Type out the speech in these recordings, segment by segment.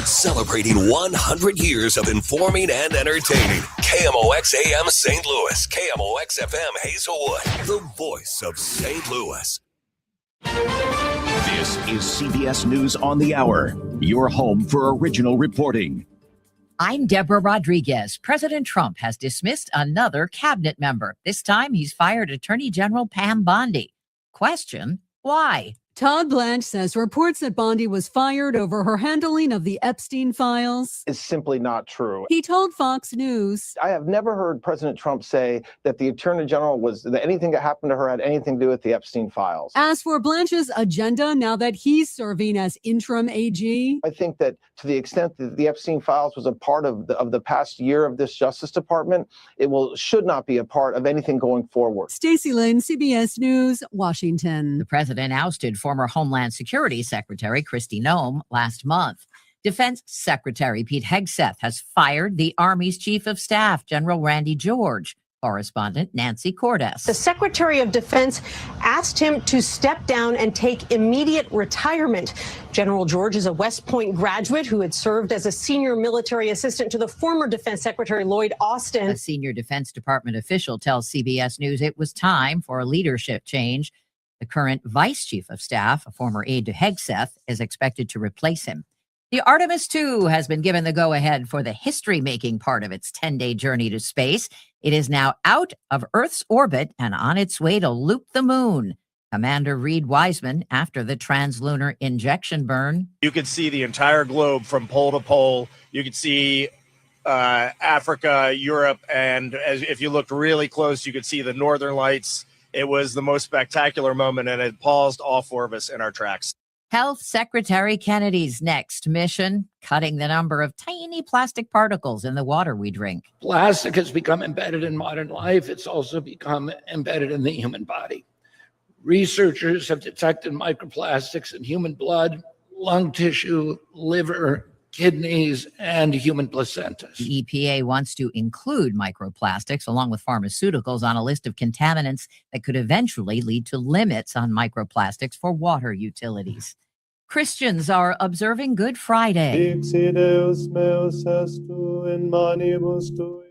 Celebrating 100 years of informing and entertaining. KMOX AM St. Louis. KMOX FM Hazelwood. The voice of St. Louis. This is CBS News on the Hour, your home for original reporting. I'm Deborah Rodriguez. President Trump has dismissed another cabinet member. This time he's fired Attorney General Pam Bondi. Question, why? Todd Blanche says reports that Bondi was fired over her handling of the Epstein files is simply not true. He told Fox News, I have never heard President Trump say that the Attorney General that anything that happened to her had anything to do with the Epstein files. As for Blanche's agenda, now that he's serving as interim AG, I think that to the extent that the Epstein files was a part of the past year of this Justice Department, it should not be a part of anything going forward. Stacey Lynn, CBS News, Washington. The president ousted former Homeland Security Secretary Kristi Noem last month. Defense Secretary Pete Hegseth has fired the Army's Chief of Staff, General Randy George. Correspondent Nancy Cordes. The Secretary of Defense asked him to step down and take immediate retirement. General George is a West Point graduate who had served as a senior military assistant to the former Defense Secretary Lloyd Austin. A senior Defense Department official tells CBS News it was time for a leadership change. The current Vice Chief of Staff, a former aide to Hegseth, is expected to replace him. The Artemis II has been given the go-ahead for the history-making part of its 10-day journey to space. It is now out of Earth's orbit and on its way to loop the moon. Commander Reed Wiseman, after the translunar injection burn. You could see the entire globe from pole to pole. You could see Africa, Europe, and if you looked really close, you could see the northern lights. It was the most spectacular moment, and it paused all four of us in our tracks. Health Secretary Kennedy's next mission, cutting the number of tiny plastic particles in the water we drink. Plastic has become embedded in modern life. It's also become embedded in the human body. Researchers have detected microplastics in human blood, lung tissue, liver, kidneys, and human placentas. The EPA wants to include microplastics along with pharmaceuticals on a list of contaminants that could eventually lead to limits on microplastics for water utilities. Christians are observing Good Friday.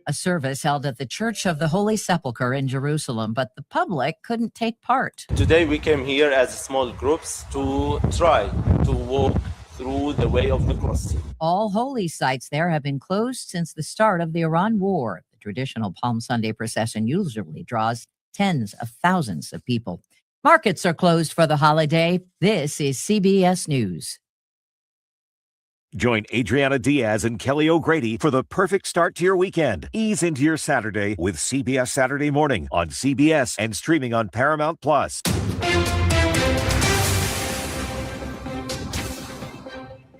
A service held at the Church of the Holy Sepulchre in Jerusalem, but the public couldn't take part. Today we came here as small groups to try to walk through the way of the cross. All holy sites there have been closed since the start of the Iran war. The traditional Palm Sunday procession usually draws tens of thousands of people. Markets are closed for the holiday. This is CBS News. Join Adriana Diaz and Kelley O'Grady for the perfect start to your weekend. Ease into your Saturday with CBS Saturday Morning on CBS and streaming on Paramount+.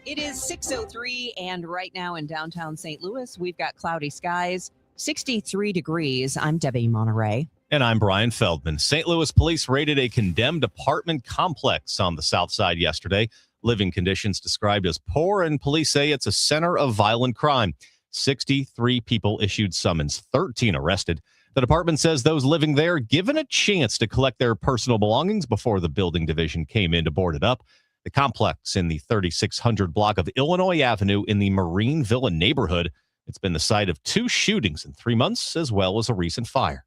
It is 6:03, and right now in downtown St. Louis, we've got cloudy skies, 63 degrees. I'm Debbie Monterrey. And I'm Brian Feldman. St. Louis police raided a condemned apartment complex on the south side yesterday. Living conditions described as poor, and police say it's a center of violent crime. 63 people issued summons, 13 arrested. The department says those living there given a chance to collect their personal belongings before the building division came in to board it up. The complex in the 3600 block of Illinois Avenue in the Marine Villa neighborhood. It's been the site of 2 shootings in 3 months, as well as a recent fire.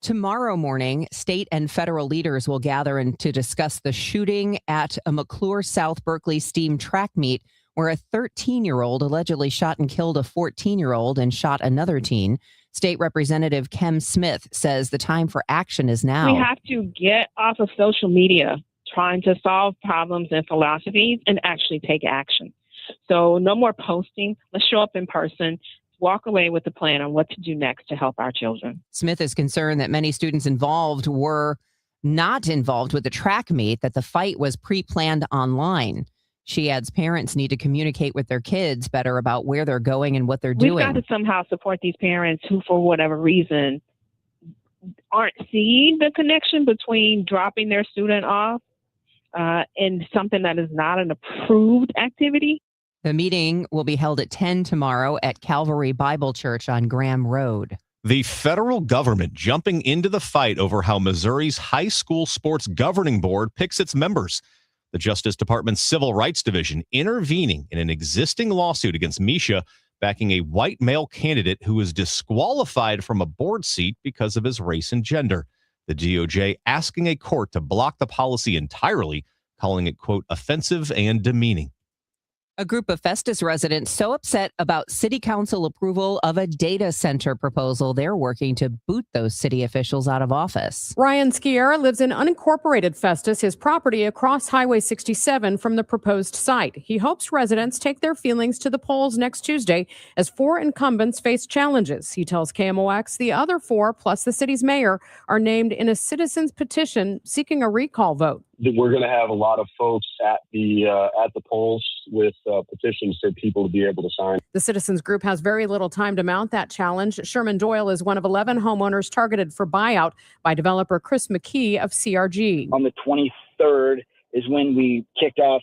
Tomorrow morning, state and federal leaders will gather to discuss the shooting at a McClure South Berkeley steam track meet, where a 13-year-old allegedly shot and killed a 14-year-old and shot another teen. State Representative Kem Smith says the time for action is now. We have to get off of social media trying to solve problems and philosophies and actually take action. So no more posting. Let's show up in person, walk away with a plan on what to do next to help our children. Smith is concerned that many students involved were not involved with the track meet, that the fight was pre-planned online. She adds parents need to communicate with their kids better about where they're going and what they're doing. We've got to somehow support these parents who, for whatever reason, aren't seeing the connection between dropping their student off and something that is not an approved activity. The meeting will be held at 10 tomorrow at Calvary Bible Church on Graham Road. The federal government jumping into the fight over how Missouri's high school sports governing board picks its members. The Justice Department's Civil Rights Division intervening in an existing lawsuit against Misha, backing a white male candidate who was disqualified from a board seat because of his race and gender. The DOJ asking a court to block the policy entirely, calling it, quote, offensive and demeaning. A group of Festus residents so upset about city council approval of a data center proposal, they're working to boot those city officials out of office. Ryan Skiera lives in unincorporated Festus, his property across Highway 67 from the proposed site. He hopes residents take their feelings to the polls next Tuesday as 4 incumbents face challenges. He tells KMOX the other 4, plus the city's mayor, are named in a citizen's petition seeking a recall vote. We're going to have a lot of folks at the polls with petitions for people to be able to sign. The citizens group has very little time to mount that challenge. Sherman Doyle is one of 11 homeowners targeted for buyout by developer Chris McKee of CRG. On the 23rd is when we kicked off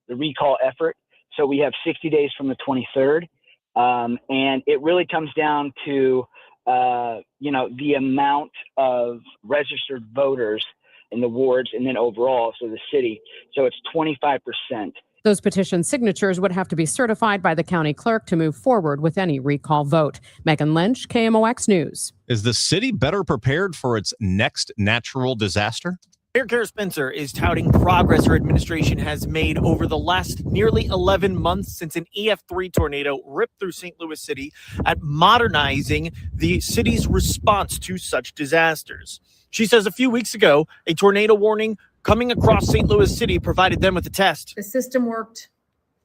the recall effort. So we have 60 days from the 23rd. And it really comes down to, the amount of registered voters in the wards and then overall, so the city. So it's 25%. Those petition signatures would have to be certified by the county clerk to move forward with any recall vote. Megan Lynch, KMOX News. Is the city better prepared for its next natural disaster? Mayor Kara Spencer is touting progress her administration has made over the last nearly 11 months since an EF3 tornado ripped through St. Louis City at modernizing the city's response to such disasters. She says a few weeks ago, a tornado warning coming across St. Louis City provided them with a test. The system worked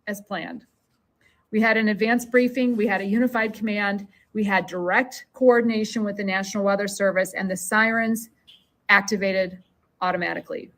as planned. We had an advanced briefing. We had a unified command. We had direct coordination with the National Weather Service, and the sirens activated automatically.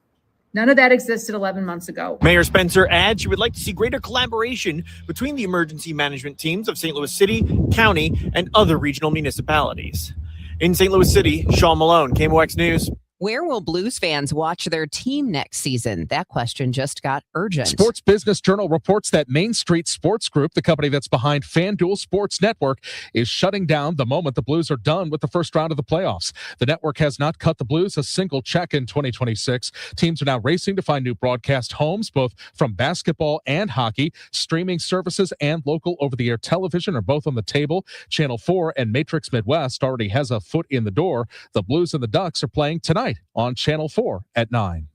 None of that existed 11 months ago. Mayor Spencer adds she would like to see greater collaboration between the emergency management teams of St. Louis City, county, and other regional municipalities. In St. Louis City, Sean Malone, KMOX News. Where will Blues fans watch their team next season? That question just got urgent. Sports Business Journal reports that Main Street Sports Group, the company that's behind FanDuel Sports Network, is shutting down the moment the Blues are done with the first round of the playoffs. The network has not cut the Blues a single check in 2026. Teams are now racing to find new broadcast homes, both from basketball and hockey. Streaming services and local over-the-air television are both on the table. Channel 4 and Matrix Midwest already has a foot in the door. The Blues and the Ducks are playing tonight on Channel 4 at 9.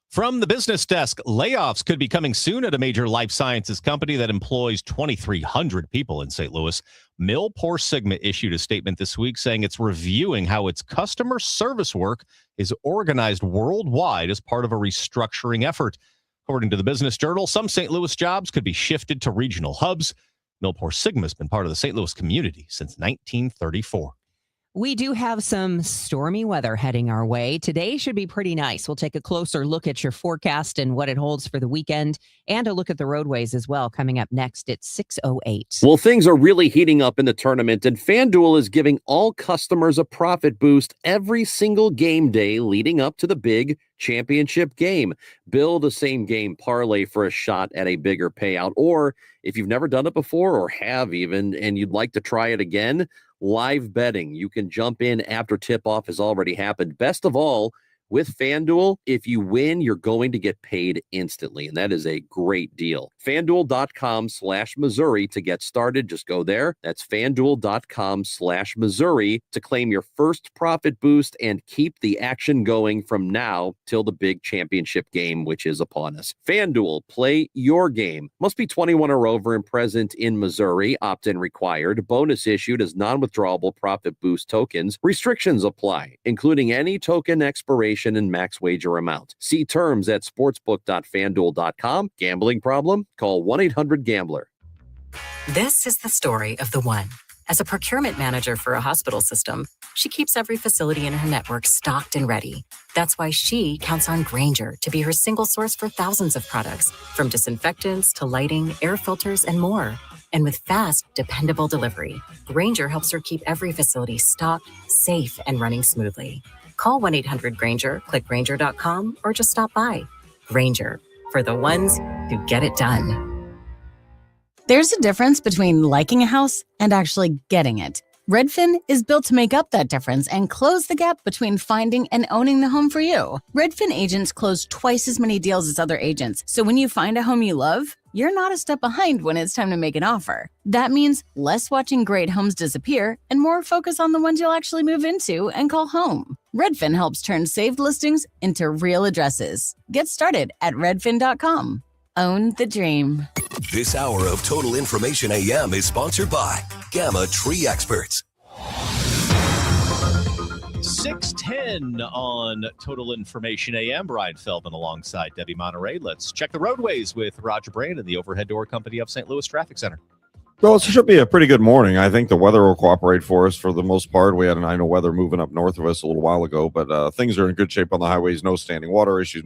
From the business desk, layoffs could be coming soon at a major life sciences company that employs 2,300 people in St. Louis. MilPorsigma issued a statement this week saying it's reviewing how its customer service work is organized worldwide as part of a restructuring effort. According to the Business Journal, some St. Louis jobs could be shifted to regional hubs. MilPorsigma has been part of the St. Louis community since 1934. We do have some stormy weather heading our way. Today should be pretty nice. We'll take a closer look at your forecast and what it holds for the weekend, and a look at the roadways as well, coming up next at 6:08. Well, things are really heating up in the tournament, and FanDuel is giving all customers a profit boost every single game day leading up to the big championship game. Build a same game parlay for a shot at a bigger payout. Or if you've never done it before, or have even, and you'd like to try it again, live betting. You can jump in after tip-off has already happened. Best of all, with FanDuel, if you win, you're going to get paid instantly, and that is a great deal. FanDuel.com/Missouri to get started. Just go there. That's FanDuel.com/Missouri to claim your first profit boost and keep the action going from now till the big championship game, which is upon us. FanDuel, play your game. Must be 21 or over and present in Missouri. Opt-in required. Bonus issued as non-withdrawable profit boost tokens. Restrictions apply, including any token expiration and max wager amount. See terms at sportsbook.fanduel.com. Gambling problem? Call 1-800-GAMBLER. This is the story of the one. As a procurement manager for a hospital system, she keeps every facility in her network stocked and ready. That's why she counts on Grainger to be her single source for thousands of products, from disinfectants to lighting, air filters, and more. And with fast, dependable delivery, Grainger helps her keep every facility stocked, safe, and running smoothly. Call 1-800-GRAINGER, click Grainger.com, or just stop by. Grainger, for the ones who get it done. There's a difference between liking a house and actually getting it. Redfin is built to make up that difference and close the gap between finding and owning the home for you. Redfin agents close twice as many deals as other agents, so when you find a home you love, you're not a step behind when it's time to make an offer. That means less watching great homes disappear and more focus on the ones you'll actually move into and call home. Redfin helps turn saved listings into real addresses. Get started at redfin.com. Own the dream. This hour of Total Information AM is sponsored by Gamma Tree Experts. 6:10 on Total Information AM. Brian Feldman alongside Debbie Monterrey. Let's check the roadways with Roger Brandon, the Overhead Door Company of St. Louis Traffic Center. Well, it should be a pretty good morning. I think the weather will cooperate for us for the most part. We had an INO weather moving up north of us a little while ago, but things are in good shape on the highways. No standing water issues.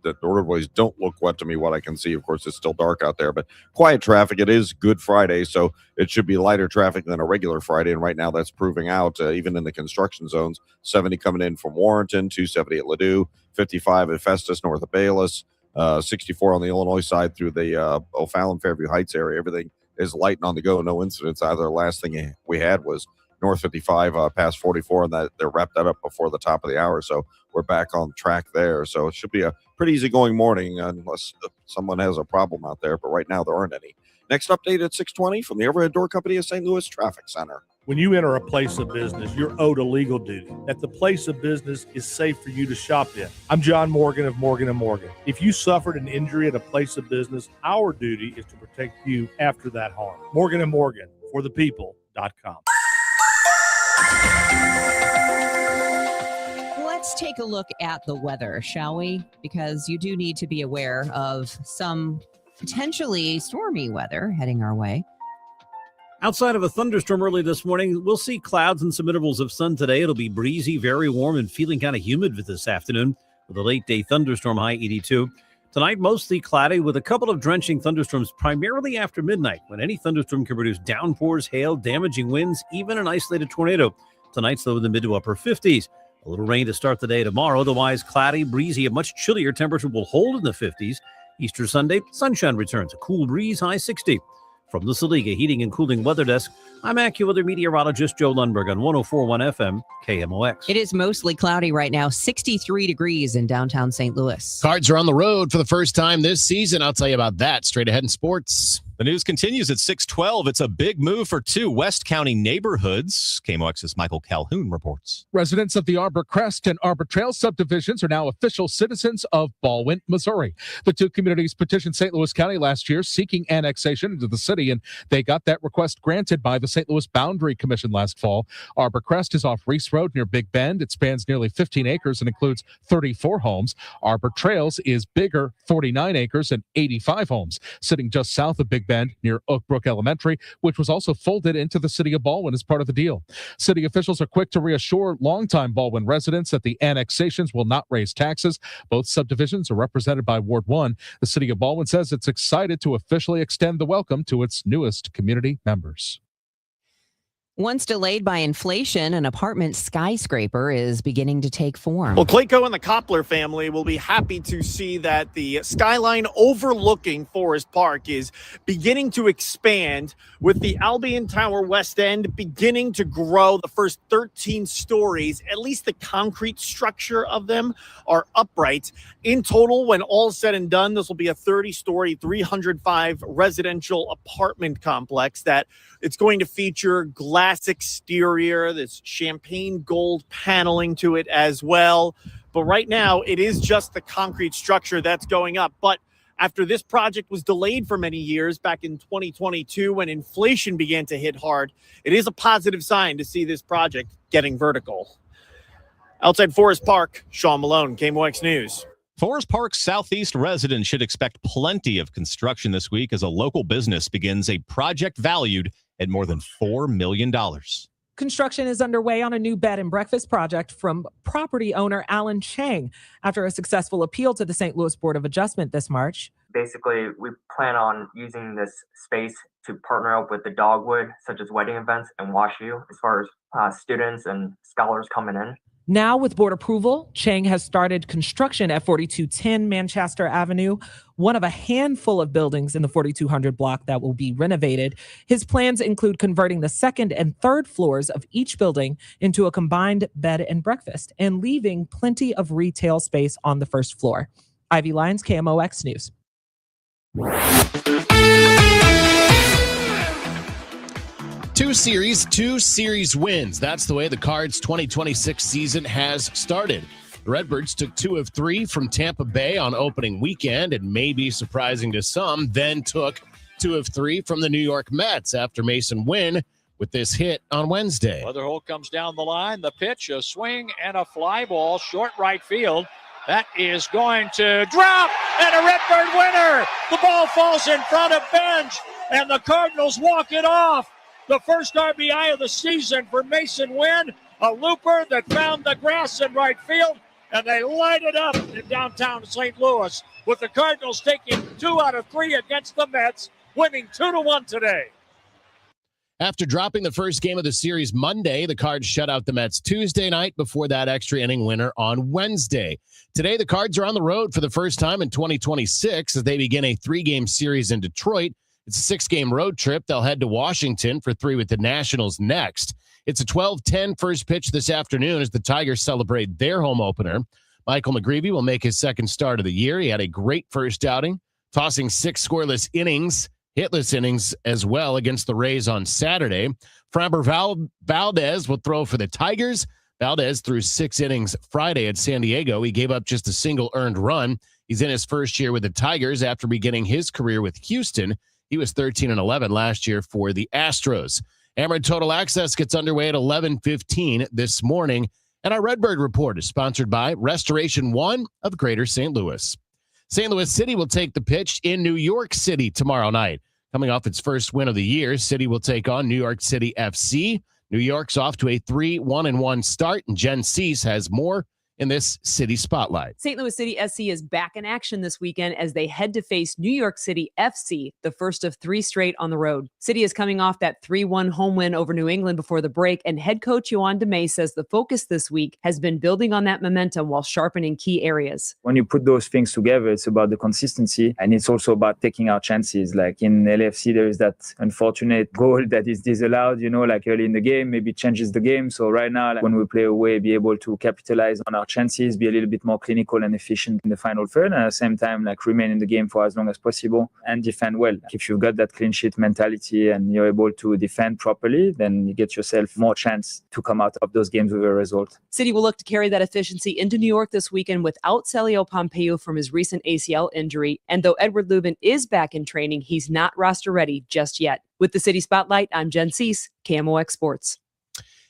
The roadways don't look wet to me, what I can see. Of course, it's still dark out there, but quiet traffic. It is Good Friday, so it should be lighter traffic than a regular Friday, and right now that's proving out, even in the construction zones. 70 coming in from Warrenton, 270 at Ladue, 55 at Festus north of Bayless, 64 on the Illinois side through the O'Fallon, Fairview Heights area. Everything is light and on the go. No incidents either. The last thing we had was North 55 past 44, and that they wrapped that up before the top of the hour. So we're back on track there. So it should be a pretty easygoing morning unless someone has a problem out there. But right now there aren't any. Next update at 6:20 from the Overhead Door Company of St. Louis Traffic Center. When you enter a place of business, you're owed a legal duty that the place of business is safe for you to shop in. I'm John Morgan of Morgan & Morgan. If you suffered an injury at a place of business, our duty is to protect you after that harm. Morgan & Morgan, for the people.com. Let's take a look at the weather, shall we? Because you do need to be aware of some potentially stormy weather heading our way. Outside of a thunderstorm early this morning, we'll see clouds and some intervals of sun today. It'll be breezy, very warm, and feeling kind of humid this afternoon with a late-day thunderstorm high 82. Tonight, mostly cloudy with a couple of drenching thunderstorms primarily after midnight, when any thunderstorm can produce downpours, hail, damaging winds, even an isolated tornado. Tonight's low in the mid to upper 50s. A little rain to start the day tomorrow. Otherwise, cloudy, breezy, a much chillier temperature will hold in the 50s. Easter Sunday, sunshine returns, a cool breeze, high 60. From the Saliga Heating and Cooling Weather Desk, I'm AccuWeather meteorologist Joe Lundberg on 104.1 FM, KMOX. It is mostly cloudy right now, 63 degrees in downtown St. Louis. Cards are on the road for the first time this season. I'll tell you about that straight ahead in sports. The news continues at 6:12. It's a big move for two West County neighborhoods. KMOX's Michael Calhoun reports. Residents of the Arbor Crest and Arbor Trail subdivisions are now official citizens of Baldwin, Missouri. The two communities petitioned St. Louis County last year seeking annexation into the city, and they got that request granted by the St. Louis Boundary Commission last fall. Arbor Crest is off Reese Road near Big Bend. It spans nearly 15 acres and includes 34 homes. Arbor Trails is bigger, 49 acres and 85 homes, sitting just south of Big Bend near Oak Brook Elementary, which was also folded into the city of Baldwin as part of the deal. City officials are quick to reassure longtime Baldwin residents that the annexations will not raise taxes. Both subdivisions are represented by Ward 1. The city of Baldwin says it's excited to officially extend the welcome to its newest community members. Once delayed by inflation, an apartment skyscraper is beginning to take form. Well, Clayco and the Koppler family will be happy to see that the skyline overlooking Forest Park is beginning to expand, with the Albion Tower West End beginning to grow. The first 13 stories, at least the concrete structure of them, are upright. In total, when all is said and done, this will be a 30-story, 305 residential apartment complex that it's going to feature glass exterior, this champagne gold paneling to it as well. But right now, it is just the concrete structure that's going up. But after this project was delayed for many years back in 2022, when inflation began to hit hard, it is a positive sign to see this project getting vertical. Outside Forest Park, Sean Malone, KMOX News. Forest Park's southeast residents should expect plenty of construction this week as a local business begins a project valued at more than $4 million. Construction is underway on a new bed and breakfast project from property owner Alan Chang after a successful appeal to the St. Louis Board of Adjustment this March. Basically, we plan on using this space to partner up with the dogwood, such as wedding events and WashU, as far as students and scholars coming in. Now, with board approval, Chang has started construction at 4210 Manchester Avenue, one of a handful of buildings in the 4200 block that will be renovated. His plans include converting the second and third floors of each building into a combined bed and breakfast and leaving plenty of retail space on the first floor. Ivy Lyons, KMOX News. Two series wins. That's the way the Cards 2026 season has started. The Redbirds took 2 of 3 from Tampa Bay on opening weekend, and maybe surprising to some, then took 2 of 3 from the New York Mets after Mason Wynn with this hit on Wednesday. Weatherholt comes down the line. The pitch, a swing, and a fly ball, short right field. That is going to drop, and a Redbird winner. The ball falls in front of Benj, and the Cardinals walk it off. The first RBI of the season for Mason Wynn, a looper that found the grass in right field, and they light it up in downtown St. Louis, with the Cardinals taking 2 out of 3 against the Mets, winning 2-1 today. After dropping the first game of the series Monday, the Cards shut out the Mets Tuesday night before that extra inning winner on Wednesday. Today, the Cards are on the road for the first time in 2026 as they begin a 3-game series in Detroit. It's a 6-game road trip. They'll head to Washington for 3 with the Nationals next. It's a 12:10 first pitch this afternoon as the Tigers celebrate their home opener. Michael McGreevy will make his second start of the year. He had a great first outing, tossing 6 scoreless innings, hitless innings as well against the Rays on Saturday. Framber Valdez will throw for the Tigers. Valdez threw 6 innings Friday at San Diego. He gave up just a single earned run. He's in his first year with the Tigers after beginning his career with Houston. He was 13-11 last year for the Astros. Amarin Total Access gets underway at 11:15 this morning. And our Redbird Report is sponsored by Restoration One of Greater St. Louis. St. Louis City will take the pitch in New York City tomorrow night. Coming off its first win of the year, City will take on New York City FC. New York's off to a 3-1-1 start, and Jen Cease has more in this City Spotlight. St. Louis City SC is back in action this weekend as they head to face New York City FC, the first of 3 straight on the road. City is coming off that 3-1 home win over New England before the break, and head coach Yoann DeMay says the focus this week has been building on that momentum while sharpening key areas. When you put those things together, it's about the consistency, and it's also about taking our chances. Like in LAFC, there is that unfortunate goal that is disallowed, like early in the game, maybe changes the game. So right now, when we play away, be able to capitalize on our chances, be a little bit more clinical and efficient in the final third, and at the same time, remain in the game for as long as possible and defend well. If you've got that clean sheet mentality and you're able to defend properly, then you get yourself more chance to come out of those games with a result. City will look to carry that efficiency into New York this weekend without Celio Pompeu from his recent ACL injury. And though Edward Lubin is back in training, he's not roster ready just yet. With the City Spotlight, I'm Jen Cease, KMOX Sports.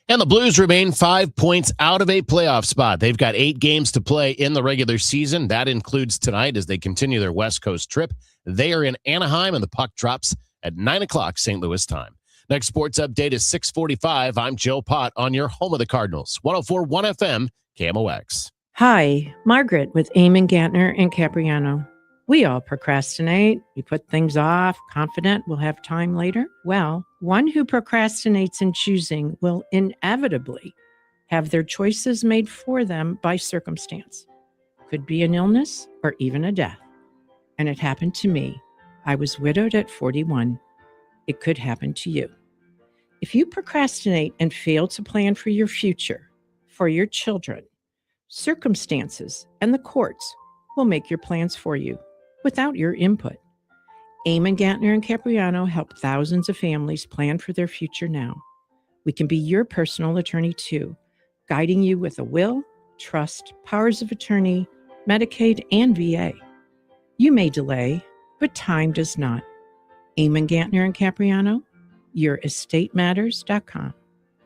And the Blues remain 5 points out of a playoff spot. They've got 8 games to play in the regular season. That includes tonight as they continue their West Coast trip. They are in Anaheim, and the puck drops at 9 o'clock St. Louis time. Next sports update is 6:45. I'm Joe Pott on your home of the Cardinals, 104.1 FM, KMOX. Hi, Margaret with Eamon Gantner and Capriano. We all procrastinate. We put things off, confident we'll have time later. Well, one who procrastinates in choosing will inevitably have their choices made for them by circumstance. Could be an illness or even a death. And it happened to me. I was widowed at 41. It could happen to you. If you procrastinate and fail to plan for your future, for your children, circumstances and the courts will make your plans for you without your input. Eamon Gantner and Capriano help thousands of families plan for their future now. We can be your personal attorney too, guiding you with a will, trust, powers of attorney, Medicaid, and VA. You may delay, but time does not. Eamon Gantner and Capriano, yourestateMatters.com.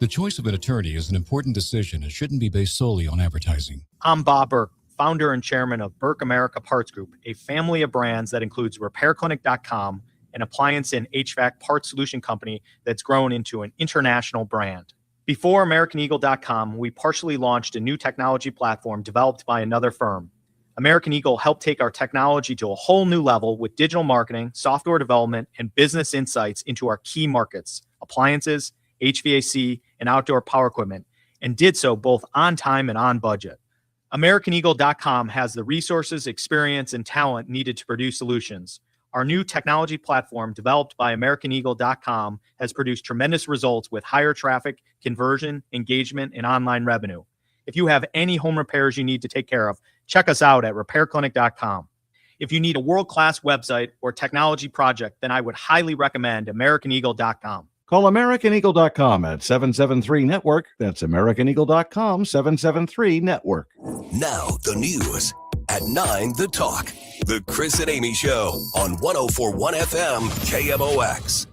The choice of an attorney is an important decision and shouldn't be based solely on advertising. I'm Bob Burke, founder and chairman of Burke America Parts Group, a family of brands that includes RepairClinic.com, an appliance and HVAC parts solution company that's grown into an international brand. Before AmericanEagle.com, we partially launched a new technology platform developed by another firm. American Eagle helped take our technology to a whole new level with digital marketing, software development, and business insights into our key markets, appliances, HVAC, and outdoor power equipment, and did so both on time and on budget. AmericanEagle.com has the resources, experience, and talent needed to produce solutions. Our new technology platform, developed by AmericanEagle.com, has produced tremendous results with higher traffic, conversion, engagement, and online revenue. If you have any home repairs you need to take care of, check us out at RepairClinic.com. If you need a world-class website or technology project, then I would highly recommend AmericanEagle.com. Call AmericanEagle.com at 773-NETWORK. That's AmericanEagle.com, 773-NETWORK. Now the news at 9, The Talk. The Chris and Amy Show on 104.1 FM KMOX.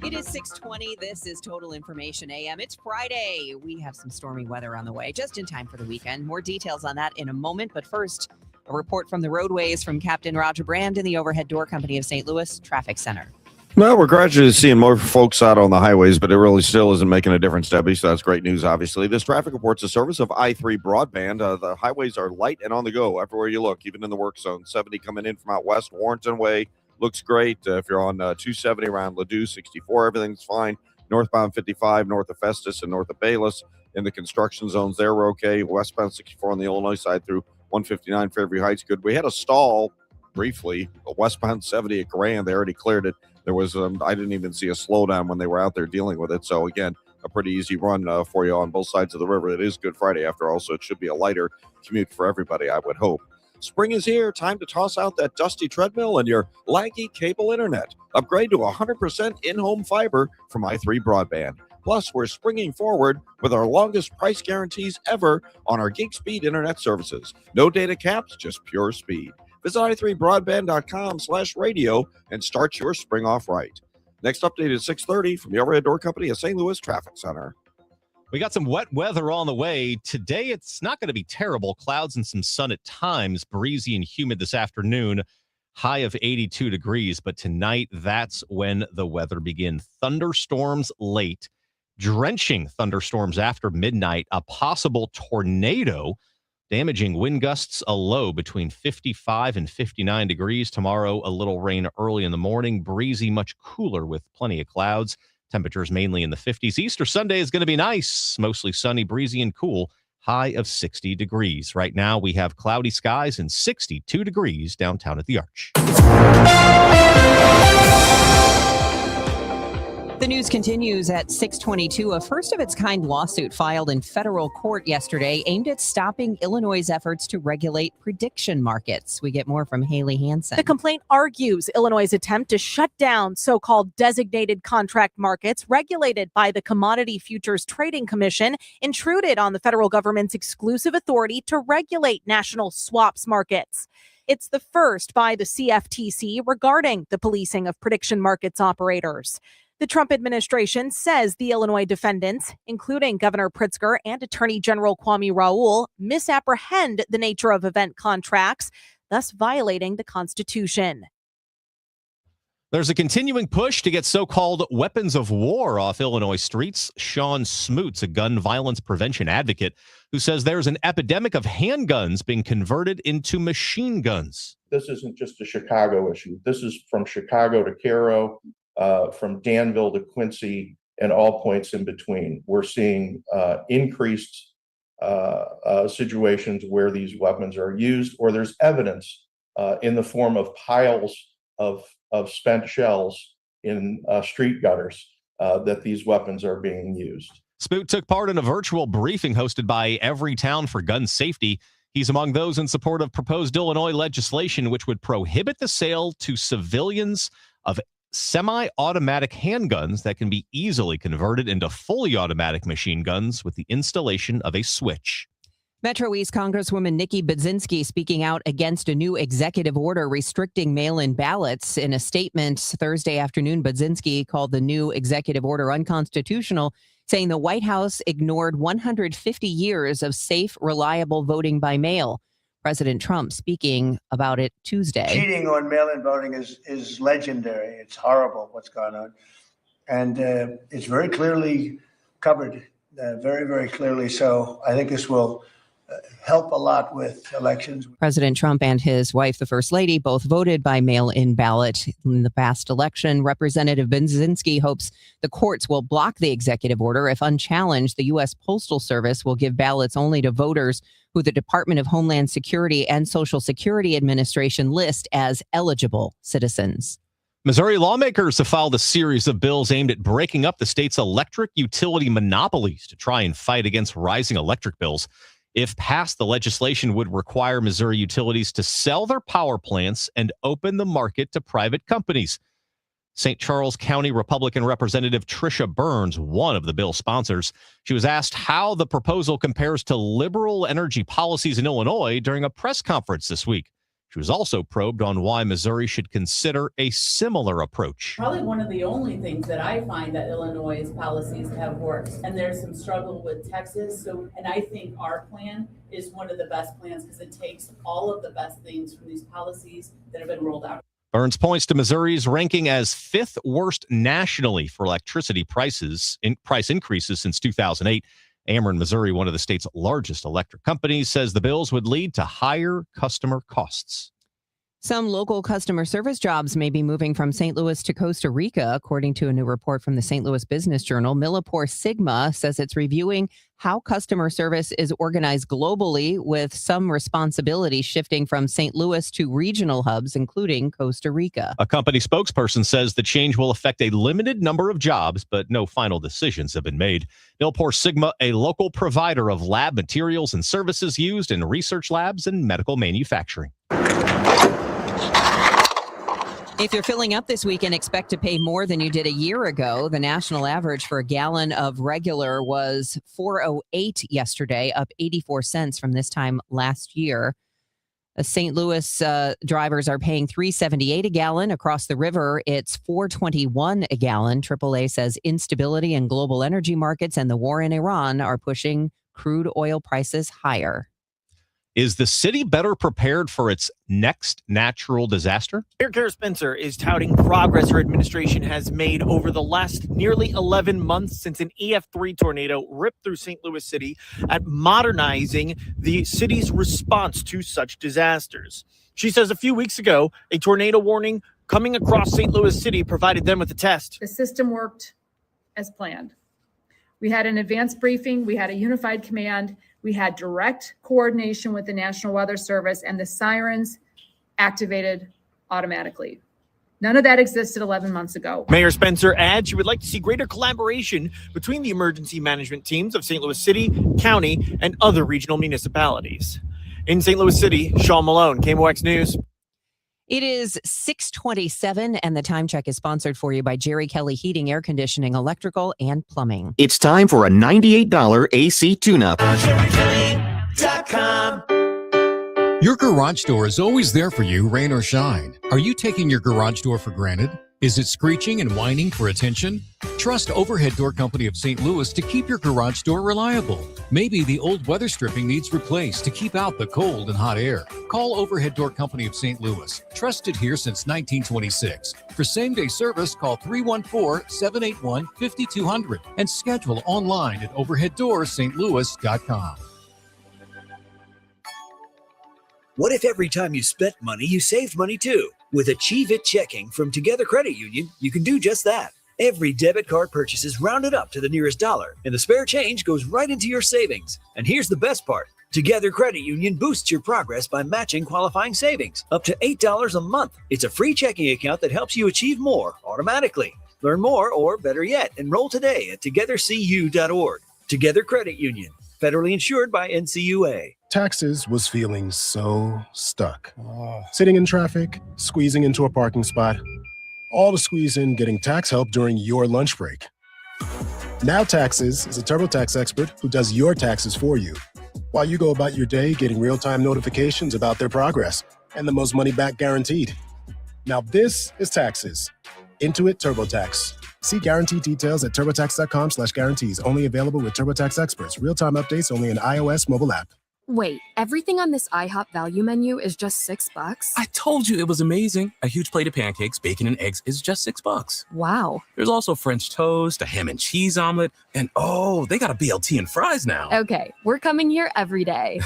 It is 6:20. This is Total Information AM. It's Friday. We have some stormy weather on the way, just in time for the weekend. More details on that in a moment. But first, a report from the roadways from Captain Roger Brand in the Overhead Door Company of St. Louis Traffic Center. Well, we're gradually seeing more folks out on the highways, but it really still isn't making a difference, Debbie, so that's great news, obviously. This traffic report's a service of I-3 Broadband. The highways are light and on the go everywhere you look, even in the work zone. 70 coming in from out west, Warrenton Way looks great. If you're on 270 around Ladue, 64, everything's fine. Northbound 55, north of Festus and north of Bayless. In the construction zones, they're okay. Westbound 64 on the Illinois side through 159 Fairview Heights, good. We had a stall briefly, westbound 70 at Grand. They already cleared it. There was, I didn't even see a slowdown when they were out there dealing with it. So again, a pretty easy run for you on both sides of the river. It is Good Friday after all, so it should be a lighter commute for everybody, I would hope. Spring is here. Time to toss out that dusty treadmill and your laggy cable internet. Upgrade to 100% in-home fiber from i3 Broadband. Plus, we're springing forward with our longest price guarantees ever on our gig speed internet services. No data caps, just pure speed. Visit i3broadband.com/radio and start your spring off right. Next update is 6:30 from the Overhead Door Company of St. Louis Traffic Center. We got some wet weather on the way. Today, it's not going to be terrible. Clouds and some sun at times, breezy and humid this afternoon. High of 82 degrees. But tonight, that's when the weather begins. Thunderstorms late, drenching thunderstorms after midnight, a possible tornado, damaging wind gusts, a low between 55 and 59 degrees. Tomorrow, a little rain early in the morning, breezy, much cooler with plenty of clouds. Temperatures mainly in the 50s. Easter Sunday is going to be nice, mostly sunny, breezy, and cool. High of 60 degrees. Right now, we have cloudy skies and 62 degrees downtown at the Arch. The news continues at 6:22. A first-of-its-kind lawsuit filed in federal court yesterday aimed at stopping Illinois' efforts to regulate prediction markets. We get more from Haley Hansen. The complaint argues Illinois' attempt to shut down so-called designated contract markets regulated by the Commodity Futures Trading Commission intruded on the federal government's exclusive authority to regulate national swaps markets. It's the first by the CFTC regarding the policing of prediction markets operators. The Trump administration says the Illinois defendants, including Governor Pritzker and Attorney General Kwame Raoul, misapprehend the nature of event contracts, thus violating the Constitution. There's a continuing push to get so-called weapons of war off Illinois streets. Sean Smoots, a gun violence prevention advocate, who says there's an epidemic of handguns being converted into machine guns. This isn't just a Chicago issue. This is from Chicago to Cairo, from Danville to Quincy, and all points in between. We're seeing increased situations where these weapons are used, or there's evidence in the form of piles of spent shells in street gutters that these weapons are being used. Spoot took part in a virtual briefing hosted by Every Town for Gun Safety. He's among those in support of proposed Illinois legislation, which would prohibit the sale to civilians of semi-automatic handguns that can be easily converted into fully automatic machine guns with the installation of a switch. Metro East Congresswoman Nikki Budzinski speaking out against a new executive order restricting mail-in ballots. In a statement Thursday afternoon, Budzinski called the new executive order unconstitutional, saying the White House ignored 150 years of safe, reliable voting by mail. President Trump speaking about it Tuesday. Cheating on mail-in voting is legendary. It's horrible what's gone on. And it's very clearly covered, very, very clearly. So I think this will help a lot with elections. President Trump and his wife, the First Lady, both voted by mail-in ballot in the past election. Representative Benzinski hopes the courts will block the executive order. If unchallenged, the U.S. Postal Service will give ballots only to voters who the Department of Homeland Security and Social Security Administration list as eligible citizens. Missouri lawmakers have filed a series of bills aimed at breaking up the state's electric utility monopolies to try and fight against rising electric bills. If passed, the legislation would require Missouri utilities to sell their power plants and open the market to private companies. St. Charles County Republican Representative Tricia Burns, one of the bill sponsors, she was asked how the proposal compares to liberal energy policies in Illinois during a press conference this week. She was also probed on why Missouri should consider a similar approach. Probably one of the only things that I find that Illinois' policies have worked, and there's some struggle with Texas. And I think our plan is one of the best plans because it takes all of the best things from these policies that have been rolled out. Burns points to Missouri's ranking as fifth worst nationally for electricity price increases since 2008. Ameren, Missouri, one of the state's largest electric companies, says the bills would lead to higher customer costs. Some local customer service jobs may be moving from St. Louis to Costa Rica, according to a new report from the St. Louis Business Journal. Millipore Sigma says it's reviewing how customer service is organized globally, with some responsibility shifting from St. Louis to regional hubs, including Costa Rica. A company spokesperson says the change will affect a limited number of jobs, but no final decisions have been made. Millipore Sigma, a local provider of lab materials and services used in research labs and medical manufacturing. If you're filling up this week and expect to pay more than you did a year ago, the national average for a gallon of regular was $4.08 yesterday, up 84 cents from this time last year. St. Louis drivers are paying $3.78 a gallon. Across the river, it's $4.21 a gallon. AAA says instability in global energy markets and the war in Iran are pushing crude oil prices higher. Is the city better prepared for its next natural disaster? Mayor Kara Spencer is touting progress her administration has made over the last nearly 11 months since an EF3 tornado ripped through St. Louis City at modernizing the city's response to such disasters. She says a few weeks ago, a tornado warning coming across St. Louis City provided them with a test. The system worked as planned. We had an advanced briefing. We had a unified command. We had direct coordination with the National Weather Service, and the sirens activated automatically. None of that existed 11 months ago. Mayor Spencer adds she would like to see greater collaboration between the emergency management teams of St. Louis City, County, and other regional municipalities. In St. Louis City, Sean Malone, KMOX News. It is 6:27, and the time check is sponsored for you by Jerry Kelley Heating, Air Conditioning, Electrical, and Plumbing. It's time for a $98 AC tune-up. Your garage door is always there for you, rain or shine. Are you taking your garage door for granted? Is it screeching and whining for attention? Trust Overhead Door Company of St. Louis to keep your garage door reliable. Maybe the old weather stripping needs replaced to keep out the cold and hot air. Call Overhead Door Company of St. Louis. Trusted here since 1926. For same-day service, call 314-781-5200 and schedule online at overheaddoorsstlouis.com. What if every time you spent money, you saved money too? With Achieve It Checking from Together Credit Union, you can do just that. Every debit card purchase is rounded up to the nearest dollar, and the spare change goes right into your savings. And here's the best part. Together Credit Union boosts your progress by matching qualifying savings up to $8 a month. It's a free checking account that helps you achieve more automatically. Learn more, or better yet, enroll today at togethercu.org. Together Credit Union, federally insured by NCUA. Taxes was feeling so stuck. Sitting in traffic, squeezing into a parking spot, all to squeeze in getting tax help during your lunch break. Now Taxes is a TurboTax expert who does your taxes for you, while you go about your day getting real-time notifications about their progress and the most money back guaranteed. Now this is Taxes. Intuit TurboTax. See guarantee details at turbotax.com/guarantees. Only available with TurboTax experts. Real-time updates only in iOS mobile app. Wait, everything on this IHOP value menu is just $6? I told you it was amazing. A huge plate of pancakes, bacon, and eggs is just $6. Wow. There's also French toast, a ham and cheese omelet, and they got a BLT and fries now. Okay, we're coming here every day.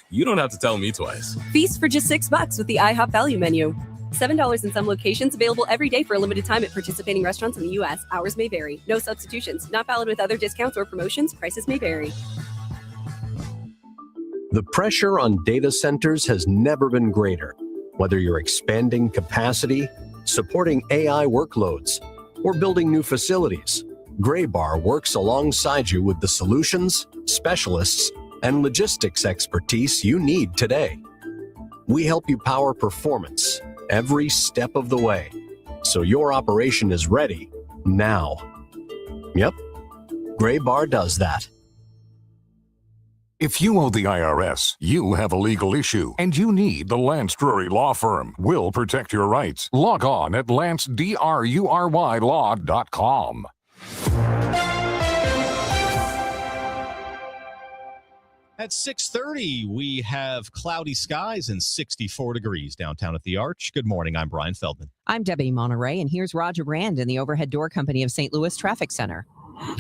You don't have to tell me twice. Feast for just $6 with the IHOP value menu. $7 in some locations, available every day for a limited time at participating restaurants in the U.S. Hours may vary. No substitutions. Not valid with other discounts or promotions. Prices may vary. The pressure on data centers has never been greater. Whether you're expanding capacity, supporting AI workloads, or building new facilities, Graybar works alongside you with the solutions, specialists, and logistics expertise you need today. We help you power performance every step of the way, so your operation is ready now. Yep, Graybar does that. If you owe the IRS, you have a legal issue, and you need the Lance Drury Law Firm. We'll protect your rights. Log on at lancedrurylaw.com. At 6:30, we have cloudy skies and 64 degrees downtown at the Arch. Good morning. I'm Brian Feldman. I'm Debbie Monterrey, and here's Roger Brand in the Overhead Door Company of St. Louis Traffic Center.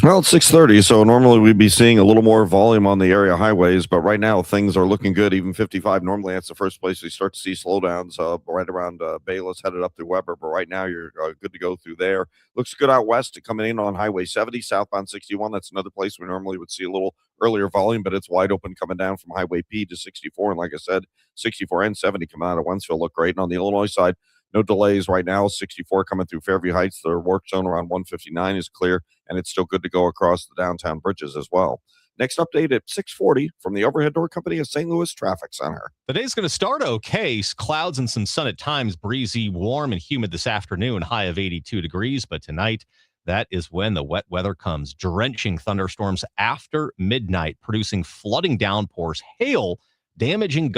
Well, it's 6:30, so normally we'd be seeing a little more volume on the area highways, but right now things are looking good. Even 55, normally that's the first place we start to see slowdowns, right around Bayless, headed up through Weber, but right now you're good to go through there. Looks good out west, coming in on Highway 70, southbound 61. That's another place we normally would see a little earlier volume, but it's wide open coming down from Highway P to 64, and like I said, 64 and 70 coming out of Wentzville look great. And on the Illinois side, no delays right now. 64 coming through Fairview Heights. The work zone around 159 is clear, and it's still good to go across the downtown bridges as well. Next update at 6:40 from the Overhead Door Company of St. Louis Traffic Center. The day's going to start okay. Clouds and some sun at times. Breezy, warm, and humid this afternoon. High of 82 degrees. But tonight, that is when the wet weather comes. Drenching thunderstorms after midnight, producing flooding downpours, hail, damaging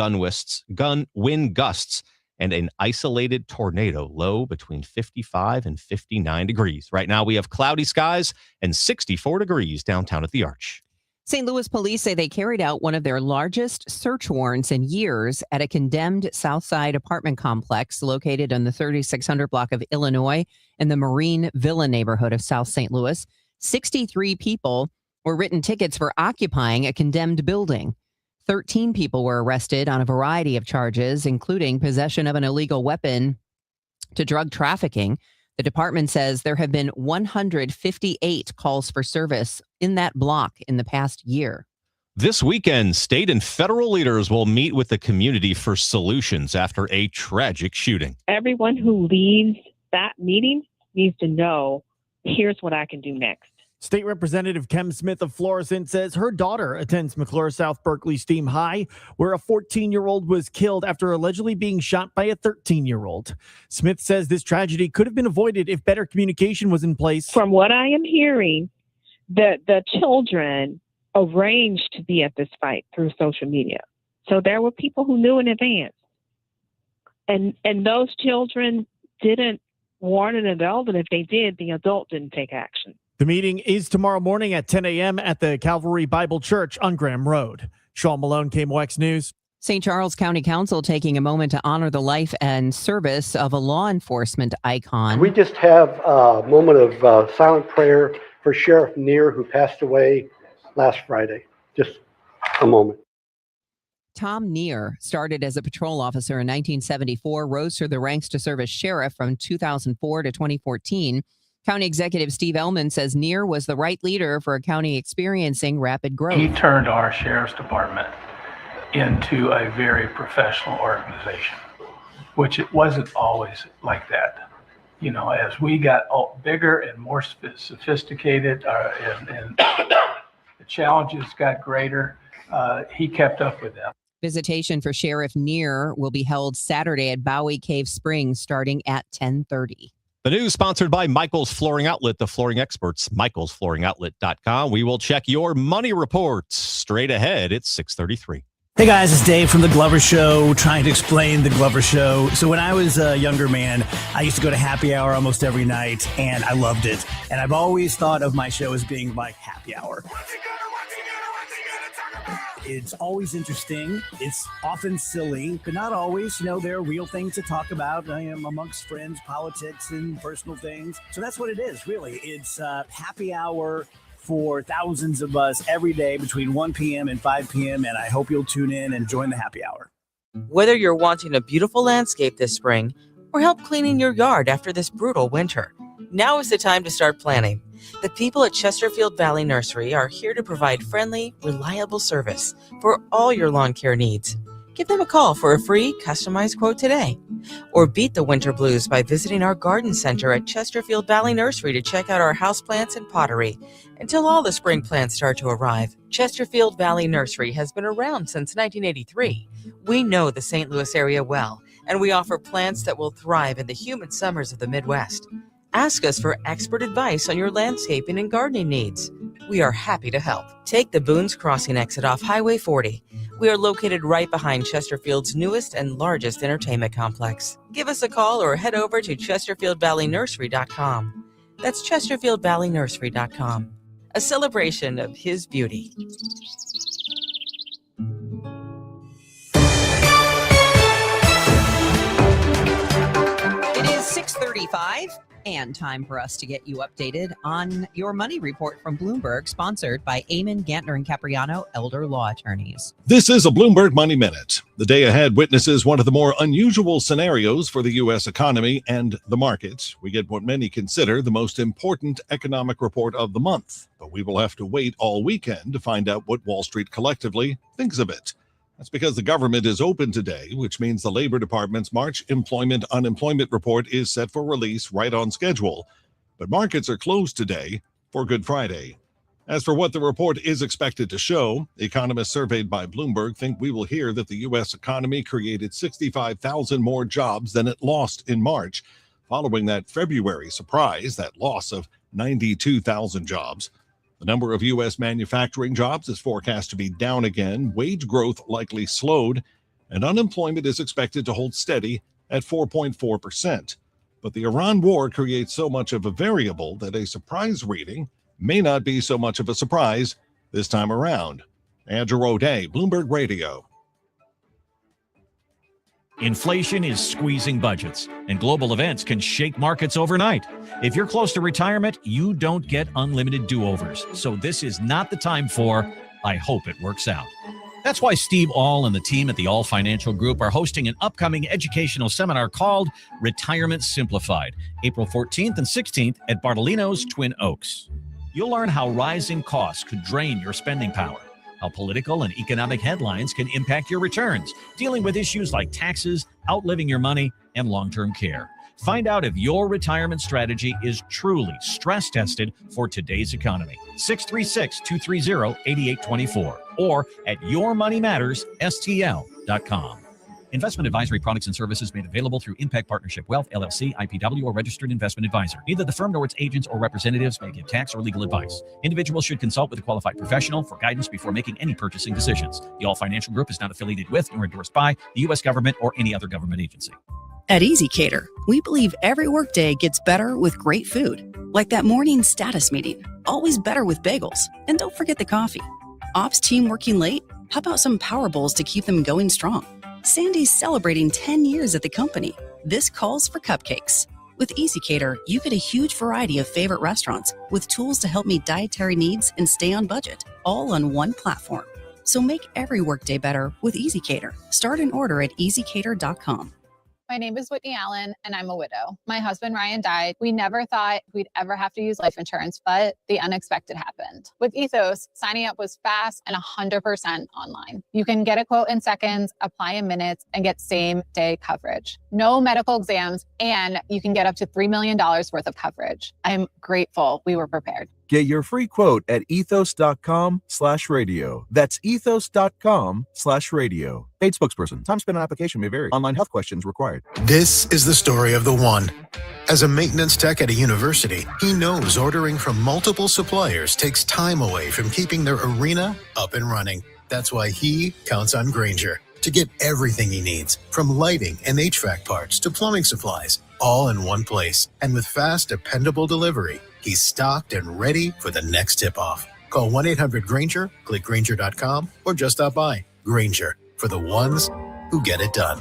wind gusts, and an isolated tornado, low between 55 and 59 degrees. Right now, we have cloudy skies and 64 degrees downtown at the Arch. St. Louis police say they carried out one of their largest search warrants in years at a condemned Southside apartment complex located on the 3600 block of Illinois in the Marine Villa neighborhood of South St. Louis. 63 people were written tickets for occupying a condemned building. 13 people were arrested on a variety of charges, including possession of an illegal weapon to drug trafficking. The department says there have been 158 calls for service in that block in the past year. This weekend, state and federal leaders will meet with the community for solutions after a tragic shooting. Everyone who leaves that meeting needs to know, here's what I can do next. State Representative Kim Smith of Florissant says her daughter attends McClure South Berkeley Steam High, where a 14-year-old was killed after allegedly being shot by a 13-year-old. Smith says this tragedy could have been avoided if better communication was in place. From what I am hearing, the children arranged to be at this fight through social media. So there were people who knew in advance. And those children didn't warn an adult, and if they did, the adult didn't take action. The meeting is tomorrow morning at 10 a.m. at the Calvary Bible Church on Graham Road. Sean Malone, KMOX News. St. Charles County Council taking a moment to honor the life and service of a law enforcement icon. We just have a moment of silent prayer for Sheriff Neer, who passed away last Friday. Just a moment. Tom Neer started as a patrol officer in 1974, rose through the ranks to serve as sheriff from 2004 to 2014. County Executive Steve Ellman says Neer was the right leader for a county experiencing rapid growth. He turned our sheriff's department into a very professional organization, which it wasn't always like that. You know, as we got bigger and more sophisticated and the challenges got greater, he kept up with them. Visitation for Sheriff Neer will be held Saturday at Bowie Cave Springs starting at 10:30. The news sponsored by Michael's Flooring Outlet, the flooring experts, michaelsflooringoutlet.com. We will check your money reports straight ahead. It's 6:33. Hey guys, it's Dave from The Glover Show, trying to explain The Glover Show. So when I was a younger man, I used to go to happy hour almost every night, and I loved it. And I've always thought of my show as being like happy hour. It's always interesting. It's often silly, but not always. There are real things to talk about. I am amongst friends, politics, and personal things. So that's what it is, really. It's happy hour for thousands of us every day between 1 p.m. and 5 p.m. And I hope you'll tune in and join the happy hour. Whether you're wanting a beautiful landscape this spring or help cleaning your yard after this brutal winter, now is the time to start planning. The people at Chesterfield Valley Nursery are here to provide friendly, reliable service for all your lawn care needs. Give them a call for a free, customized quote today. Or beat the winter blues by visiting our garden center at Chesterfield Valley Nursery to check out our houseplants and pottery until all the spring plants start to arrive. Chesterfield Valley Nursery has been around since 1983. We know the St. Louis area well, and we offer plants that will thrive in the humid summers of the Midwest. Ask us for expert advice on your landscaping and gardening needs. We are happy to help. Take the Boone's Crossing exit off Highway 40. We are located right behind Chesterfield's newest and largest entertainment complex. Give us a call or head over to ChesterfieldValleyNursery.com. That's ChesterfieldValleyNursery.com. A celebration of his beauty. It is 6:35 and time for us to get you updated on your money report from Bloomberg, sponsored by Eamon, Gantner, and Capriano, Elder Law Attorneys. This is a Bloomberg Money Minute. The day ahead witnesses one of the more unusual scenarios for the U.S. economy and the markets. We get what many consider the most important economic report of the month, but we will have to wait all weekend to find out what Wall Street collectively thinks of it. That's because the government is open today, which means the Labor Department's March employment-unemployment report is set for release right on schedule. But markets are closed today for Good Friday. As for what the report is expected to show, economists surveyed by Bloomberg think we will hear that the U.S. economy created 65,000 more jobs than it lost in March, following that February surprise, that loss of 92,000 jobs. The number of U.S. manufacturing jobs is forecast to be down again, wage growth likely slowed, and unemployment is expected to hold steady at 4.4%. But the Iran war creates so much of a variable that a surprise reading may not be so much of a surprise this time around. Andrew O'Day, Bloomberg Radio. Inflation is squeezing budgets, and global events can shake markets overnight. If you're close to retirement, you don't get unlimited do-overs. So this is not the time for, I hope it works out. That's why Steve All and the team at the All Financial Group are hosting an upcoming educational seminar called Retirement Simplified, April 14th and 16th at Bartolino's Twin Oaks. You'll learn how rising costs could drain your spending power, how political and economic headlines can impact your returns, dealing with issues like taxes, outliving your money, and long-term care. Find out if your retirement strategy is truly stress-tested for today's economy. 636-230-8824 or at yourmoneymattersstl.com. Investment advisory products and services made available through Impact Partnership Wealth, LLC, IPW, or registered investment advisor. Neither the firm nor its agents or representatives may give tax or legal advice. Individuals should consult with a qualified professional for guidance before making any purchasing decisions. The All Financial Group is not affiliated with nor endorsed by the U.S. government or any other government agency. At EasyCater, we believe every workday gets better with great food. Like that morning status meeting, always better with bagels. And don't forget the coffee. Ops team working late? How about some Power Bowls to keep them going strong? Sandy's celebrating 10 years at the company. This calls for cupcakes. With EasyCater, you get a huge variety of favorite restaurants with tools to help meet dietary needs and stay on budget, all on one platform. So make every workday better with EasyCater. Start an order at easycater.com. My name is Whitney Allen, and I'm a widow. My husband, Ryan, died. We never thought we'd ever have to use life insurance, but the unexpected happened. With Ethos, signing up was fast and 100% online. You can get a quote in seconds, apply in minutes, and get same-day coverage. No medical exams, and you can get up to $3 million worth of coverage. I'm grateful we were prepared. Get your free quote at ethos.com/radio. That's ethos.com/radio. Paid spokesperson. Time spent on application may vary. Online health questions required. This is the story of the one. As a maintenance tech at a university, he knows ordering from multiple suppliers takes time away from keeping their arena up and running. That's why he counts on Grainger to get everything he needs, from lighting and HVAC parts to plumbing supplies, all in one place. And with fast, dependable delivery, he's stocked and ready for the next tip-off. Call 1-800-GRANGER, click Granger.com, or just stop by. Granger, for the ones who get it done.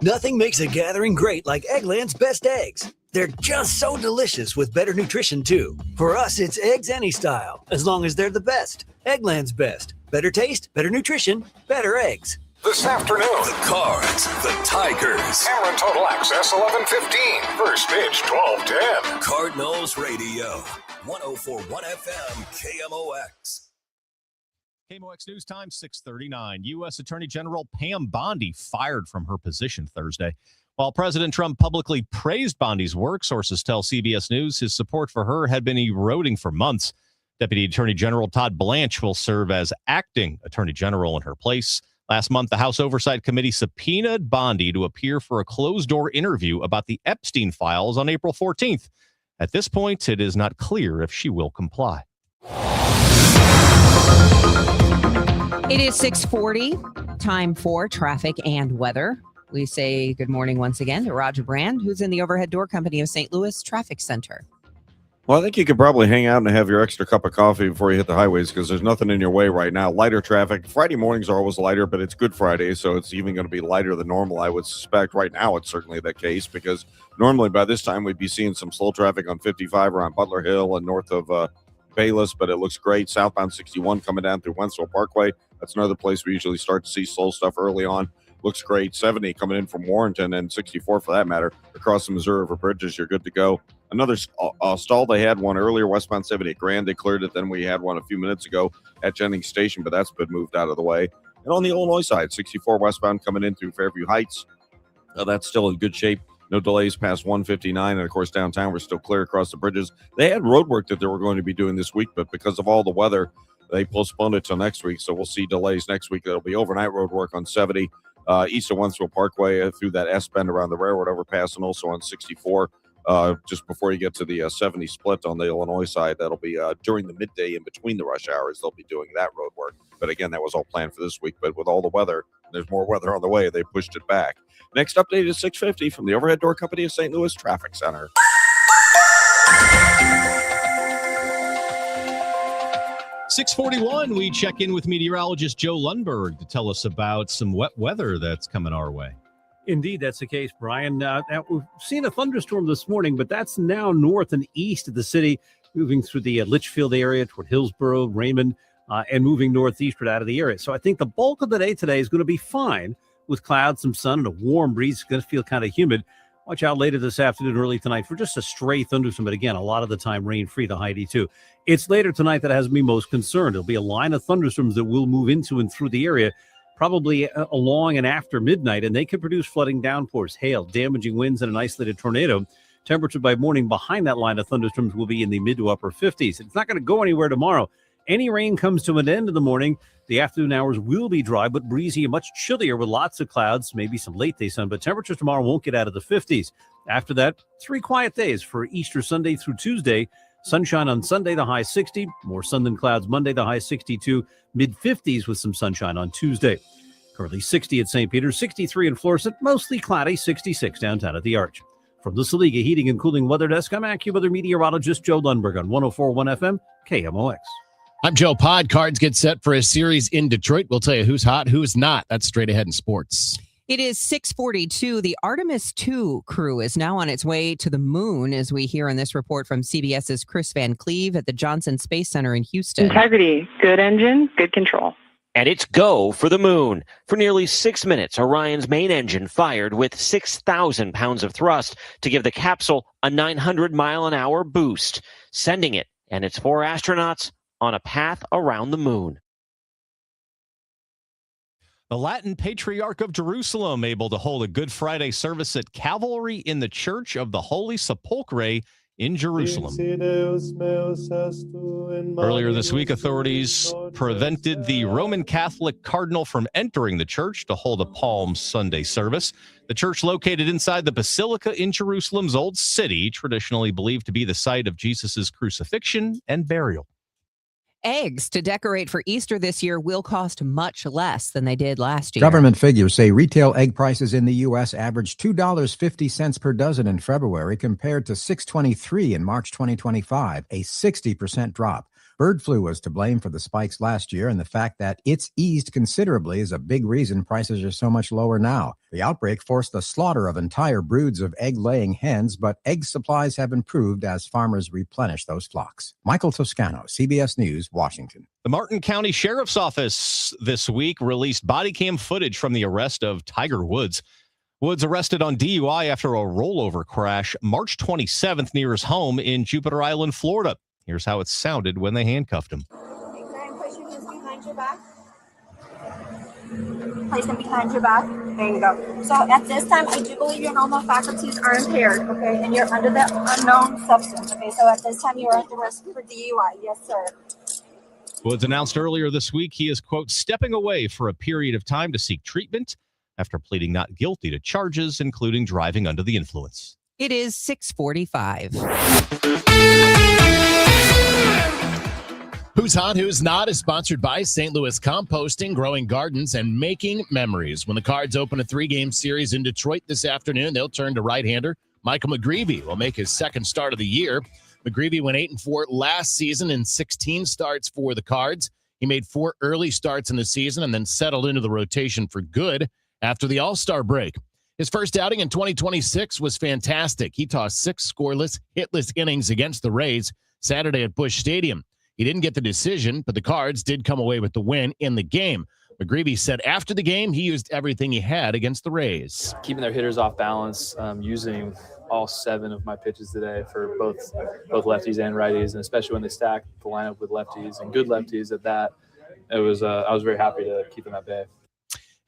Nothing makes a gathering great like Eggland's best eggs. They're just so delicious with better nutrition, too. For us, it's eggs any style, as long as they're the best. Eggland's best. Better taste, better nutrition, better eggs. This afternoon, the Cards, the Tigers. Cameron Total Access 11:15. First pitch 12:10. Cardinals Radio. 104.1 FM KMOX. KMOX News Time, 6:39. U.S. Attorney General Pam Bondi fired from her position Thursday. While President Trump publicly praised Bondi's work, sources tell CBS News his support for her had been eroding for months. Deputy Attorney General Todd Blanche will serve as acting Attorney General in her place. Last month, the House Oversight Committee subpoenaed Bondi to appear for a closed-door interview about the Epstein files on April 14th. At this point, it is not clear if she will comply. It is 6:40, time for traffic and weather. We say good morning once again to Roger Brand, who's in the Overhead Door Company of St. Louis Traffic Center. Well, I think you could probably hang out and have your extra cup of coffee before you hit the highways because there's nothing in your way right now. Lighter traffic. Friday mornings are always lighter, but it's Good Friday, so it's even going to be lighter than normal, I would suspect. Right now, it's certainly the case because normally by this time we'd be seeing some slow traffic on 55 around Butler Hill and north of Bayless, but it looks great. Southbound 61 coming down through Wentzville Parkway. That's another place we usually start to see slow stuff early on. Looks great. 70 coming in from Warrenton and 64 for that matter. Across the Missouri River bridges, you're good to go. Another stall, they had one earlier, westbound 70 at Grand. They cleared it. Then we had one a few minutes ago at Jennings Station, but that's been moved out of the way. And on the Illinois side, 64 westbound coming in through Fairview Heights. That's still in good shape. No delays past 159. And, of course, downtown, we're still clear across the bridges. They had road work that they were going to be doing this week, but because of all the weather, they postponed it till next week. So we'll see delays next week. It'll be overnight road work on 70, east of Wentzville Parkway through that S-bend around the railroad overpass, and also on 64. Just before you get to the 70 split on the Illinois side, that'll be during the midday in between the rush hours. They'll be doing that road work. But again, that was all planned for this week. But with all the weather, there's more weather on the way. They pushed it back. Next update is 6:50 from the Overhead Door Company of St. Louis Traffic Center. 6:41, we check in with meteorologist Joe Lundberg to tell us about some wet weather that's coming our way. Indeed, that's the case, Brian. We've seen a thunderstorm this morning, but that's now north and east of the city, moving through the Litchfield area toward Hillsborough, Raymond, and moving northeastward out of the area. So I think the bulk of the day today is going to be fine with clouds, some sun, and a warm breeze. It's going to feel kind of humid. Watch out later this afternoon, early tonight for just a stray thunderstorm. But again, a lot of the time rain-free, the high D2. It's later tonight that has me most concerned. There'll be a line of thunderstorms that will move into and through the area, probably along and after midnight, and they could produce flooding downpours, hail, damaging winds, and an isolated tornado. Temperature by morning behind that line of thunderstorms will be in the mid to upper 50s. It's not going to go anywhere tomorrow. Any rain comes to an end in the morning. The afternoon hours will be dry but breezy and much chillier with lots of clouds, maybe some late day sun, but temperatures tomorrow won't get out of the 50s. After that, 3 quiet days for Easter Sunday through Tuesday. Sunshine on Sunday, the high 60. More sun than clouds Monday, the high 62. Mid-50s with some sunshine on Tuesday. Currently 60 at St. Peter's, 63 in Florissant, mostly cloudy, 66 downtown at the Arch. From the Saliga Heating and Cooling Weather Desk, I'm AccuWeather meteorologist Joe Lundberg on 104.1 FM, KMOX. I'm Joe Pod. Cards get set for a series in Detroit. We'll tell you who's hot, who's not. That's straight ahead in sports. It is 6:42. The Artemis II crew is now on its way to the moon, as we hear in this report from CBS's Chris Van Cleve at the Johnson Space Center in Houston. Integrity, good engine, good control. And it's go for the moon. For nearly 6 minutes, Orion's main engine fired with 6,000 pounds of thrust to give the capsule a 900-mile-an-hour boost, sending it and its 4 astronauts on a path around the moon. The Latin Patriarch of Jerusalem able to hold a Good Friday service at Calvary in the Church of the Holy Sepulchre in Jerusalem. Earlier this week, authorities prevented the Roman Catholic cardinal from entering the church to hold a Palm Sunday service. The church, located inside the Basilica in Jerusalem's Old City, traditionally believed to be the site of Jesus' crucifixion and burial. Eggs to decorate for Easter this year will cost much less than they did last year. Government figures say retail egg prices in the U.S. averaged $2.50 per dozen in February compared to $6.23 in March 2025, a 60% drop. Bird flu was to blame for the spikes last year, and the fact that it's eased considerably is a big reason prices are so much lower now. The outbreak forced the slaughter of entire broods of egg-laying hens, but egg supplies have improved as farmers replenish those flocks. Michael Toscano, CBS News, Washington. The Martin County Sheriff's Office this week released body cam footage from the arrest of Tiger Woods. Woods arrested on DUI after a rollover crash March 27th near his home in Jupiter Island, Florida. Here's how it sounded when they handcuffed him. Try and push your hands behind your back. Place them behind your back. There you go. So at this time, I do believe your normal faculties are impaired, okay? And you're under the unknown substance, okay? So at this time, you are at the risk for DUI. Yes, sir. Woods announced earlier this week he is, quote, stepping away for a period of time to seek treatment after pleading not guilty to charges, including driving under the influence. It is 6:45. Who's Hot, Who's Not is sponsored by St. Louis Composting, Growing Gardens, and Making Memories. When the Cards open a 3-game series in Detroit this afternoon, they'll turn to right-hander Michael McGreevy will make his second start of the year. McGreevy went 8-4 last season in 16 starts for the Cards. He made 4 early starts in the season and then settled into the rotation for good after the All-Star break. His first outing in 2026 was fantastic. He tossed 6 scoreless, hitless innings against the Rays Saturday at Busch Stadium. He didn't get the decision, but the Cards did come away with the win in the game. McGreevy said after the game, he used everything he had against the Rays. Keeping their hitters off balance, using all 7 of my pitches today for both lefties and righties, and especially when they stack the lineup with lefties and good lefties at that, I was very happy to keep them at bay.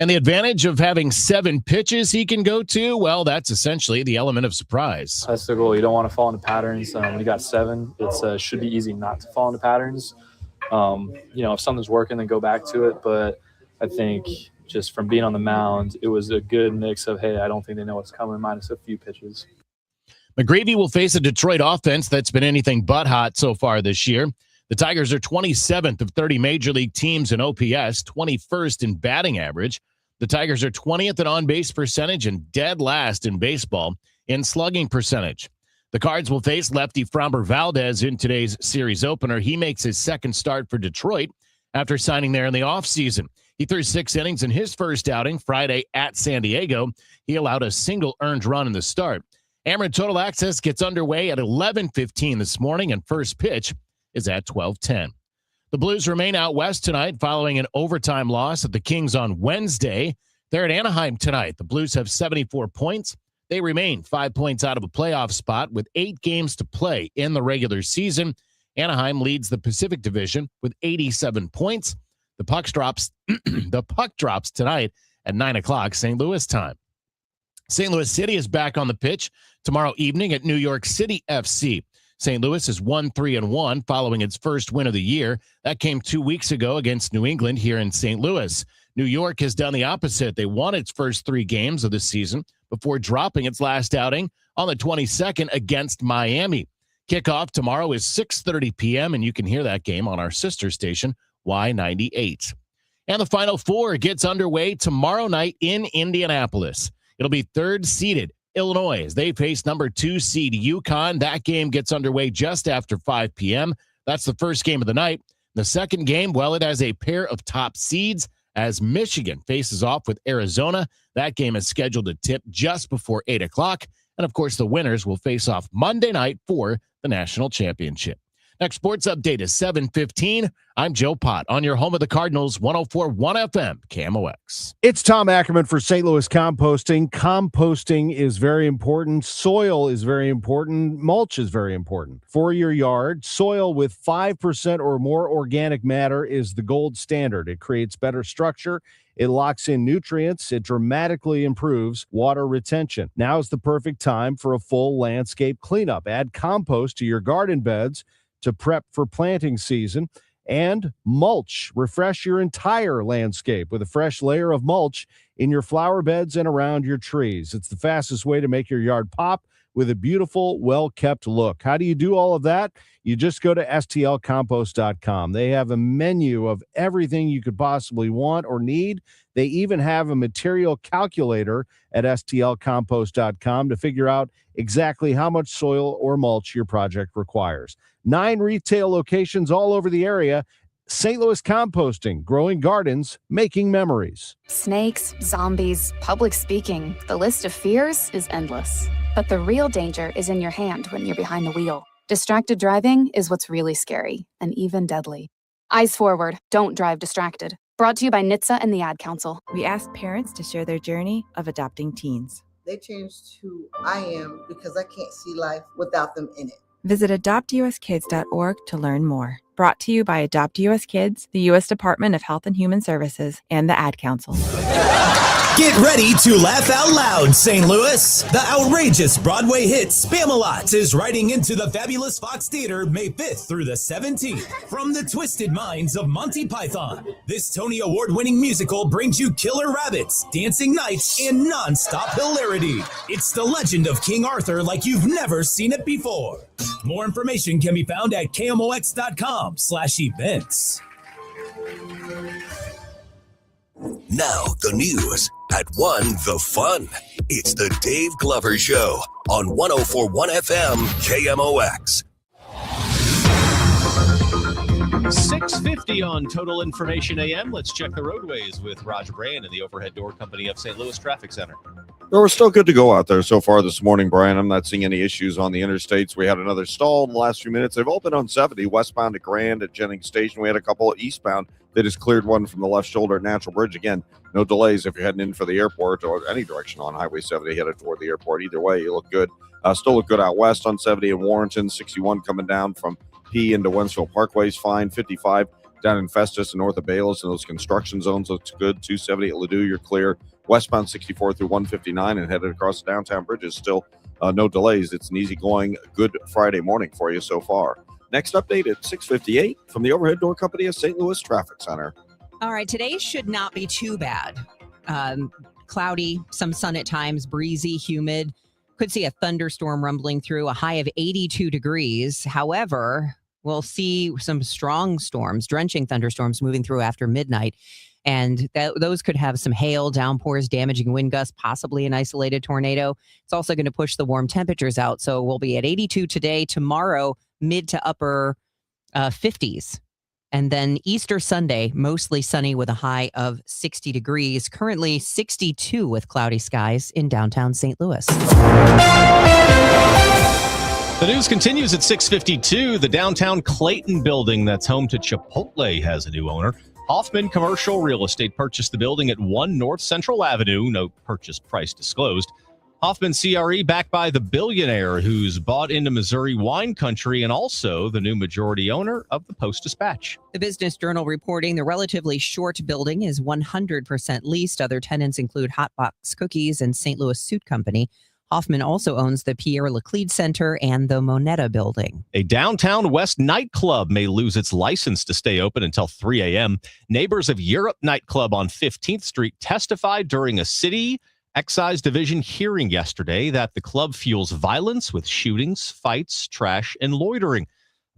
And the advantage of having 7 pitches he can go to, well, that's essentially the element of surprise. That's the goal. You don't want to fall into patterns. When you got 7, it should be easy not to fall into patterns. If something's working, then go back to it. But I think just from being on the mound, it was a good mix of, hey, I don't think they know what's coming, minus a few pitches. McGreevy will face a Detroit offense that's been anything but hot so far this year. The Tigers are 27th of 30 major league teams in OPS, 21st in batting average. The Tigers are 20th in on-base percentage and dead last in baseball in slugging percentage. The Cards will face lefty Framber Valdez in today's series opener. He makes his second start for Detroit after signing there in the offseason. He threw 6 innings in his first outing Friday at San Diego. He allowed a single earned run in the start. Ameren Total Access gets underway at 11:15 this morning, and first pitch is at 12:10. The Blues remain out west tonight following an overtime loss at the Kings on Wednesday. They're at Anaheim tonight. The Blues have 74 points. They remain 5 points out of a playoff spot with 8 games to play in the regular season. Anaheim leads the Pacific Division with 87 points. The puck drops tonight at 9 o'clock St. Louis time. St. Louis City is back on the pitch tomorrow evening at New York City FC. St. Louis is 1-3-1 following its first win of the year. That came 2 weeks ago against New England here in St. Louis. New York has done the opposite. They won its first 3 games of the season before dropping its last outing on the 22nd against Miami. Kickoff tomorrow is 6:30 p.m., and you can hear that game on our sister station, Y98. And the Final Four gets underway tomorrow night in Indianapolis. It'll be third-seeded Illinois as they face number 2 seed UConn. That game gets underway just after 5 p.m. That's the first game of the night. The second game, well, it has a pair of top seeds as Michigan faces off with Arizona. That game is scheduled to tip just before 8 o'clock. And, of course, the winners will face off Monday night for the national championship. Next sports update is 7:15. I'm Joe Pott on your home of the Cardinals, 104.1 FM, KMOX. It's Tom Ackerman for St. Louis Composting. Composting is very important. Soil is very important. Mulch is very important. For your yard, soil with 5% or more organic matter is the gold standard. It creates better structure. It locks in nutrients. It dramatically improves water retention. Now is the perfect time for a full landscape cleanup. Add compost to your garden beds to prep for planting season, and mulch. Refresh your entire landscape with a fresh layer of mulch in your flower beds and around your trees. It's the fastest way to make your yard pop with a beautiful, well-kept look. How do you do all of that? You just go to stlcompost.com. They have a menu of everything you could possibly want or need. They even have a material calculator at stlcompost.com to figure out exactly how much soil or mulch your project requires. 9 retail locations all over the area. St. Louis Composting, growing gardens, making memories. Snakes, zombies, public speaking. The list of fears is endless. But the real danger is in your hand when you're behind the wheel. Distracted driving is what's really scary and even deadly. Eyes forward, don't drive distracted. Brought to you by NHTSA and the Ad Council. We asked parents to share their journey of adopting teens. They changed who I am because I can't see life without them in it. Visit adoptuskids.org to learn more. Brought to you by Adopt US Kids, the U.S. Department of Health and Human Services, and the Ad Council. Get ready to laugh out loud, St. Louis. The outrageous Broadway hit Spam-A-Lot is riding into the fabulous Fox Theater May 5th through the 17th. From the twisted minds of Monty Python, this Tony Award-winning musical brings you killer rabbits, dancing knights, and non-stop hilarity. It's the legend of King Arthur like you've never seen it before. More information can be found at kmox.com/events. Now the news at 1 the fun. It's the Dave Glover Show on 104.1 FM KMOX. 6:50 on Total Information AM. Let's check the roadways with Roger Brand and the Overhead Door Company of St. Louis Traffic Center. We're still good to go out there so far this morning, Brian. I'm not seeing any issues on the interstates. We had another stall in the last few minutes. They've all been on 70, westbound at Grand, at Jennings Station. We had a couple eastbound. They just cleared one from the left shoulder at Natural Bridge. Again, no delays if you're heading in for the airport or any direction on Highway 70 headed toward the airport. Either way, you look good. Still look good out west on 70 in Warrenton. 61 coming down from P into Wentzville Parkway is fine. 55 down in Festus and north of Bayless, and those construction zones looks good. 270 at Ladue, you're clear. Westbound 64 through 159 and headed across the downtown bridges. Still no delays. It's an easygoing, good Friday morning for you so far. Next update at 6:58 from the Overhead Door Company of St. Louis Traffic Center. All right, today should not be too bad. Cloudy, some sun at times, breezy, humid. Could see a thunderstorm rumbling through, a high of 82 degrees. However, we'll see some strong storms, drenching thunderstorms moving through after midnight. And those could have some hail, downpours, damaging wind gusts, possibly an isolated tornado. It's also going to push the warm temperatures out. So we'll be at 82 today. Tomorrow, mid to upper 50s. And then Easter Sunday, mostly sunny with a high of 60 degrees. Currently 62 with cloudy skies in downtown St. Louis. The news continues at 6:52. The downtown Clayton building that's home to Chipotle has a new owner. Hoffman Commercial Real Estate purchased the building at 1 North Central Avenue. No purchase price disclosed. Hoffman CRE backed by the billionaire who's bought into Missouri wine country and also the new majority owner of the Post-Dispatch. The Business Journal reporting the relatively short building is 100% leased. Other tenants include Hot Box Cookies and St. Louis Suit Company. Hoffman also owns the Pierre Laclede Center and the Moneta building. A downtown West nightclub may lose its license to stay open until 3 a.m. Neighbors of Europe nightclub on 15th Street testified during a city excise division hearing yesterday that the club fuels violence with shootings, fights, trash, and loitering.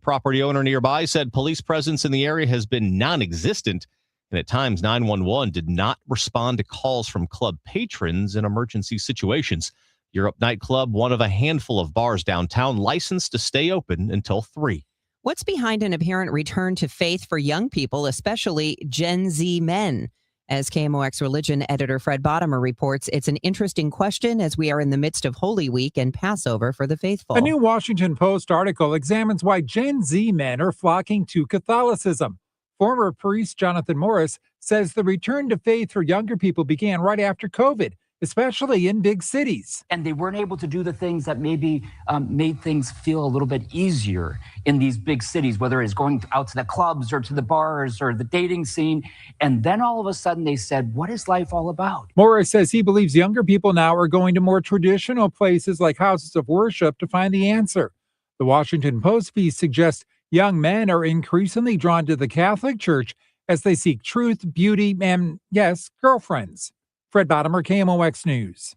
Property owner nearby said police presence in the area has been non-existent, and at times 911 did not respond to calls from club patrons in emergency situations. Europe nightclub, one of a handful of bars downtown, licensed to stay open until 3. What's behind an apparent return to faith for young people, especially Gen Z men? As KMOX religion editor Fred Bottomer reports, it's an interesting question as we are in the midst of Holy Week and Passover for the faithful. A new Washington Post article examines why Gen Z men are flocking to Catholicism. Former priest Jonathan Morris says the return to faith for younger people began right after COVID, especially in big cities. And they weren't able to do the things that maybe made things feel a little bit easier in these big cities, whether it's going out to the clubs or to the bars or the dating scene. And then all of a sudden they said, what is life all about? Morris says he believes younger people now are going to more traditional places like houses of worship to find the answer. The Washington Post piece suggests young men are increasingly drawn to the Catholic Church as they seek truth, beauty, and, yes, girlfriends. Fred Bottomer, KMOX News.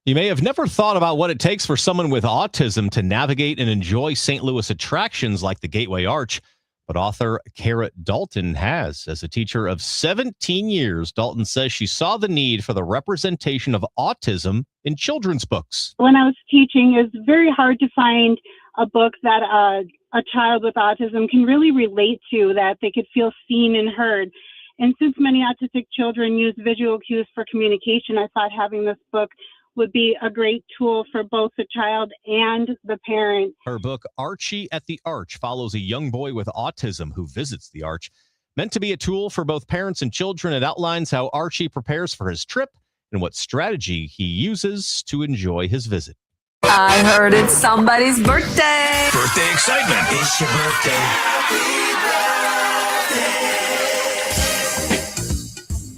You may have never thought about what it takes for someone with autism to navigate and enjoy St. Louis attractions like the Gateway Arch, but author Kara Dalton has. As a teacher of 17 years, Dalton says she saw the need for the representation of autism in children's books. When I was teaching, it was very hard to find a book that a child with autism can really relate to, that they could feel seen and heard. And since many autistic children use visual cues for communication, I thought having this book would be a great tool for both the child and the parent. Her book, Archie at the Arch, follows a young boy with autism who visits the Arch. Meant to be a tool for both parents and children, it outlines how Archie prepares for his trip and what strategy he uses to enjoy his visit. I heard it's somebody's birthday. Birthday excitement. It's your birthday.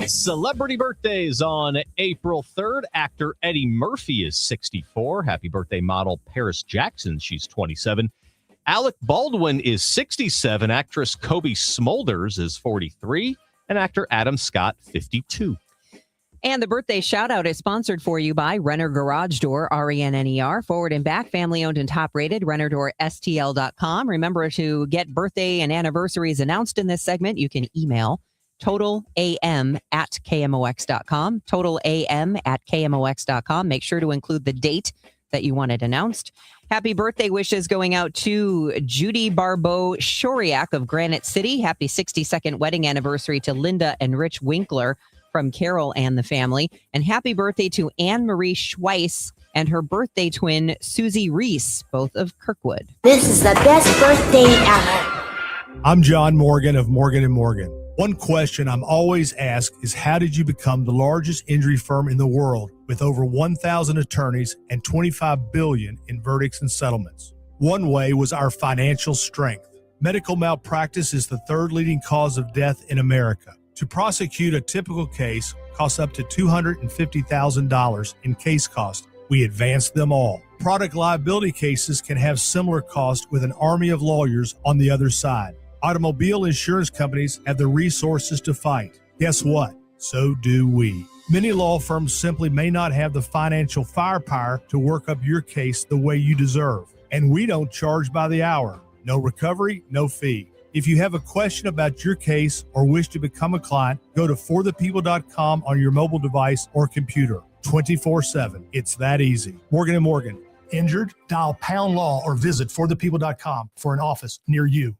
Celebrity birthdays on April 3rd. Actor Eddie Murphy is 64. Happy birthday, model Paris Jackson. She's 27. Alec Baldwin is 67. Actress Kobe Smulders is 43. And actor Adam Scott, 52. And the birthday shout out is sponsored for you by Renner Garage Door, RENNER, forward and back, family owned and top rated, RennerDoorSTL.com. Remember to get birthday and anniversaries announced in this segment. You can email totalam@KMOX.com, totalam@KMOX.com. Make sure to include the date that you want it announced. Happy birthday wishes going out to Judy Barbeau Shoriak of Granite City. Happy 62nd wedding anniversary to Linda and Rich Winkler from Carol and the family. And happy birthday to Anne-Marie Schweiss and her birthday twin, Susie Reese, both of Kirkwood. This is the best birthday ever. I'm John Morgan of Morgan & Morgan. One question I'm always asked is, how did you become the largest injury firm in the world with over 1,000 attorneys and $25 billion in verdicts and settlements? One way was our financial strength. Medical malpractice is the third leading cause of death in America. To prosecute a typical case costs up to $250,000 in case cost. We advance them all. Product liability cases can have similar costs with an army of lawyers on the other side. Automobile insurance companies have the resources to fight. Guess what? So do we. Many law firms simply may not have the financial firepower to work up your case the way you deserve. And we don't charge by the hour. No recovery, no fee. If you have a question about your case or wish to become a client, go to forthepeople.com on your mobile device or computer 24/7. It's that easy. Morgan & Morgan. Injured? Dial pound law or visit forthepeople.com for an office near you.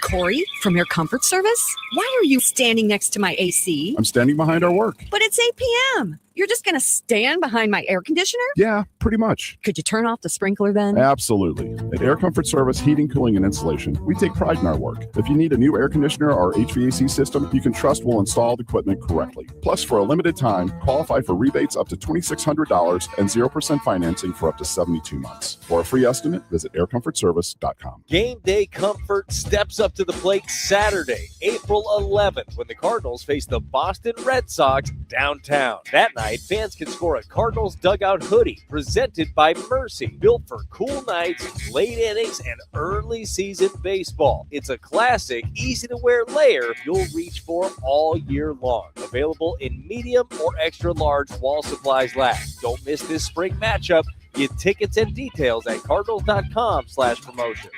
Corey, from your comfort service? Why are you standing next to my AC? I'm standing behind our work. But it's 8 p.m. You're just going to stand behind my air conditioner? Yeah, pretty much. Could you turn off the sprinkler then? Absolutely. At Air Comfort Service Heating, Cooling, and Insulation, we take pride in our work. If you need a new air conditioner or HVAC system, you can trust we'll install the equipment correctly. Plus, for a limited time, qualify for rebates up to $2,600 and 0% financing for up to 72 months. For a free estimate, visit aircomfortservice.com. Game day comfort steps up to the plate Saturday, April 11th, when the Cardinals face the Boston Red Sox downtown. That night, fans can score a Cardinals dugout hoodie presented by Mercy, built for cool nights, late innings, and early season baseball. It's a classic, easy-to-wear layer you'll reach for all year long. Available in medium or extra large while supplies last. Don't miss this spring matchup. Get tickets and details at cardinals.com/promotions.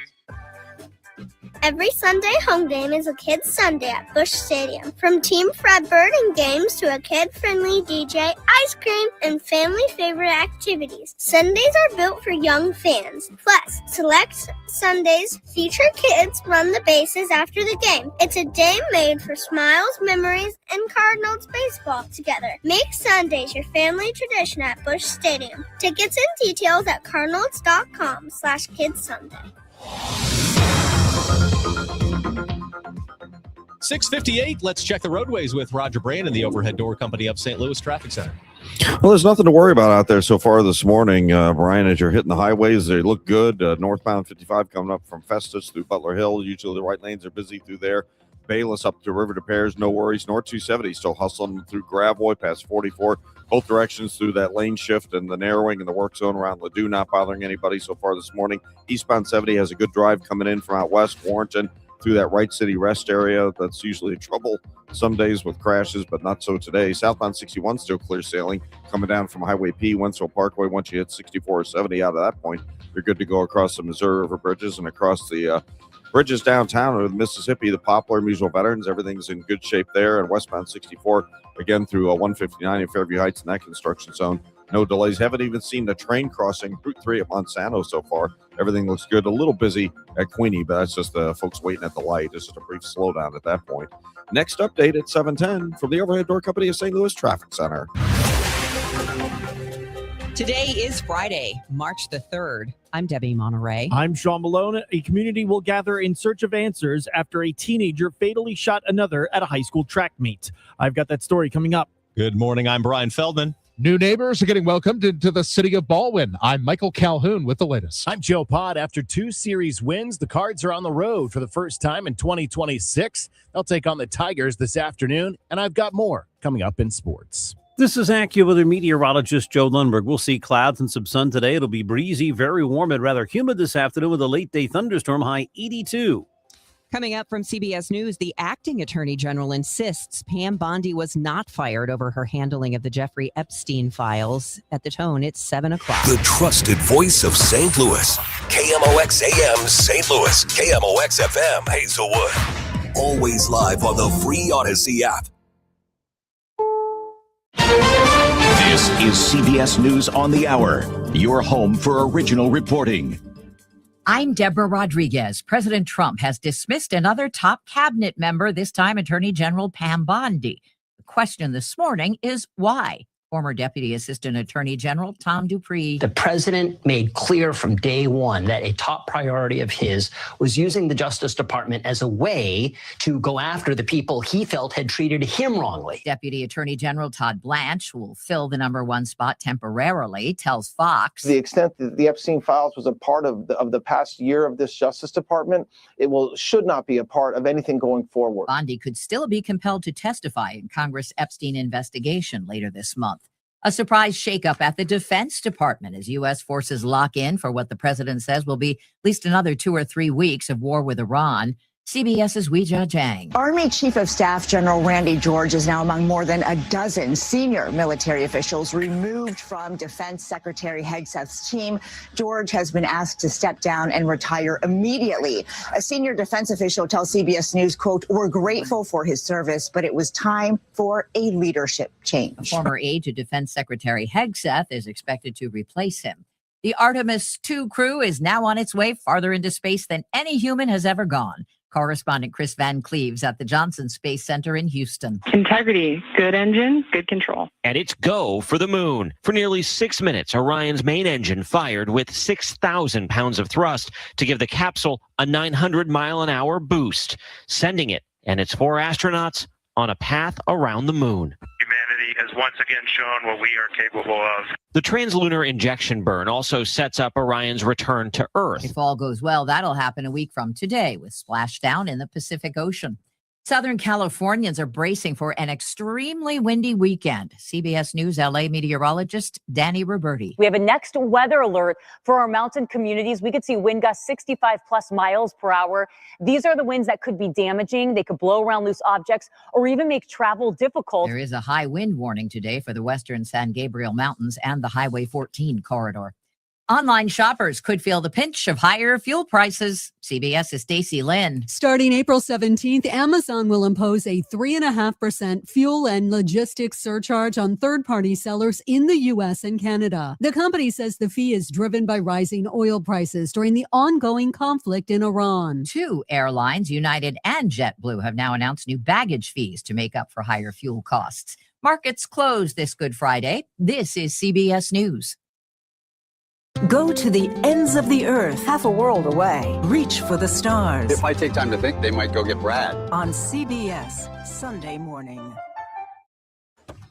Every Sunday home game is a Kids Sunday at Busch Stadium. From Team Fred Birding games to a kid-friendly DJ, ice cream, and family-favorite activities. Sundays are built for young fans. Plus, select Sundays feature kids run the bases after the game. It's a day made for smiles, memories, and Cardinals baseball together. Make Sundays your family tradition at Busch Stadium. Tickets and details at cardinals.com/KidsSunday. 6:58. Let's check the roadways with Roger Brand and the Overhead Door Company of St. Louis Traffic Center. Well, there's nothing to worry about out there so far this morning, Brian. As you're hitting the highways, they look good. Northbound 55 coming up from Festus through Butler Hill. Usually the right lanes are busy through there. Bayless up to River to Pears, no worries. North 270 still hustling through Gravois past 44. Both directions through that lane shift and the narrowing and the work zone around Ladue, not bothering anybody so far this morning. Eastbound 70 has a good drive coming in from out west. Warrenton through that Wright City rest area. That's usually trouble some days with crashes, but not so today. Southbound 61 still clear sailing coming down from Highway P, Wentzville Parkway. Once you hit 64 or 70 out of that point, you're good to go across the Missouri River bridges and across the bridges downtown of the Mississippi, the Poplar, Mutual Veterans. Everything's in good shape there. And westbound 64, again through 159 in Fairview Heights in that construction zone. No delays. Haven't even seen the train crossing Route 3 at Monsanto so far. Everything looks good. A little busy at Queenie, but that's just the folks waiting at the light. It's just a brief slowdown at that point. Next update at 7:10 from the Overhead Door Company of St. Louis Traffic Center. Today is Friday, March the 3rd. I'm Debbie Monterrey. I'm Sean Malone. A community will gather in search of answers after a teenager fatally shot another at a high school track meet. I've got that story coming up. Good morning. I'm Brian Feldman. New neighbors are getting welcomed into the city of Baldwin. I'm Michael Calhoun with the latest. I'm Joe Pott. After 2 series wins, the Cards are on the road for the first time in 2026. They'll take on the Tigers this afternoon, and I've got more coming up in sports. This is AccuWeather meteorologist Joe Lundberg. We'll see clouds and some sun today. It'll be breezy, very warm, and rather humid this afternoon with a late-day thunderstorm, high 82. Coming up from CBS News, the acting attorney general insists Pam Bondi was not fired over her handling of the Jeffrey Epstein files. At the tone, it's 7 o'clock. The trusted voice of St. Louis. KMOX AM St. Louis. KMOX FM Hazelwood. Always live on the free Odyssey app. This is CBS News on the Hour, your home for original reporting. I'm Deborah Rodriguez. President Trump has dismissed another top cabinet member, this time Attorney General Pam Bondi. The question this morning is why? Former Deputy Assistant Attorney General Tom Dupree. The president made clear from day one that a top priority of his was using the Justice Department as a way to go after the people he felt had treated him wrongly. Deputy Attorney General Todd Blanche, who will fill the #1 spot temporarily, tells Fox. To the extent that the Epstein files was a part of the past year of this Justice Department, it should not be a part of anything going forward. Bondi could still be compelled to testify in Congress Epstein investigation later this month. A surprise shakeup at the Defense Department as U.S. forces lock in for what the president says will be at least another 2 or 3 weeks of war with Iran. CBS's Weijia Jiang. Army Chief of Staff General Randy George is now among more than a dozen senior military officials removed from Defense Secretary Hegseth's team. George has been asked to step down and retire immediately. A senior defense official tells CBS News, quote, "We're grateful for his service, but it was time for a leadership change." A former aide to Defense Secretary Hegseth is expected to replace him. The Artemis II crew is now on its way farther into space than any human has ever gone. Correspondent Chris Van Cleves at the Johnson Space Center in Houston. Integrity, good engine, good control. And it's go for the moon. For nearly 6 minutes, Orion's main engine fired with 6,000 pounds of thrust to give the capsule a 900-mile-an-hour boost, sending it and its 4 astronauts on a path around the moon. Humanity has once again shown what we are capable of. The translunar injection burn also sets up Orion's return to Earth. If all goes well, that'll happen a week from today with splashdown in the Pacific Ocean. Southern Californians are bracing for an extremely windy weekend. CBS News LA meteorologist Danny Roberti. We have a next weather alert for our mountain communities. We could see wind gusts 65 plus miles per hour. These are the winds that could be damaging. They could blow around loose objects or even make travel difficult. There is a high wind warning today for the western San Gabriel Mountains and the Highway 14 corridor. Online shoppers could feel the pinch of higher fuel prices. CBS's Stacey Lynn. Starting April 17th, Amazon will impose a 3.5% fuel and logistics surcharge on third-party sellers in the U.S. and Canada. The company says the fee is driven by rising oil prices during the ongoing conflict in Iran. 2 airlines, United and JetBlue, have now announced new baggage fees to make up for higher fuel costs. Markets closed this Good Friday. This is CBS News. Go to the ends of the earth, half a world away. Reach for the stars. If I take time to think, they might go get Brad. On CBS, Sunday morning.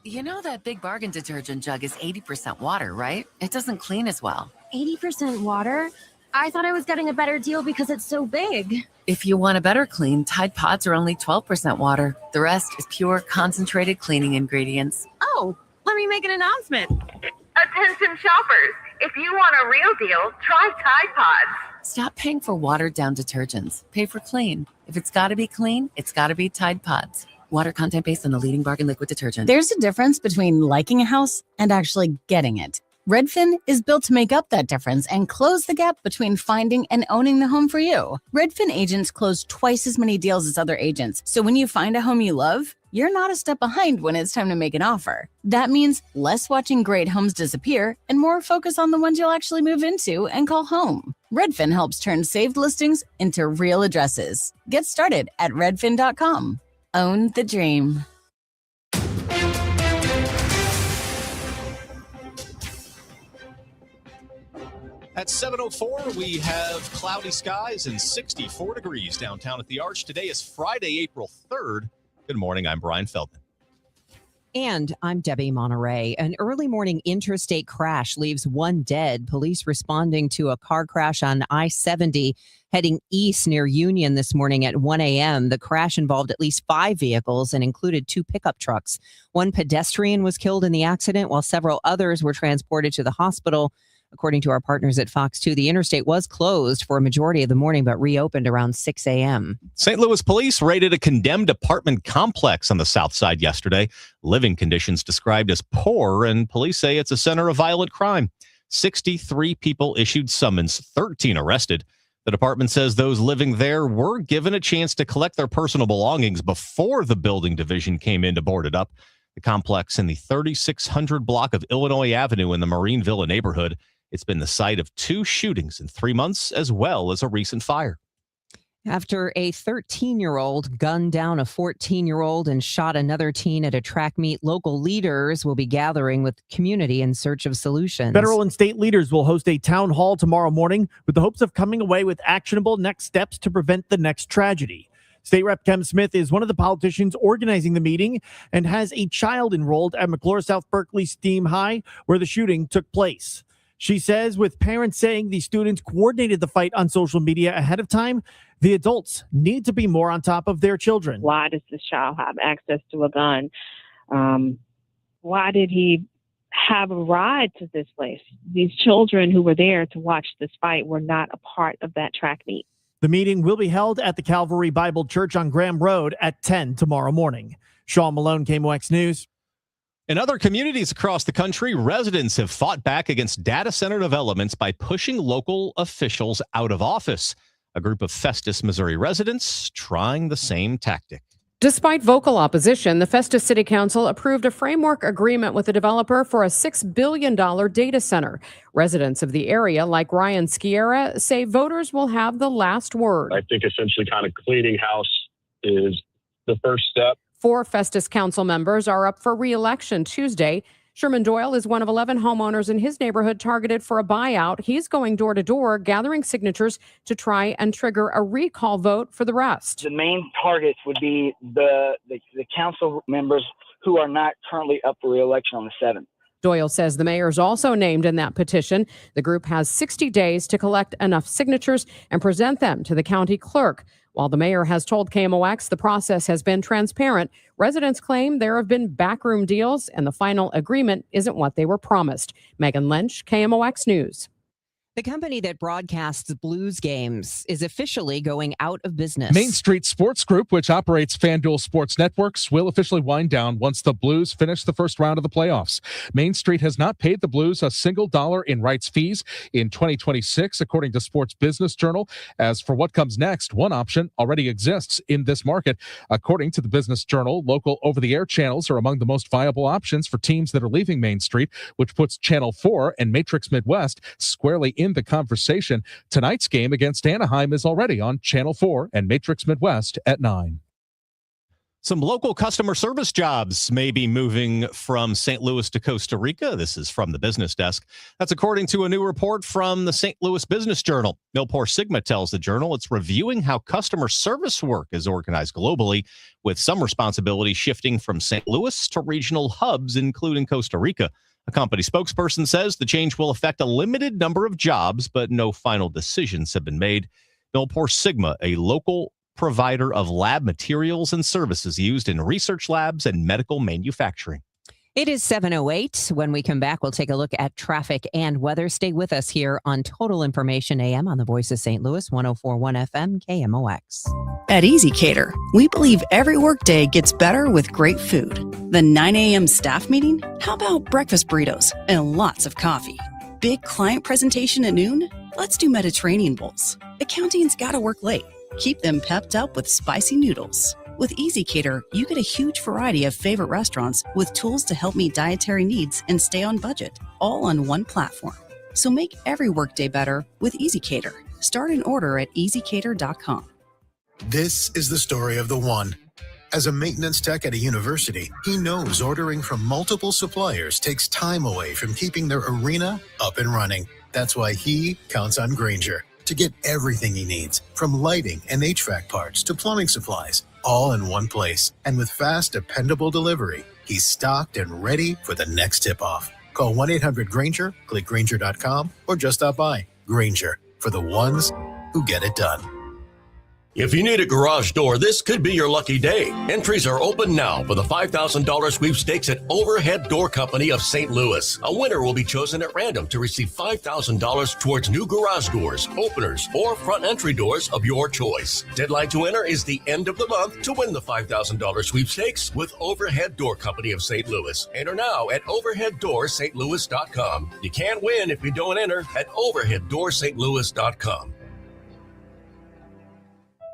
You know that Big Bargain detergent jug is 80% water, right? It doesn't clean as well. 80% water? I thought I was getting a better deal because it's so big. If you want a better clean, Tide Pods are only 12% water. The rest is pure, concentrated cleaning ingredients. Oh, let me make an announcement. Attention shoppers. If you want a real deal, try Tide Pods. Stop paying for watered-down detergents. Pay for clean. If it's got to be clean, it's got to be Tide Pods. Water content based on the leading bargain liquid detergent. There's a difference between liking a house and actually getting it. Redfin is built to make up that difference and close the gap between finding and owning the home for you. Redfin agents close twice as many deals as other agents. So when you find a home you love, you're not a step behind when it's time to make an offer. That means less watching great homes disappear and more focus on the ones you'll actually move into and call home. Redfin helps turn saved listings into real addresses. Get started at redfin.com. Own the dream. At 7:04, we have cloudy skies and 64 degrees downtown at the Arch. Today is Friday, April 3rd. Good morning. I'm Brian Feldman. And I'm Debbie Monterrey. An early morning interstate crash leaves one dead. Police responding to a car crash on I-70 heading east near Union this morning at 1 a.m. The crash involved at least 5 vehicles and included 2 pickup trucks. One pedestrian was killed in the accident, while several others were transported to the hospital. According to our partners at Fox 2, the interstate was closed for a majority of the morning, but reopened around 6 a.m. St. Louis police raided a condemned apartment complex on the south side yesterday. Living conditions described as poor, and police say it's a center of violent crime. 63 people issued summons, 13 arrested. The department says those living there were given a chance to collect their personal belongings before the building division came in to board it up. The complex in the 3600 block of Illinois Avenue in the Marine Villa neighborhood. It's been the site of 2 shootings in 3 months, as well as a recent fire. After a 13-year-old gunned down a 14-year-old and shot another teen at a track meet, local leaders will be gathering with the community in search of solutions. Federal and state leaders will host a town hall tomorrow morning with the hopes of coming away with actionable next steps to prevent the next tragedy. State Rep Kim Smith is one of the politicians organizing the meeting and has a child enrolled at McClure South Berkeley STEAM High, where the shooting took place. She says with parents saying the students coordinated the fight on social media ahead of time, the adults need to be more on top of their children. Why does this child have access to a gun? Why did he have a ride to this place? These children who were there to watch this fight were not a part of that track meet. The meeting will be held at the Calvary Bible Church on Graham Road at 10 tomorrow morning. Sean Malone, KMOX News. In other communities across the country, residents have fought back against data center developments by pushing local officials out of office. A group of Festus, Missouri residents trying the same tactic. Despite vocal opposition, the Festus City Council approved a framework agreement with the developer for a $6 billion data center. Residents of the area, like Ryan Sciarra, say voters will have the last word. I think essentially kind of cleaning house is the first step. 4 Festus Council members are up for re-election Tuesday. Sherman Doyle is one of 11 homeowners in his neighborhood targeted for a buyout. He's going door to door, gathering signatures to try and trigger a recall vote for the rest. The main targets would be the council members who are not currently up for re-election on the 7th. Doyle says the mayor is also named in that petition. The group has 60 days to collect enough signatures and present them to the county clerk. While the mayor has told KMOX the process has been transparent, residents claim there have been backroom deals and the final agreement isn't what they were promised. Megan Lynch, KMOX News. The company that broadcasts Blues games is officially going out of business. Main Street Sports Group, which operates FanDuel Sports Networks, will officially wind down once the Blues finish the first round of the playoffs. Main Street has not paid the Blues a single dollar in rights fees in 2026, according to Sports Business Journal. As for what comes next, one option already exists in this market. According to the Business Journal, local over-the-air channels are among the most viable options for teams that are leaving Main Street, which puts Channel 4 and Matrix Midwest squarely in the conversation. Tonight's game against Anaheim is already on Channel 4 and Matrix Midwest at 9. Some local customer service jobs may be moving from St. Louis to Costa Rica. This is from the Business Desk. That's according to a new report from the St. Louis Business Journal. Milpor Sigma tells the Journal it's reviewing how customer service work is organized globally, with some responsibility shifting from St. Louis to regional hubs, including Costa Rica. A company spokesperson says the change will affect a limited number of jobs, but no final decisions have been made. Milpor Sigma, a local provider of lab materials and services used in research labs and medical manufacturing. It is 7:08. When we come back, we'll take a look at traffic and weather. Stay with us here on Total Information AM on the Voice of St. Louis, 104.1 FM, KMOX. At Easy Cater, we believe every workday gets better with great food. The 9 a.m. staff meeting? How about breakfast burritos and lots of coffee? Big client presentation at noon? Let's do Mediterranean bowls. Accounting's gotta work late. Keep them pepped up with spicy noodles. With Easy Cater, you get a huge variety of favorite restaurants with tools to help meet dietary needs and stay on budget, all on one platform. So make every workday better with Easy Cater. Start an order at easycater.com. This is the story of the one. As a maintenance tech at a university, he knows ordering from multiple suppliers takes time away from keeping their arena up and running. That's why he counts on Grainger to get everything he needs, from lighting and HVAC parts to plumbing supplies, all in one place. And with fast, dependable delivery, he's stocked and ready for the next tip-off. Call 1-800-GRAINGER, click Grainger.com, or just stop by. Grainger, for the ones who get it done. If you need a garage door, this could be your lucky day. Entries are open now for the $5,000 sweepstakes at Overhead Door Company of St. Louis. A winner will be chosen at random to receive $5,000 towards new garage doors, openers, or front entry doors of your choice. Deadline to enter is the end of the month to win the $5,000 sweepstakes with Overhead Door Company of St. Louis. Enter now at overheaddoorstlouis.com. You can't win if you don't enter at overheaddoorstlouis.com.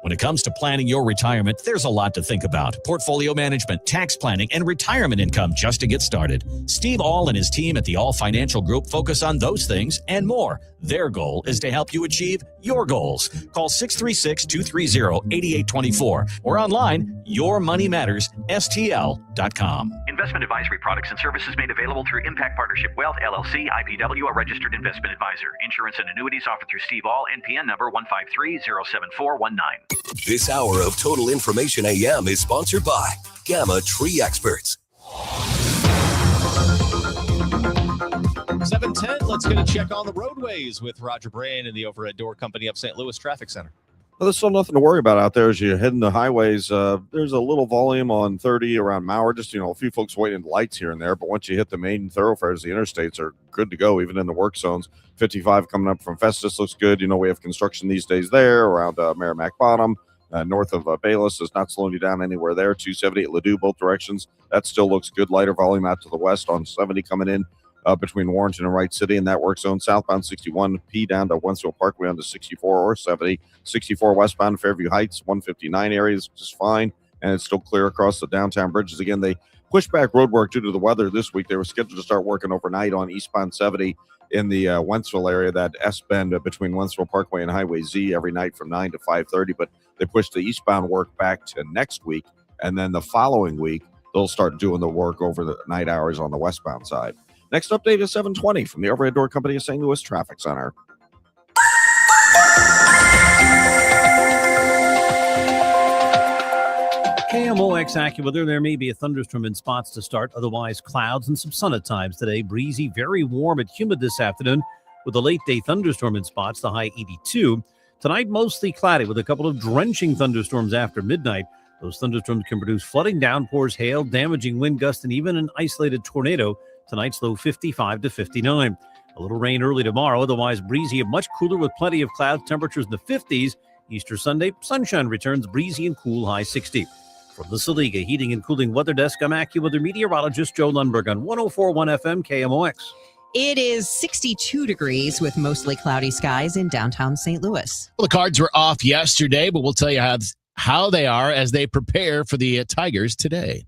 When it comes to planning your retirement, there's a lot to think about. Portfolio management, tax planning, and retirement income just to get started. Steve All and his team at the All Financial Group focus on those things and more. Their goal is to help you achieve your goals. Call 636-230-8824 or online, yourmoneymattersstl.com. Investment advisory products and services made available through Impact Partnership Wealth, LLC, IPW, a registered investment advisor. Insurance and annuities offered through Steve All, NPN number 153-07419. This hour of Total Information AM is sponsored by Gamma Tree Experts. 7:10, let's get a check on the roadways with Roger Brain and the Overhead Door Company of St. Louis Traffic Center. Well, there's still nothing to worry about out there as you head in the highways. There's a little volume on 30 around Mauer, just, a few folks waiting lights here and there. But once you hit the main thoroughfares, the interstates are good to go, even in the work zones. 55 coming up from Festus looks good. We have construction these days there around Merrimack Bottom. North of Bayless is not slowing you down anywhere there. 270 at Ladue, both directions. That still looks good. Lighter volume out to the west on 70 coming in. Between Warrenton and Wright City in that work zone. Southbound 61P down to Wentzville Parkway on to 64 or 70. 64 westbound Fairview Heights, 159 areas, which is fine. And it's still clear across the downtown bridges. Again, they pushed back road work due to the weather this week. They were scheduled to start working overnight on eastbound 70 in the Wentzville area, that S-bend between Wentzville Parkway and Highway Z every night from 9 to 5:30. But they pushed the eastbound work back to next week. And then the following week, they'll start doing the work over the night hours on the westbound side. Next update is 7:20 from the Overhead Door Company of St. Louis Traffic Center. KMOX AccuWeather. There may be a thunderstorm in spots to start. Otherwise, clouds and some sun at times today. Breezy, very warm and humid this afternoon with a late day thunderstorm in spots, the high 82. Tonight, mostly cloudy with a couple of drenching thunderstorms after midnight. Those thunderstorms can produce flooding, downpours, hail, damaging wind gusts, and even an isolated tornado. Tonight's low 55 to 59. A little rain early tomorrow, otherwise breezy and much cooler with plenty of clouds, temperatures in the 50s. Easter Sunday, sunshine returns, breezy and cool, high 60. From the Saliga Heating and Cooling Weather Desk, I'm AccuWeather meteorologist Joe Lundberg on 104.1 FM KMOX. It is 62 degrees with mostly cloudy skies in downtown St. Louis. Well, the Cards were off yesterday, but we'll tell you how they are as they prepare for the Tigers today.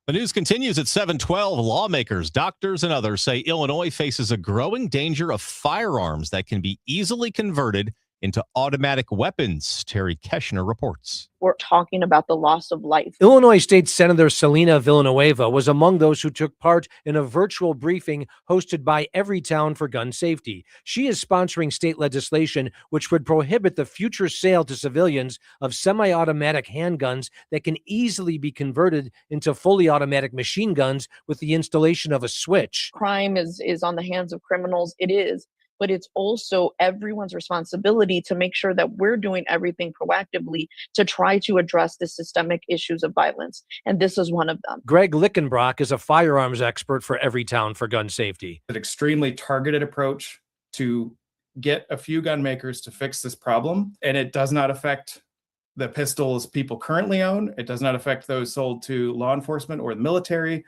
The news continues at 7:12. Lawmakers, doctors, and others say Illinois faces a growing danger of firearms that can be easily converted into automatic weapons. Terry Keshner reports. We're talking about the loss of life. Illinois State Senator Selena Villanueva was among those who took part in a virtual briefing hosted by Everytown for Gun Safety. She is sponsoring state legislation which would prohibit the future sale to civilians of semi-automatic handguns that can easily be converted into fully automatic machine guns with the installation of a switch. Crime is on the hands of criminals. It is. but it's also everyone's responsibility to make sure that we're doing everything proactively to try to address the systemic issues of violence. And this is one of them. Greg Lickenbrock is a firearms expert for Everytown for Gun Safety. An extremely targeted approach to get a few gun makers to fix this problem, and it does not affect the pistols people currently own. It does not affect those sold to law enforcement or the military.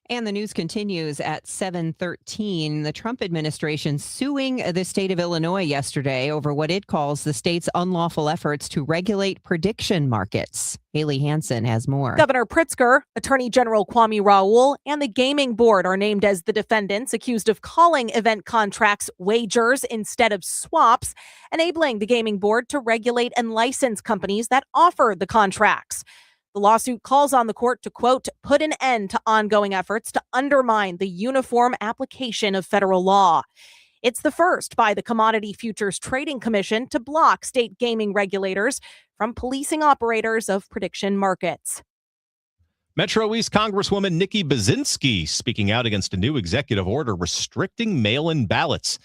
And the news continues at 7:13. The Trump administration suing the state of Illinois yesterday over what it calls the state's unlawful efforts to regulate prediction markets. Haley Hansen has more. Governor Pritzker, Attorney General Kwame Raoul, and the Gaming Board are named as the defendants accused of calling event contracts wagers instead of swaps, enabling the Gaming Board to regulate and license companies that offer the contracts. The lawsuit calls on the court to, quote, put an end to ongoing efforts to undermine the uniform application of federal law. It's the first by the Commodity Futures Trading Commission to block state gaming regulators from policing operators of prediction markets. Metro East Congresswoman Nikki Baczynski speaking out against a new executive order restricting mail-in ballots.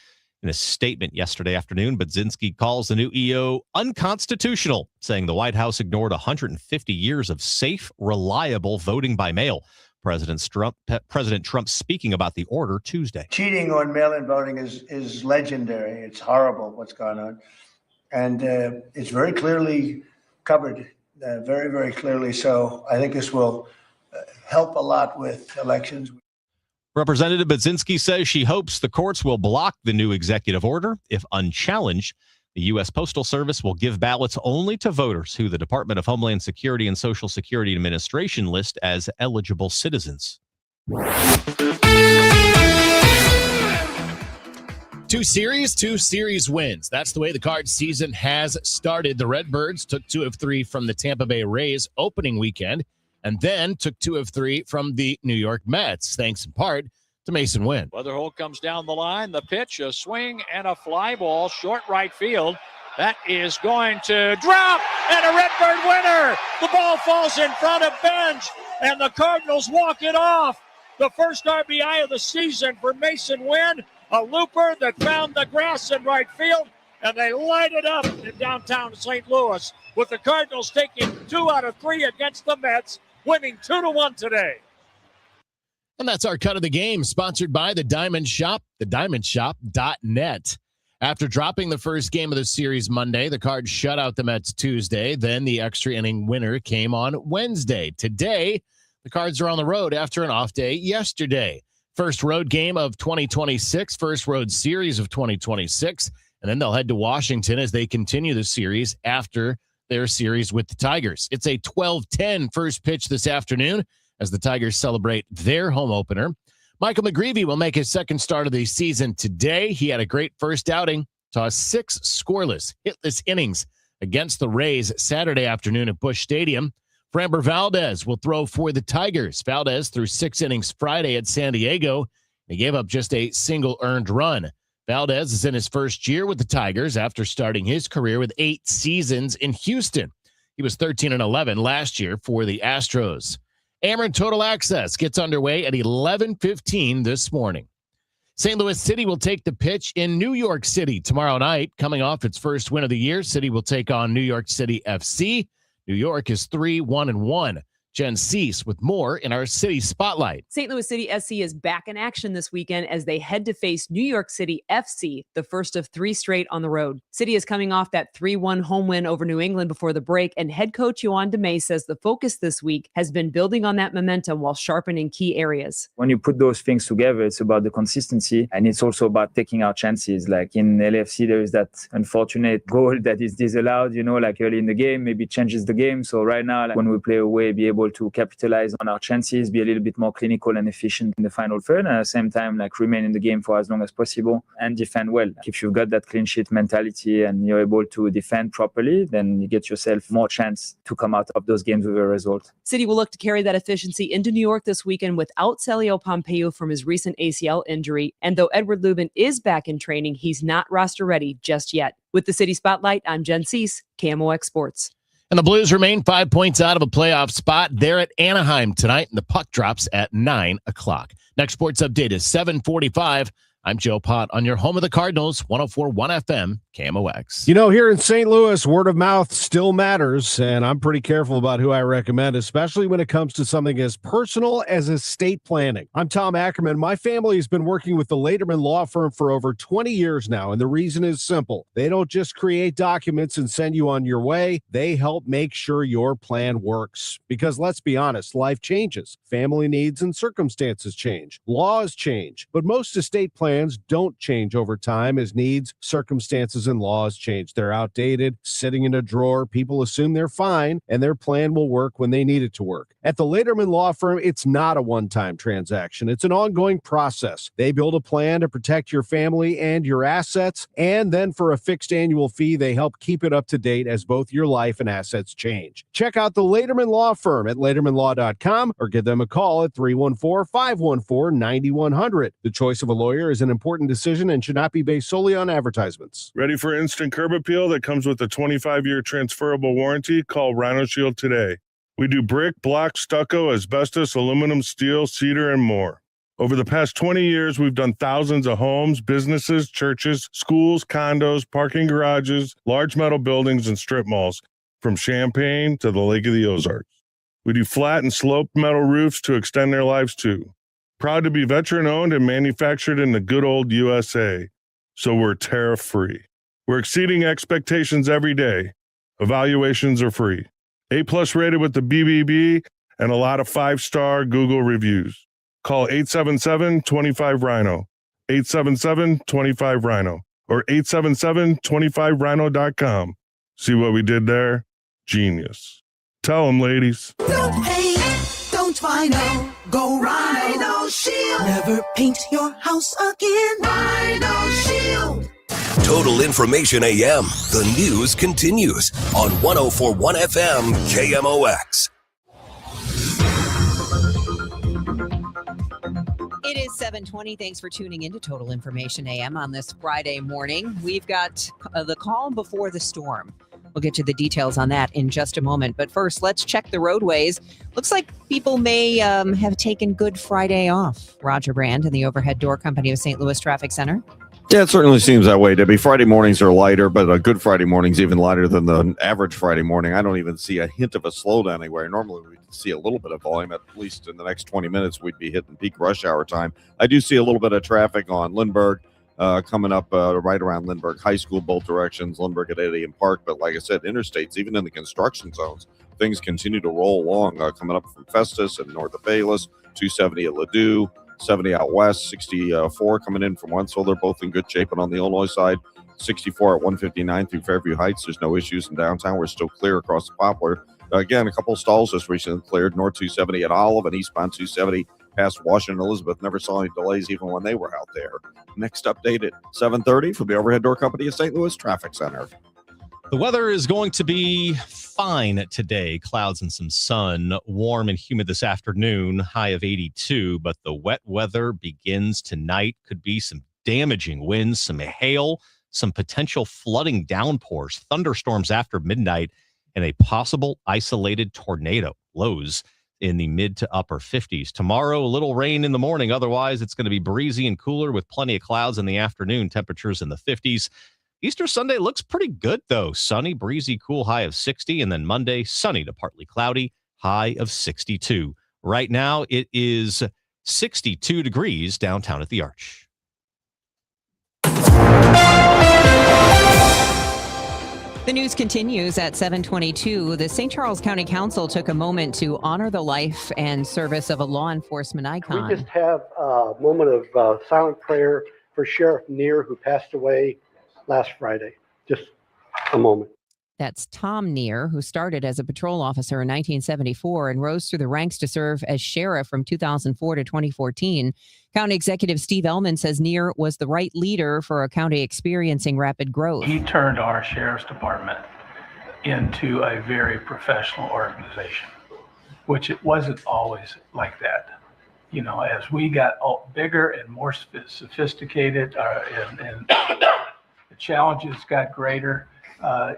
In a statement yesterday afternoon, Baczynski calls the new EO unconstitutional, saying the White House ignored 150 years of safe, reliable voting by mail. President Trump speaking about the order Tuesday. Cheating on mail-in voting is legendary. It's horrible what's gone on. And it's very clearly covered, very, very clearly. So I think this will help a lot with elections. Representative Baczynski says she hopes the courts will block the new executive order. If unchallenged, the U.S. Postal Service will give ballots only to voters who the Department of Homeland Security and Social Security Administration list as eligible citizens. Two series wins. That's the way the Cards season has started. The Redbirds took 2 of 3 from the Tampa Bay Rays opening weekend, and then took 2 of 3 from the New York Mets, thanks in part to Mason Wynn. Weatherholt comes down the line. The pitch, a swing, and a fly ball, short right field. That is going to drop, and a Redbird winner. The ball falls in front of Benj, and the Cardinals walk it off. The first RBI of the season for Mason Wynn, a looper that found the grass in right field, and they light it up in downtown St. Louis, with the Cardinals taking 2 out of 3 against the Mets, winning 2-1 today. And that's our cut of the game, sponsored by The Diamond Shop, thediamondshop.net. After dropping the first game of the series Monday, the Cards shut out the Mets Tuesday. Then the extra inning winner came on Wednesday. Today, the Cards are on the road after an off day yesterday. First road game of 2026, first road series of 2026. And then they'll head to Washington as they continue the series after their series with the Tigers. It's a 12-10 first pitch this afternoon as the Tigers celebrate their home opener. Michael McGreevy will make his second start of the season today. He had a great first outing, tossed 6 scoreless, hitless innings against the Rays Saturday afternoon at Busch Stadium. Framber Valdez will throw for the Tigers. Valdez threw 6 innings Friday at San Diego. He gave up just a single earned run. Valdez is in his first year with the Tigers after starting his career with 8 seasons in Houston. He was 13-11 last year for the Astros. Ameren Total Access gets underway at 11:15 this morning. St. Louis City will take the pitch in New York City tomorrow night. Coming off its first win of the year, City will take on New York City FC. New York is 3-1-1. Jen Cease with more in our City Spotlight. St. Louis City SC is back in action this weekend as they head to face New York City FC, the first of 3 straight on the road. City is coming off that 3-1 home win over New England before the break, and head coach Yoann DeMay says the focus this week has been building on that momentum while sharpening key areas. When you put those things together, it's about the consistency, and it's also about taking our chances. Like in LAFC, there is that unfortunate goal that is disallowed, like early in the game, maybe changes the game. So right now, when we play away, be able to capitalize on our chances, be a little bit more clinical and efficient in the final third, and at the same time, remain in the game for as long as possible and defend well. If you've got that clean sheet mentality and you're able to defend properly, then you get yourself more chance to come out of those games with a result. City will look to carry that efficiency into New York this weekend without Celio Pompeu from his recent ACL injury. And though Edward Lubin is back in training, he's not roster ready just yet. With the City Spotlight, I'm Jen Cease, KMOX Sports. And the Blues remain 5 points out of a playoff spot. They're at Anaheim tonight, and the puck drops at 9 o'clock. Now Next sports update is 7:45. I'm Joe Pott on your home of the Cardinals, 104.1 FM, KMOX. You know, here in St. Louis, word of mouth still matters, and I'm pretty careful about who I recommend, especially when it comes to something as personal as estate planning. I'm Tom Ackerman. My family has been working with the Lederman Law Firm for over 20 years now, and the reason is simple. They don't just create documents and send you on your way. They help make sure your plan works. Because let's be honest, life changes. Family needs and circumstances change. Laws change. But most estate plans don't change over time as needs, circumstances, and laws change. They're outdated, sitting in a drawer. People assume they're fine, and their plan will work when they need it to work. At the Lederman Law Firm, it's not a one-time transaction. It's an ongoing process. They build a plan to protect your family and your assets, and then for a fixed annual fee, they help keep it up to date as both your life and assets change. Check out the Lederman Law Firm at ledermanlaw.com or give them a call at 314-514-9100. The choice of a lawyer is an important decision and should not be based solely on advertisements. Ready for instant curb appeal that comes with a 25-year transferable warranty? Call Rhino Shield today. We do brick, block, stucco, asbestos, aluminum, steel, cedar, and more. Over the past 20 years, we've done thousands of homes, businesses, churches, schools, condos, parking garages, large metal buildings, and strip malls, from Champaign to the Lake of the Ozarks. We do flat and sloped metal roofs to extend their lives too. Proud to be veteran-owned and manufactured in the good old USA, so we're tariff-free. We're exceeding expectations every day. Evaluations are free. A+ rated with the BBB and a lot of 5-star Google reviews. Call 877-25-RHINO, 877-25-RHINO, or 877-25rhino.com. See what we did there? Genius. Tell them, ladies. Don't hate, don't Rhino, go Rhino Shield. Never paint your house again. Rhino Shield. Total Information AM. The news continues on 104.1 FM KMOX. It is 7:20. Thanks for tuning in to Total Information AM on this Friday morning. We've got the calm before the storm. We'll get to the details on that in just a moment. But first, let's check the roadways. Looks like people may have taken Good Friday off. Roger Brand and the Overhead Door Company of St. Louis Traffic Center. Yeah, it certainly seems that way, Debbie. Friday mornings are lighter, but a Good Friday morning's even lighter than the average Friday morning. I don't even see a hint of a slowdown anywhere. Normally, we see a little bit of volume. At least in the next 20 minutes, we'd be hitting peak rush hour time. I do see a little bit of traffic on Lindbergh coming up right around Lindbergh High School, both directions, Lindbergh at Edian Park. But like I said, interstates, even in the construction zones, things continue to roll along, coming up from Festus and north of Bayless, 270 at Ladue, 70 out west, 64 coming in from Wentzville. They're both in good shape. And on the Illinois side, 64 at 159 through Fairview Heights. There's no issues in downtown. We're still clear across the Poplar. Again, a couple of stalls just recently cleared. North 270 at Olive and eastbound 270 past Washington Elizabeth. Never saw any delays even when they were out there. Next update at 7:30 from the Overhead Door Company of St. Louis Traffic Center. The weather is going to be fine today. Clouds and some sun, warm and humid this afternoon, high of 82. But the wet weather begins tonight. Could be some damaging winds, some hail, some potential flooding downpours, thunderstorms after midnight, and a possible isolated tornado. Lows in the mid to upper 50s. Tomorrow, a little rain in the morning. Otherwise, it's going to be breezy and cooler with plenty of clouds in the afternoon. Temperatures in the 50s. Easter Sunday looks pretty good, though. Sunny, breezy, cool, high of 60. And then Monday, sunny to partly cloudy, high of 62. Right now, it is 62 degrees downtown at the Arch. The news continues at 7:22. The St. Charles County Council took a moment to honor the life and service of a law enforcement icon. We just have a moment of silent prayer for Sheriff Neer, who passed away last Friday. Just a moment. That's Tom Neer, who started as a patrol officer in 1974 and rose through the ranks to serve as sheriff from 2004 to 2014. County Executive Steve Ellman says Neer was the right leader for a county experiencing rapid growth. He turned our sheriff's department into a very professional organization, which it wasn't always like that. You know, as we got bigger and more sophisticated and the challenges got greater,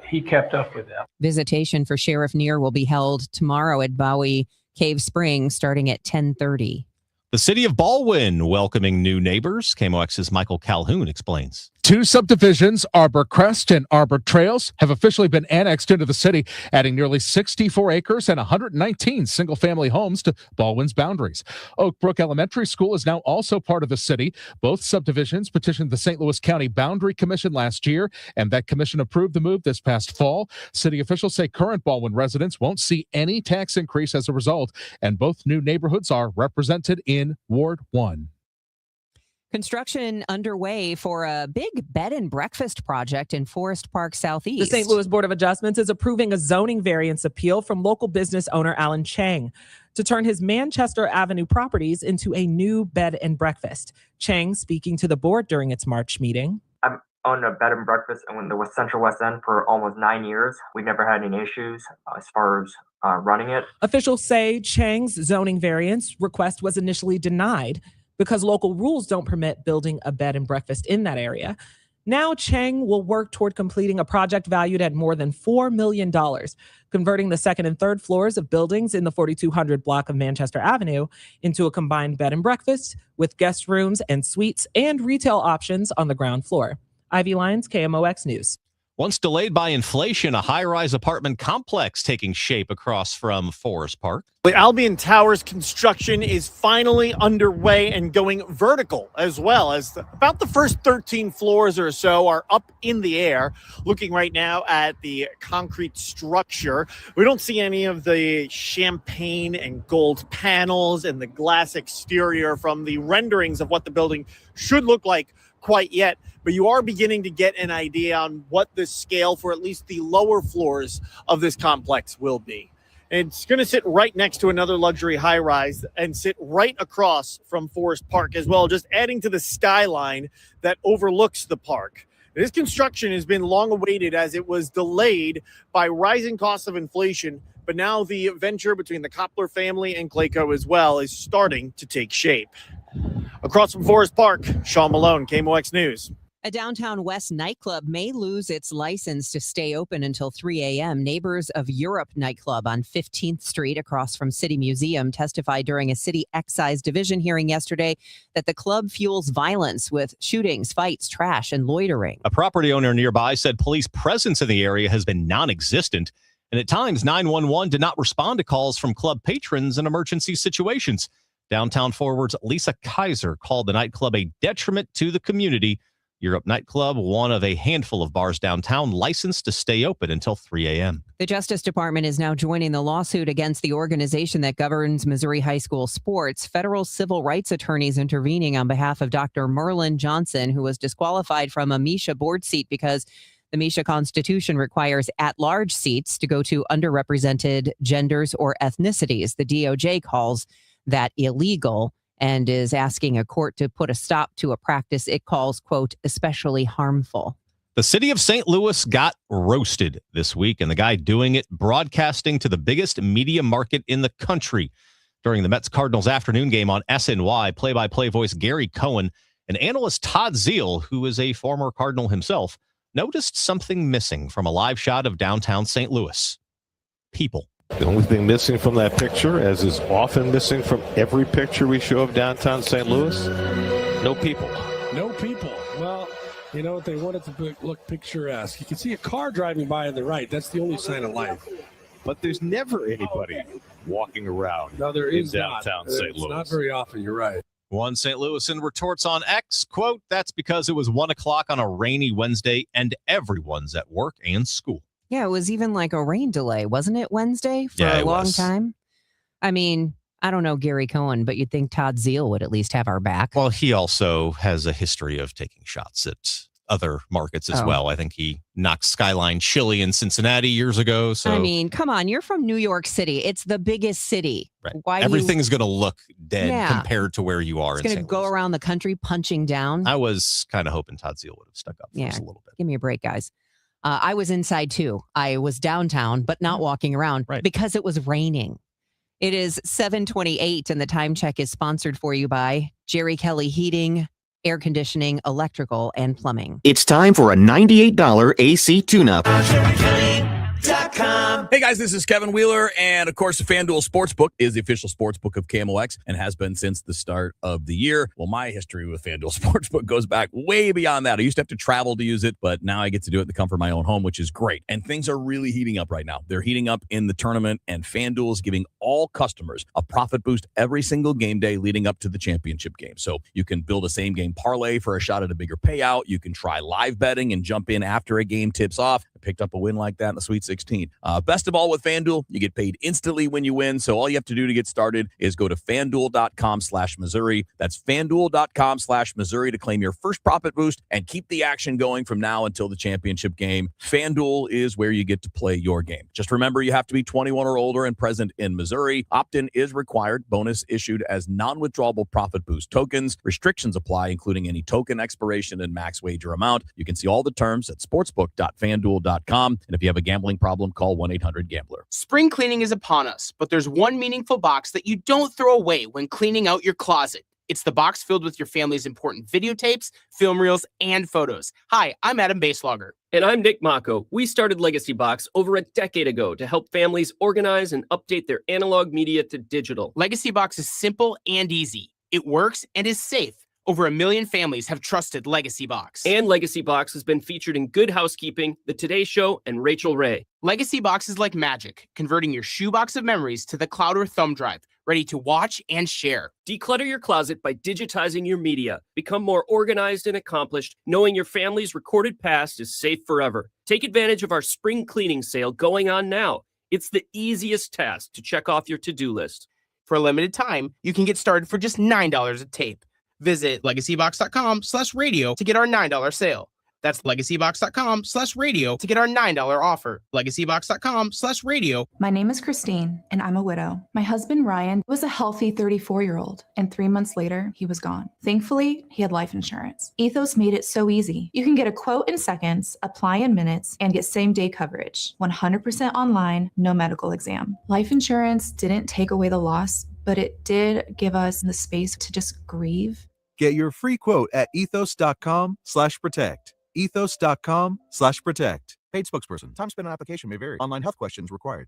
he kept up with them. Visitation for Sheriff Neer will be held tomorrow at Bowie Cave Springs starting at 10:30. The city of Baldwin welcoming new neighbors. KMOX's Michael Calhoun explains. 2 subdivisions, Arbor Crest and Arbor Trails, have officially been annexed into the city, adding nearly 64 acres and 119 single-family homes to Baldwin's boundaries. Oak Brook Elementary School is now also part of the city. Both subdivisions petitioned the St. Louis County Boundary Commission last year, and that commission approved the move this past fall. City officials say current Baldwin residents won't see any tax increase as a result, and both new neighborhoods are represented in Ward 1. Construction underway for a big bed and breakfast project in Forest Park Southeast. The St. Louis Board of Adjustments is approving a zoning variance appeal from local business owner Alan Chang to turn his Manchester Avenue properties into a new bed and breakfast. Chang speaking to the board during its March meeting. I've owned a bed and breakfast in the Central West End for almost 9 years. We've never had any issues as far as running it. Officials say Chang's zoning variance request was initially denied because local rules don't permit building a bed and breakfast in that area. Now Chang will work toward completing a project valued at more than $4 million, converting the second and third floors of buildings in the 4200 block of Manchester Avenue into a combined bed and breakfast with guest rooms and suites and retail options on the ground floor. Ivy Lyons, KMOX News. Once delayed by inflation, a high-rise apartment complex taking shape across from Forest Park. The Albion Towers construction is finally underway and going vertical as well, as about the first 13 floors or so are up in the air. Looking right now at the concrete structure, we don't see any of the champagne and gold panels and the glass exterior from the renderings of what the building should look like quite yet, but you are beginning to get an idea on what the scale for at least the lower floors of this complex will be. It's going to sit right next to another luxury high-rise and sit right across from Forest Park as well, just adding to the skyline that overlooks the park. This construction has been long awaited as it was delayed by rising costs of inflation, but now the venture between the Koppler family and Clayco as well is starting to take shape. Across from Forest Park, Sean Malone, KMOX News. A downtown West nightclub may lose its license to stay open until 3 a.m. Neighbors of Europe nightclub on 15th Street across from City Museum testified during a city excise division hearing yesterday that the club fuels violence with shootings, fights, trash, and loitering. A property owner nearby said police presence in the area has been non-existent, and at times 911 did not respond to calls from club patrons in emergency situations. Downtown Forward's Lisa Kaiser called the nightclub a detriment to the community. Europe Nightclub, one of a handful of bars downtown, licensed to stay open until 3 a.m. The Justice Department is now joining the lawsuit against the organization that governs Missouri high school sports. Federal civil rights attorneys intervening on behalf of Dr. Merlin Johnson, who was disqualified from a MISHA board seat because the MISHA Constitution requires at-large seats to go to underrepresented genders or ethnicities. The DOJ calls that illegal and is asking a court to put a stop to a practice it calls, quote, especially harmful. The city of St. Louis got roasted this week, and the guy doing it broadcasting to the biggest media market in the country. During the Mets-Cardinals afternoon game on SNY, play-by-play voice Gary Cohen and analyst Todd Zeal, who is a former Cardinal himself, noticed something missing from a live shot of downtown St. Louis. People. The only thing missing from that picture, as is often missing from every picture we show of downtown St. Louis, no people. No people. Well, you know, they want it to look picturesque. You can see a car driving by on the right. That's the only sign of life. But there's never anybody walking around in downtown St. Louis. It's not very often, you're right. One St. Louisan retorts on X, quote, that's because it was 1 o'clock on a rainy Wednesday and everyone's at work and school. Yeah, it was even like a rain delay, wasn't it, Wednesday for a long time? I mean, I don't know Gary Cohen, but you'd think Todd Zeal would at least have our back. Well, he also has a history of taking shots at other markets as well. I think he knocked Skyline Chili in Cincinnati years ago. So I mean, come on, you're from New York City. It's the biggest city. Right. Why everything is going to look dead compared to where you are. It's going to go around the country punching down. I was kind of hoping Todd Zeal would have stuck up for us a little bit. Give me a break, guys. I was inside too. I was downtown, but not walking around because it was raining. It is 7:28, and the time check is sponsored for you by Jerry Kelley Heating, Air Conditioning, Electrical, and Plumbing. It's time for a $98 AC tune-up. FanDuel.com. Hey guys, this is Kevin Wheeler, and of course, the FanDuel Sportsbook is the official sportsbook of KMOX and has been since the start of the year. Well, my history with FanDuel Sportsbook goes back way beyond that. I used to have to travel to use it, but now I get to do it in the comfort of my own home, which is great. And things are really heating up right now. They're heating up in the tournament, and FanDuel is giving all customers a profit boost every single game day leading up to the championship game. So you can build a same game parlay for a shot at a bigger payout. You can try live betting and jump in after a game tips off. I picked up a win like that in the Sweet 16. Best of all, with FanDuel, you get paid instantly when you win. So all you have to do to get started is go to FanDuel.com/Missouri. That's FanDuel.com/Missouri to claim your first profit boost and keep the action going from now until the championship game. FanDuel is where you get to play your game. Just remember, you have to be 21 or older and present in Missouri. Opt-in is required. Bonus issued as non-withdrawable profit boost tokens. Restrictions apply, including any token expiration and max wager amount. You can see all the terms at sportsbook.fanduel.com. And if you have a gambling problem, call 1-800-GAMBLER. Spring cleaning is upon us, but there's one meaningful box that you don't throw away when cleaning out your closet. It's the box filled with your family's important videotapes, film reels, and photos. Hi, I'm Adam Baselogger. And I'm Nick Mako. We started Legacy Box over a decade ago to help families organize and update their analog media to digital. Legacy Box is simple and easy. It works and is safe. Over 1 million families have trusted Legacy Box. And Legacy Box has been featured in Good Housekeeping, The Today Show, and Rachel Ray. Legacy Box is like magic, converting your shoebox of memories to the cloud or thumb drive, ready to watch and share. Declutter your closet by digitizing your media. Become more organized and accomplished, knowing your family's recorded past is safe forever. Take advantage of our spring cleaning sale going on now. It's the easiest task to check off your to-do list. For a limited time, you can get started for just $9 a tape. Visit legacybox.com/radio to get our $9 sale. That's legacybox.com/radio to get our $9 offer. Legacybox.com/radio. My name is Christine, and I'm a widow. My husband, Ryan, was a healthy 34-year-old, and 3 months later, he was gone. Thankfully, he had life insurance. Ethos made it so easy. You can get a quote in seconds, apply in minutes, and get same-day coverage. 100% online, no medical exam. Life insurance didn't take away the loss, but it did give us the space to just grieve. Get your free quote at ethos.com/protect. Ethos.com/protect. Paid spokesperson. Time spent on application may vary. Online health questions required.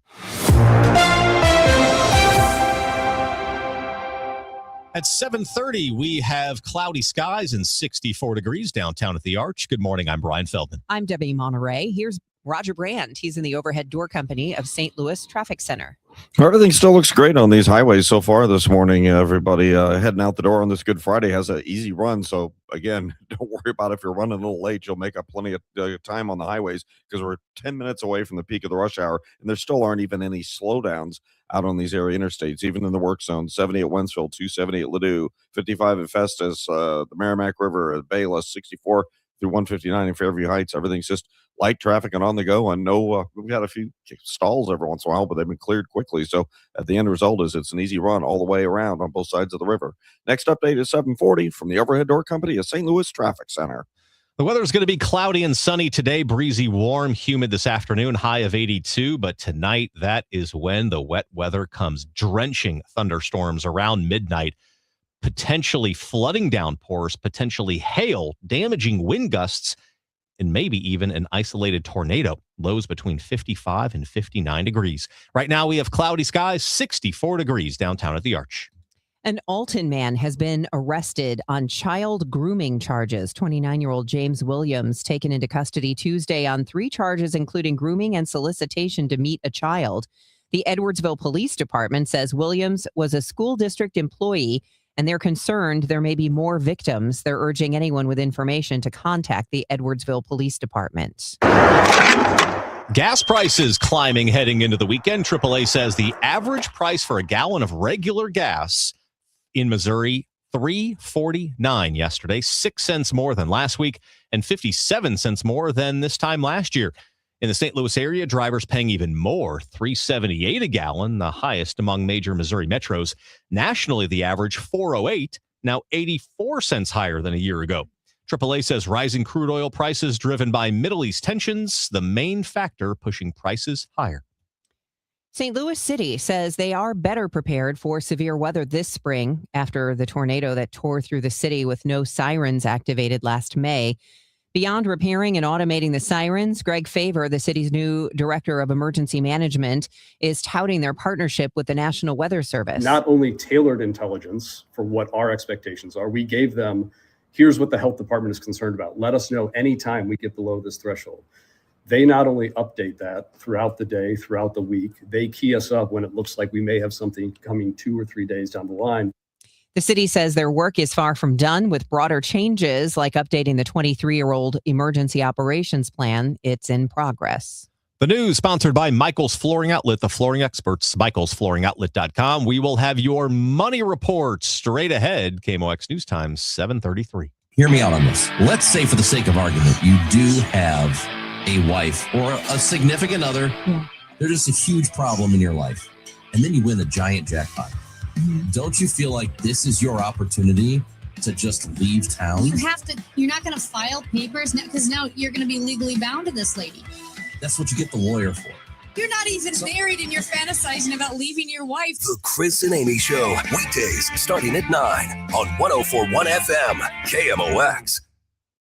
At 7:30, we have cloudy skies and 64 degrees downtown at the Arch. Good morning. I'm Brian Feldman. I'm Debbie Monterrey. Here's Roger Brand. He's in the overhead door company of St. Louis Traffic Center. Everything still looks great on these highways so far this morning. Everybody heading out the door on this Good Friday has an easy run. So, again, don't worry about if you're running a little late. You'll make up plenty of time on the highways because we're 10 minutes away from the peak of the rush hour, and there still aren't even any slowdowns out on these area interstates, even in the work zone. 70 at Wentzville, 270 at Ladue, 55 at Festus, the Merrimack River at Bayless, 64 through 159 in Fairview Heights. Everything's just light traffic and on the go. And no, we've got a few stalls every once in a while, but they've been cleared quickly. So at the end result is it's an easy run all the way around on both sides of the river. Next update is 7:40 from the overhead door company of St. Louis Traffic Center. The weather is going to be cloudy and sunny today, breezy, warm, humid this afternoon, high of 82. But tonight, that is when the wet weather comes. Drenching thunderstorms around midnight, potentially flooding downpours, potentially hail, damaging wind gusts, and maybe even an isolated tornado. Lows between 55 and 59 degrees. Right now, we have cloudy skies, 64 degrees downtown at the Arch. An Alton man has been arrested on child grooming charges. 29-year-old James Williams taken into custody Tuesday on 3 charges, including grooming and solicitation to meet a child. The Edwardsville Police Department says Williams was a school district employee, and they're concerned there may be more victims. They're urging anyone with information to contact the Edwardsville Police Department. Gas prices climbing heading into the weekend. AAA says the average price for a gallon of regular gas in Missouri, $3.49 yesterday, 6 cents more than last week, and 57 cents more than this time last year. In the St. Louis area, drivers paying even more, $3.78 a gallon, the highest among major Missouri metros. Nationally, the average $4.08, now 84 cents higher than a year ago. AAA says rising crude oil prices driven by Middle East tensions, the main factor pushing prices higher. St. Louis City says they are better prepared for severe weather this spring after the tornado that tore through the city with no sirens activated last May. Beyond repairing and automating the sirens, Greg Favor, the city's new director of emergency management, is touting their partnership with the National Weather Service. Not only tailored intelligence for what our expectations are, we gave them, here's what the health department is concerned about. Let us know anytime we get below this threshold. They not only update that throughout the day, throughout the week, they key us up when it looks like we may have something coming 2 or 3 days down the line. The city says their work is far from done with broader changes like updating the 23-year-old emergency operations plan. It's in progress. The news sponsored by Michael's Flooring Outlet, the flooring experts, michaelsflooringoutlet.com. We will have your money report straight ahead. KMOX News Time, 7:33. Hear me out on this. Let's say, for the sake of argument, you do have a wife or a significant other. Yeah. There's just a huge problem in your life. And then you win a giant jackpot. Don't you feel like this is your opportunity to just leave town? You're not going to file papers because now you're going to be legally bound to this lady. That's what you get the lawyer for. You're not even married and you're fantasizing about leaving your wife. The Chris and Amy Show, weekdays starting at 9 on 104.1 FM, KMOX.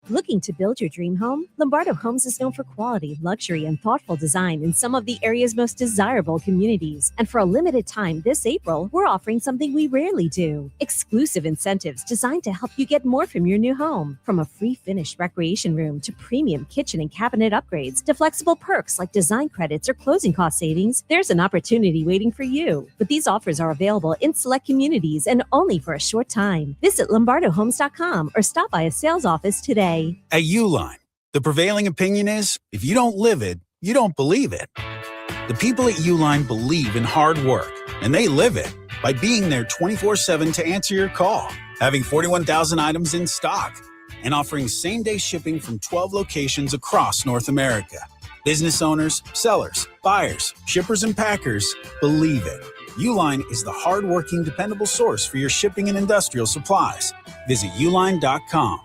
Looking to build your dream home? Lombardo Homes is known for quality, luxury, and thoughtful design in some of the area's most desirable communities. And for a limited time this April, we're offering something we rarely do. Exclusive incentives designed to help you get more from your new home. From a free finished recreation room to premium kitchen and cabinet upgrades to flexible perks like design credits or closing cost savings, there's an opportunity waiting for you. But these offers are available in select communities and only for a short time. Visit LombardoHomes.com or stop by a sales office today. At Uline, the prevailing opinion is, if you don't live it, you don't believe it. The people at Uline believe in hard work, and they live it by being there 24/7 to answer your call, having 41,000 items in stock, and offering same-day shipping from 12 locations across North America. Business owners, sellers, buyers, shippers, and packers believe it. Uline is the hard-working, dependable source for your shipping and industrial supplies. Visit uline.com.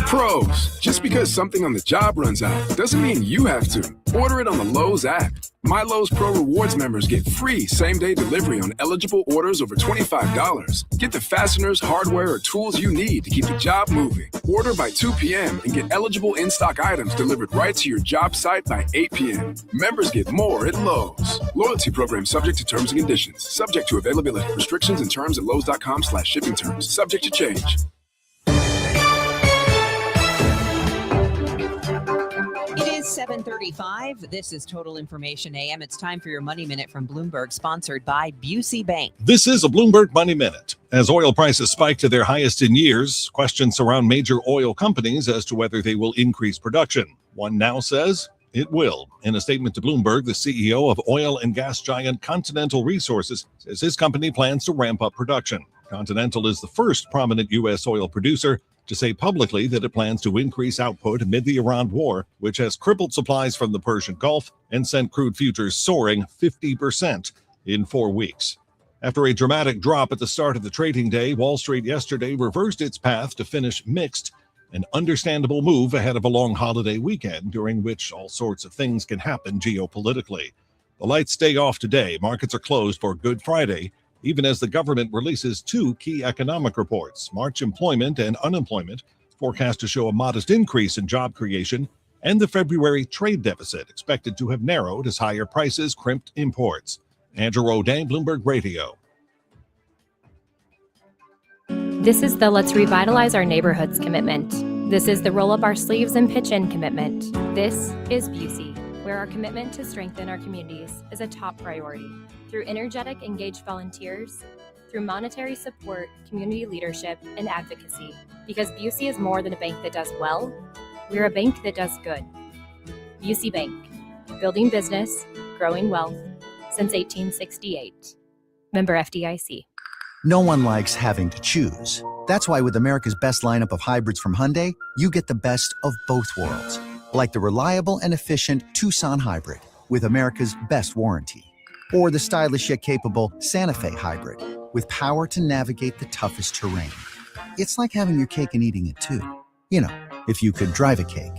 Pros, just because something on the job runs out doesn't mean you have to. Order it on the Lowe's app. My Lowe's Pro Rewards members get free same-day delivery on eligible orders over $25. Get the fasteners, hardware, or tools you need to keep the job moving. Order by 2 p.m. and get eligible in-stock items delivered right to your job site by 8 p.m. Members get more at Lowe's. Loyalty program subject to terms and conditions. Subject to availability. Restrictions and terms at lowes.com/shipping terms. Subject to change. It is 7:35. This is Total Information AM. It's time for your Money Minute from Bloomberg, sponsored by Busey Bank. This is a Bloomberg Money Minute. As oil prices spike to their highest in years, questions surround major oil companies as to whether they will increase production. One now says it will. In a statement to Bloomberg, the CEO of oil and gas giant Continental Resources says his company plans to ramp up production. Continental is the first prominent U.S. oil producer to say publicly that it plans to increase output amid the Iran war, which has crippled supplies from the Persian Gulf and sent crude futures soaring 50% in 4 weeks. After a dramatic drop at the start of the trading day, Wall Street yesterday reversed its path to finish mixed, an understandable move ahead of a long holiday weekend during which all sorts of things can happen geopolitically. The lights stay off today. Markets are closed for Good Friday, even as the government releases 2 key economic reports. March employment and unemployment forecast to show a modest increase in job creation, and the February trade deficit expected to have narrowed as higher prices crimped imports. Andrew Rodin, Bloomberg Radio. This is the Let's Revitalize Our Neighborhoods commitment. This is the Roll Up Our Sleeves and Pitch In commitment. This is Busey, where our commitment to strengthen our communities is a top priority. Through energetic, engaged volunteers, through monetary support, community leadership, and advocacy. Because Busey is more than a bank that does well, we're a bank that does good. Busey Bank, building business, growing wealth, since 1868. Member FDIC. No one likes having to choose. That's why with America's best lineup of hybrids from Hyundai, you get the best of both worlds. Like the reliable and efficient Tucson Hybrid with America's best warranty. Or the stylish yet capable Santa Fe Hybrid with power to navigate the toughest terrain. It's like having your cake and eating it too. You know, if you could drive a cake.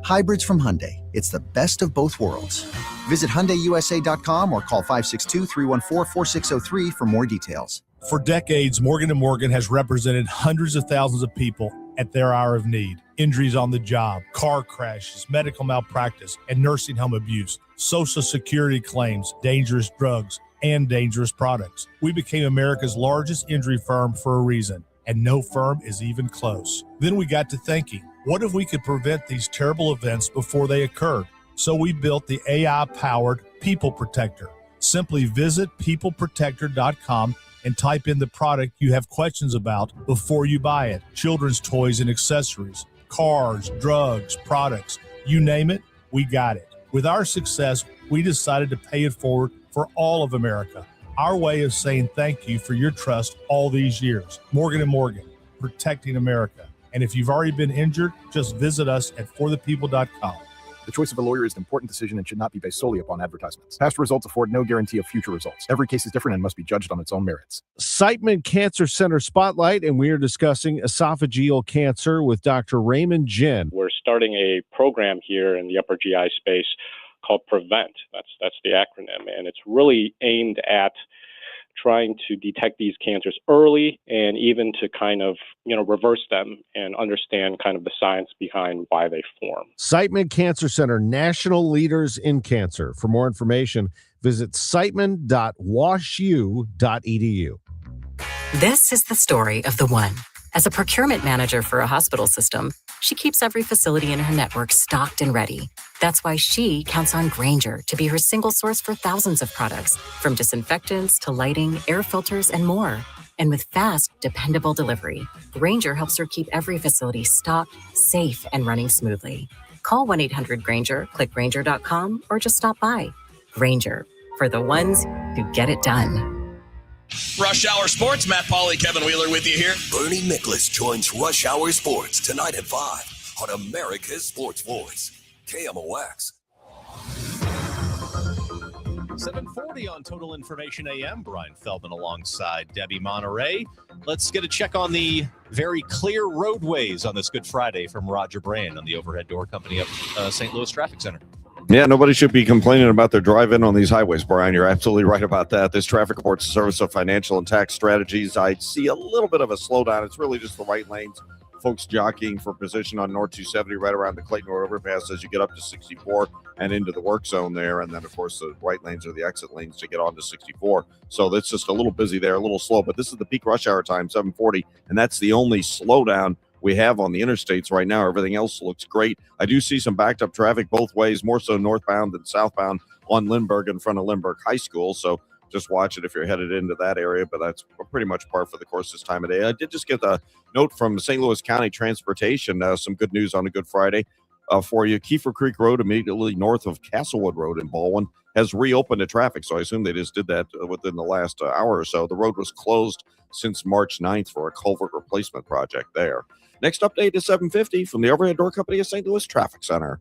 Hybrids from Hyundai. It's the best of both worlds. Visit HyundaiUSA.com or call 562-314-4603 for more details. For decades, Morgan & Morgan has represented hundreds of thousands of people at their hour of need. Injuries on the job, car crashes, medical malpractice, and nursing home abuse, Social Security claims, dangerous drugs, and dangerous products. We became America's largest injury firm for a reason, and no firm is even close. Then we got to thinking, what if we could prevent these terrible events before they occurred? So we built the AI-powered People Protector. Simply visit peopleprotector.com and type in the product you have questions about before you buy it. Children's toys and accessories, cars, drugs, products, you name it, we got it. With our success, we decided to pay it forward for all of America. Our way of saying thank you for your trust all these years. Morgan & Morgan, protecting America. And if you've already been injured, just visit us at forthepeople.com. The choice of a lawyer is an important decision and should not be based solely upon advertisements. Past results afford no guarantee of future results. Every case is different and must be judged on its own merits. Siteman Cancer Center Spotlight, and we are discussing esophageal cancer with Dr. Raymond Jin. We're starting a program here in the upper GI space called PREVENT. That's the acronym, and it's really aimed at trying to detect these cancers early and even to kind of, reverse them and understand kind of the science behind why they form. Siteman Cancer Center, national leaders in cancer. For more information, visit siteman.washu.edu. This is the story of the one. As a procurement manager for a hospital system, she keeps every facility in her network stocked and ready. That's why she counts on Grainger to be her single source for thousands of products, from disinfectants to lighting, air filters, and more. And with fast, dependable delivery, Grainger helps her keep every facility stocked, safe, and running smoothly. Call 1-800-GRAINGER, click Grainger.com, or just stop by. Grainger, for the ones who get it done. Rush Hour Sports, Matt Pauley, Kevin Wheeler with you here. Bernie Nicholas joins Rush Hour Sports tonight at 5 on America's Sports Voice, KMOX. 740 on Total Information AM. Brian Feldman alongside Debbie Monterrey. Let's get a check on the very clear roadways on this Good Friday from Roger Brand on the Overhead Door Company of St. Louis Traffic Center. Yeah, nobody should be complaining about their drive-in on these highways, Brian. You're absolutely right about that. This traffic reports the Service of Financial and Tax Strategies. I see a little bit of a slowdown. It's really just the right lanes. Folks jockeying for position on North 270 right around the Clayton Road overpass as you get up to 64 and into the work zone there. And then, of course, the right lanes are the exit lanes to get onto 64. So that's just a little busy there, a little slow. But this is the peak rush hour time, 740, and that's the only slowdown we have on the interstates right now. Everything else looks great. I do see some backed up traffic both ways, more so northbound than southbound on Lindbergh in front of Lindbergh High School. So just watch it if you're headed into that area, but that's pretty much par for the course this time of day. I did just get a note from St. Louis County Transportation, some good news on a Good Friday for you. Kiefer Creek Road, immediately north of Castlewood Road in Baldwin, has reopened to traffic. So I assume they just did that within the last hour or so. The road was closed since March 9th for a culvert replacement project there. Next update is 750 from the Overhead Door Company of St. Louis Traffic Center.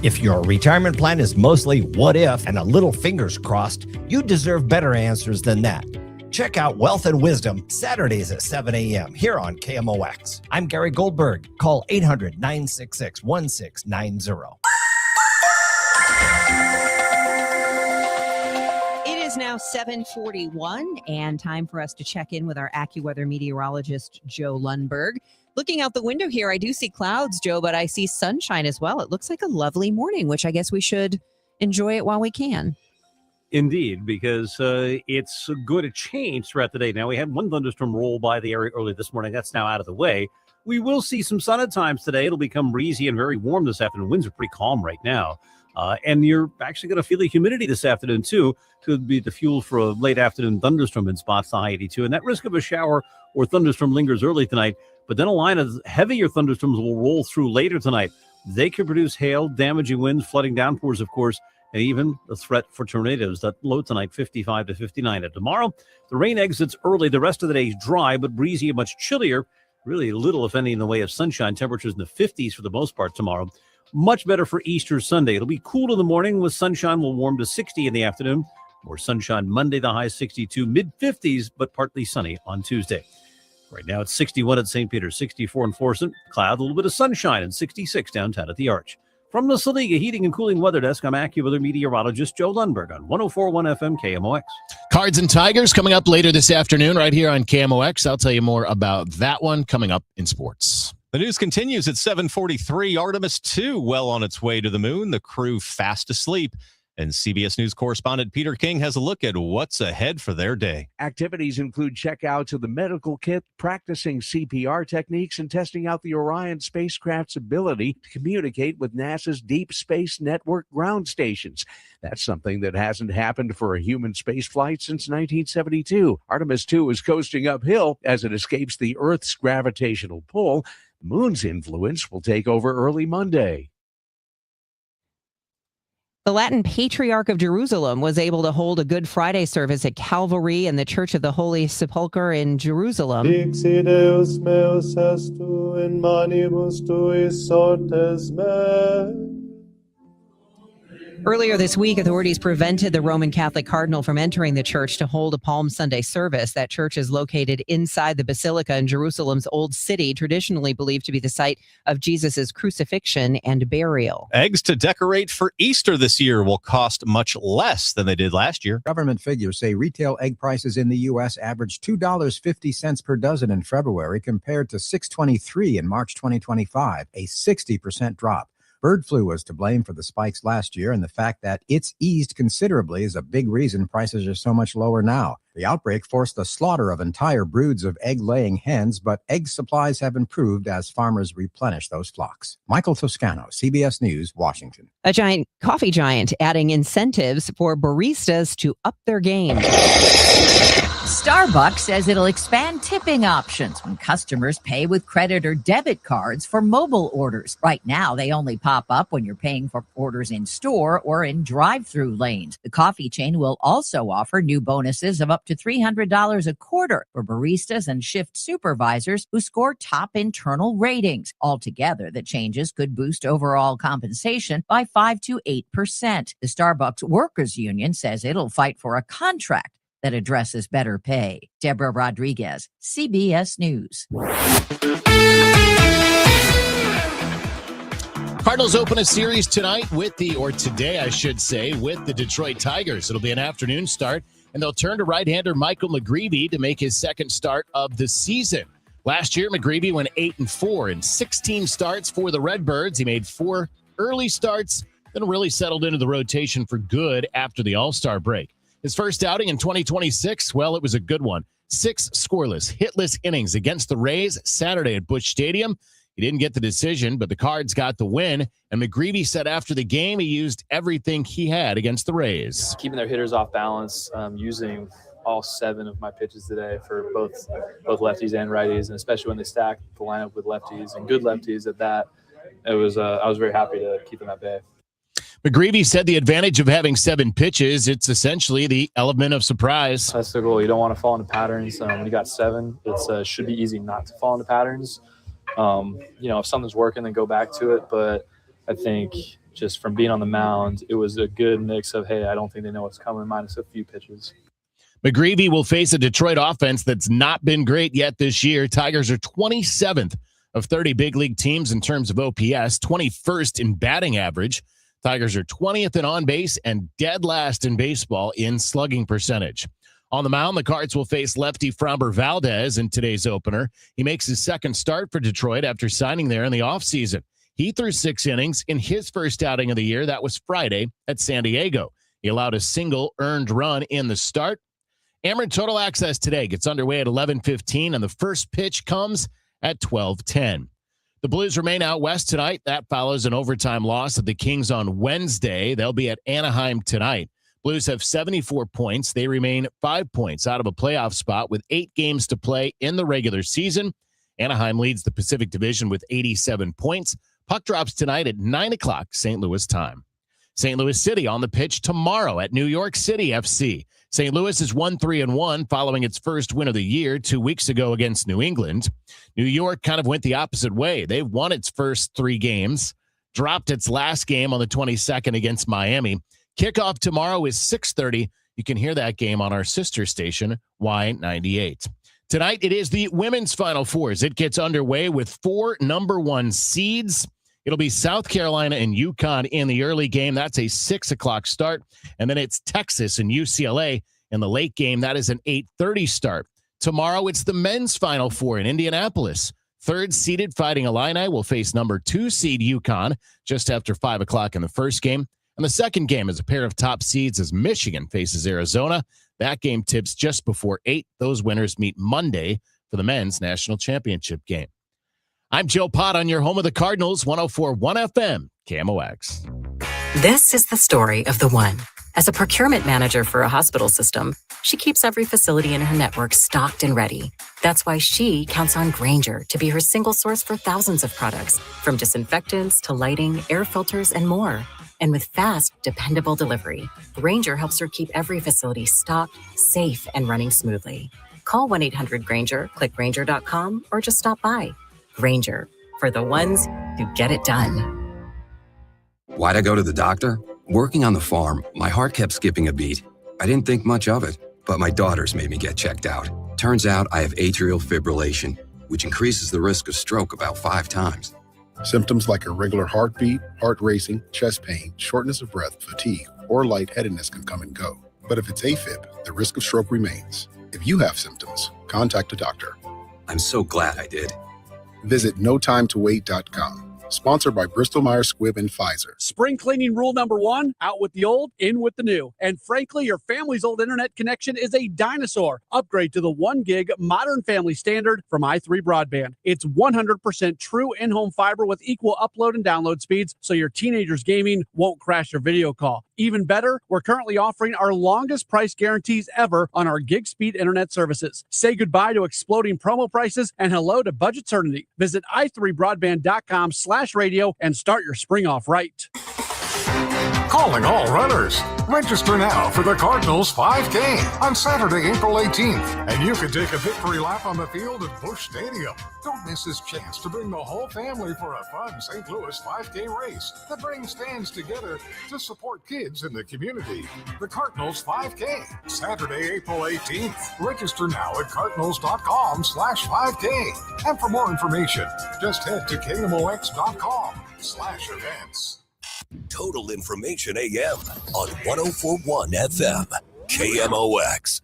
If your retirement plan is mostly what if and a little fingers crossed, you deserve better answers than that. Check out Wealth and Wisdom Saturdays at 7 a.m. here on KMOX. I'm Gary Goldberg. Call 800-966-1690. It is now 7:41 and time for us to check in with our AccuWeather meteorologist, Joe Lundberg. Looking out the window here, I do see clouds, Joe, but I see sunshine as well. It looks like a lovely morning, which I guess we should enjoy it while we can. Indeed, because it's going to change throughout the day. Now, we had one thunderstorm roll by the area early this morning. That's now out of the way. We will see some sun at times today. It'll become breezy and very warm this afternoon. Winds are pretty calm right now. And you're actually going to feel the humidity this afternoon, too. Could be the fuel for a late afternoon thunderstorm in spots, the high 82. And that risk of a shower or thunderstorm lingers early tonight. But then a line of heavier thunderstorms will roll through later tonight. They could produce hail, damaging winds, flooding downpours, of course, and even a threat for tornadoes. That low tonight, 55 to 59. And tomorrow, the rain exits early. The rest of the day is dry, but breezy and much chillier. Really little, if any, in the way of sunshine. Temperatures in the 50s for the most part tomorrow. Much better for Easter Sunday. It'll be cool in the morning with sunshine. Will warm to 60 in the afternoon. More sunshine Monday, the high 62, mid-50s, but partly sunny on Tuesday. Right now, it's 61 at St. Peter, 64 in Florissant. Cloud, a little bit of sunshine, and 66 downtown at the Arch. From the Saliga Heating and Cooling Weather Desk, I'm AccuWeather meteorologist Joe Lundberg on 104.1 FM KMOX. Cards and Tigers coming up later this afternoon right here on KMOX. I'll tell you more about that one coming up in sports. The news continues at 7:43. Artemis 2 well on its way to the moon. The crew fast asleep. And CBS News correspondent Peter King has a look at what's ahead for their day. Activities include checkouts of the medical kit, practicing CPR techniques, and testing out the Orion spacecraft's ability to communicate with NASA's Deep Space Network ground stations. That's something that hasn't happened for a human spaceflight since 1972. Artemis 2 is coasting uphill as it escapes the Earth's gravitational pull. The moon's influence will take over early Monday. The Latin Patriarch of Jerusalem was able to hold a Good Friday service at Calvary and the Church of the Holy Sepulchre in Jerusalem. Dixi Deus meus est tu in manibus tuis sortes me. Earlier this week, authorities prevented the Roman Catholic cardinal from entering the church to hold a Palm Sunday service. That church is located inside the Basilica in Jerusalem's Old City, traditionally believed to be the site of Jesus' crucifixion and burial. Eggs to decorate for Easter this year will cost much less than they did last year. Government figures say retail egg prices in the U.S. averaged $2.50 per dozen in February compared to $6.23 in March 2025, a 60% drop. Bird flu was to blame for the spikes last year, and the fact that it's eased considerably is a big reason prices are so much lower now. The outbreak forced the slaughter of entire broods of egg-laying hens, but egg supplies have improved as farmers replenish those flocks. Michael Toscano, CBS News, Washington. A giant coffee giant adding incentives for baristas to up their game. Starbucks says it'll expand tipping options when customers pay with credit or debit cards for mobile orders. Right now, they only pop up when you're paying for orders in store or in drive-through lanes. The coffee chain will also offer new bonuses of up to $300 a quarter for baristas and shift supervisors who score top internal ratings. Altogether, the changes could boost overall compensation by 5 to 8%. The Starbucks Workers Union says it'll fight for a contract that addresses better pay. Deborah Rodriguez, CBS News. Cardinals open a series tonight today, I should say, with the Detroit Tigers. It'll be an afternoon start, and they'll turn to right-hander Michael McGreevy to make his second start of the season. Last year, McGreevy went 8-4 in 16 starts for the Redbirds. He made 4 early starts, then really settled into the rotation for good after the All-Star break. His first outing in 2026, well, it was a good one. 6 scoreless, hitless innings against the Rays Saturday at Busch Stadium. He didn't get the decision, but the Cards got the win. And McGreevy said after the game, he used everything he had against the Rays. Keeping their hitters off balance, using all 7 of my pitches today for both lefties and righties, and especially when they stacked the lineup with lefties and good lefties at that, I was very happy to keep them at bay. McGreevy said the advantage of having 7 pitches, it's essentially the element of surprise. That's the goal. You don't want to fall into patterns. When you got 7, it should be easy not to fall into patterns. If something's working, then go back to it. But I think just from being on the mound, it was a good mix of, hey, I don't think they know what's coming, minus a few pitches. McGreevy will face a Detroit offense that's not been great yet this year. Tigers are 27th of 30 big league teams in terms of OPS, 21st in batting average. Tigers are 20th in on base and dead last in baseball in slugging percentage. On the mound, the Cards will face lefty Framber Valdez in today's opener. He makes his second start for Detroit after signing there in the offseason. He threw 6 innings in his first outing of the year. That was Friday at San Diego. He allowed a single earned run in the start. Ameren Total Access today gets underway at 11:15, and the first pitch comes at 12:10. The Blues remain out west tonight. That follows an overtime loss of the Kings on Wednesday. They'll be at Anaheim tonight. Blues have 74 points. They remain 5 points out of a playoff spot with 8 games to play in the regular season. Anaheim leads the Pacific Division with 87 points. Puck drops tonight at 9 o'clock St. Louis time. St. Louis City on the pitch tomorrow at New York City FC. St. Louis is 1-3-1 following its first win of the year 2 weeks ago against New England. New York kind of went the opposite way. They've won its first 3 games, dropped its last game on the 22nd against Miami. Kickoff tomorrow is 6:30. You can hear that game on our sister station, Y98. Tonight, it is the women's Final Fours. It gets underway with 4 number 1 seeds. It'll be South Carolina and UConn in the early game. That's a 6 o'clock start. And then it's Texas and UCLA in the late game. That is an 8:30 start. Tomorrow, it's the men's Final Four in Indianapolis. Third-seeded Fighting Illini will face number 2 seed UConn just after 5 o'clock in the first game. And the second game is a pair of top seeds as Michigan faces Arizona. That game tips just before 8. Those winners meet Monday for the men's national championship game. I'm Joe Pott on your home of the Cardinals, 104.1 FM, KMOX. This is the story of the one. As a procurement manager for a hospital system, she keeps every facility in her network stocked and ready. That's why she counts on Grainger to be her single source for thousands of products, from disinfectants to lighting, air filters, and more. And with fast, dependable delivery, Grainger helps her keep every facility stocked, safe, and running smoothly. Call 1-800-GRAINGER, click Grainger.com, or just stop by. Grainger, for the ones who get it done. Why'd I go to the doctor? Working on the farm, my heart kept skipping a beat. I didn't think much of it, but my daughters made me get checked out. Turns out I have atrial fibrillation, which increases the risk of stroke about 5 times. Symptoms like irregular heartbeat, heart racing, chest pain, shortness of breath, fatigue, or lightheadedness can come and go. But if it's AFib, the risk of stroke remains. If you have symptoms, contact a doctor. I'm so glad I did. Visit notimetowait.com. Sponsored by Bristol-Myers Squibb and Pfizer. Spring cleaning rule number 1, out with the old, in with the new. And frankly, your family's old internet connection is a dinosaur. Upgrade to the 1 gig modern family standard from i3 Broadband. It's 100% true in-home fiber with equal upload and download speeds, so your teenagers gaming won't crash your video call. Even better, we're currently offering our longest price guarantees ever on our gig speed internet services. Say goodbye to exploding promo prices and hello to budget certainty. Visit i3broadband.com/radio and start your spring off right. Calling all runners. Register now for the Cardinals 5K on Saturday, April 18th. And you can take a victory lap on the field at Busch Stadium. Don't miss this chance to bring the whole family for a fun St. Louis 5K race that brings fans together to support kids in the community. The Cardinals 5K, Saturday, April 18th. Register now at cardinals.com/5K. And for more information, just head to KMOX.com/events. Total Information AM on 104.1 FM, KMOX.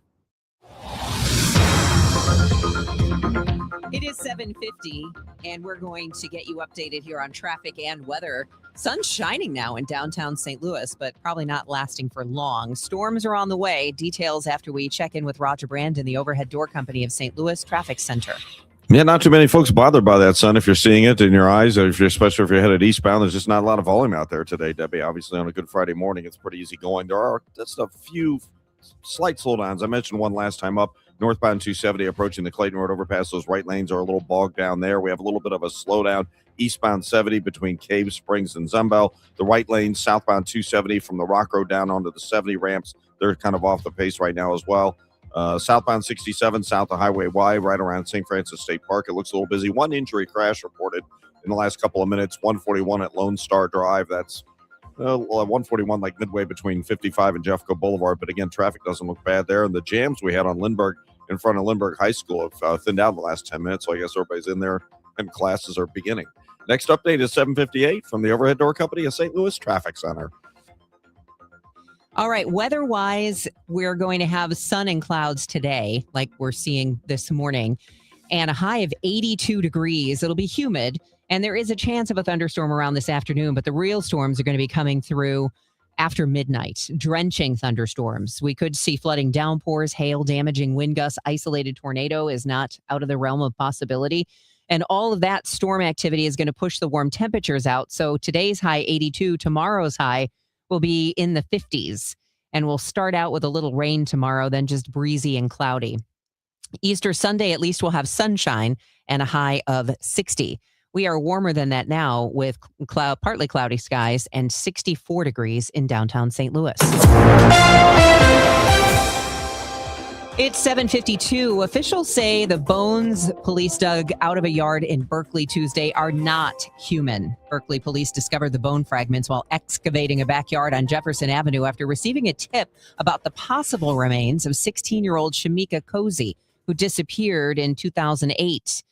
It is 7:50, and we're going to get you updated here on traffic and weather. Sun's shining now in downtown St. Louis, but probably not lasting for long. Storms are on the way. Details after we check in with Roger Brandon, the Overhead Door Company of St. Louis Traffic Center. Yeah, not too many folks bothered by that, son. If you're seeing it in your eyes, or especially if you're headed eastbound, there's just not a lot of volume out there today, Debbie. Obviously, on a Good Friday morning, it's pretty easy going. There are just a few slight slowdowns. I mentioned one last time up. Northbound 270 approaching the Clayton Road overpass. Those right lanes are a little bogged down there. We have a little bit of a slowdown eastbound 70 between Cave Springs and Zumbel. The right lane, southbound 270 from the Rock Road down onto the 70 ramps. They're kind of off the pace right now as well. Southbound 67 south of Highway Y, right around St. Francis State Park. It looks a little busy. One injury crash reported in the last couple of minutes. 141 at Lone Star Drive. That's 141 like midway between 55 and Jeffco Boulevard. But again, traffic doesn't look bad there. And the jams we had on Lindbergh in front of Lindbergh High School have thinned out in the last 10 minutes. So I guess everybody's in there and classes are beginning. Next update is 7:58 from the Overhead Door Company of St. Louis Traffic Center. All right, weather-wise, we're going to have sun and clouds today, like we're seeing this morning, and a high of 82 degrees. It'll be humid, and there is a chance of a thunderstorm around this afternoon, but the real storms are going to be coming through after midnight, drenching thunderstorms. We could see flooding downpours, hail, damaging wind gusts. Isolated tornado is not out of the realm of possibility. And all of that storm activity is going to push the warm temperatures out. So today's high 82, tomorrow's high will be in the 50s, and we'll start out with a little rain tomorrow, then just breezy and cloudy. Easter Sunday, at least we'll have sunshine and a high of 60. We are warmer than that now with partly cloudy skies and 64 degrees in downtown St. Louis. It's 7:52. Officials say the bones police dug out of a yard in Berkeley Tuesday are not human. Berkeley police discovered the bone fragments while excavating a backyard on Jefferson Avenue after receiving a tip about the possible remains of 16-year-old Shamika Cozy, who disappeared in 2008.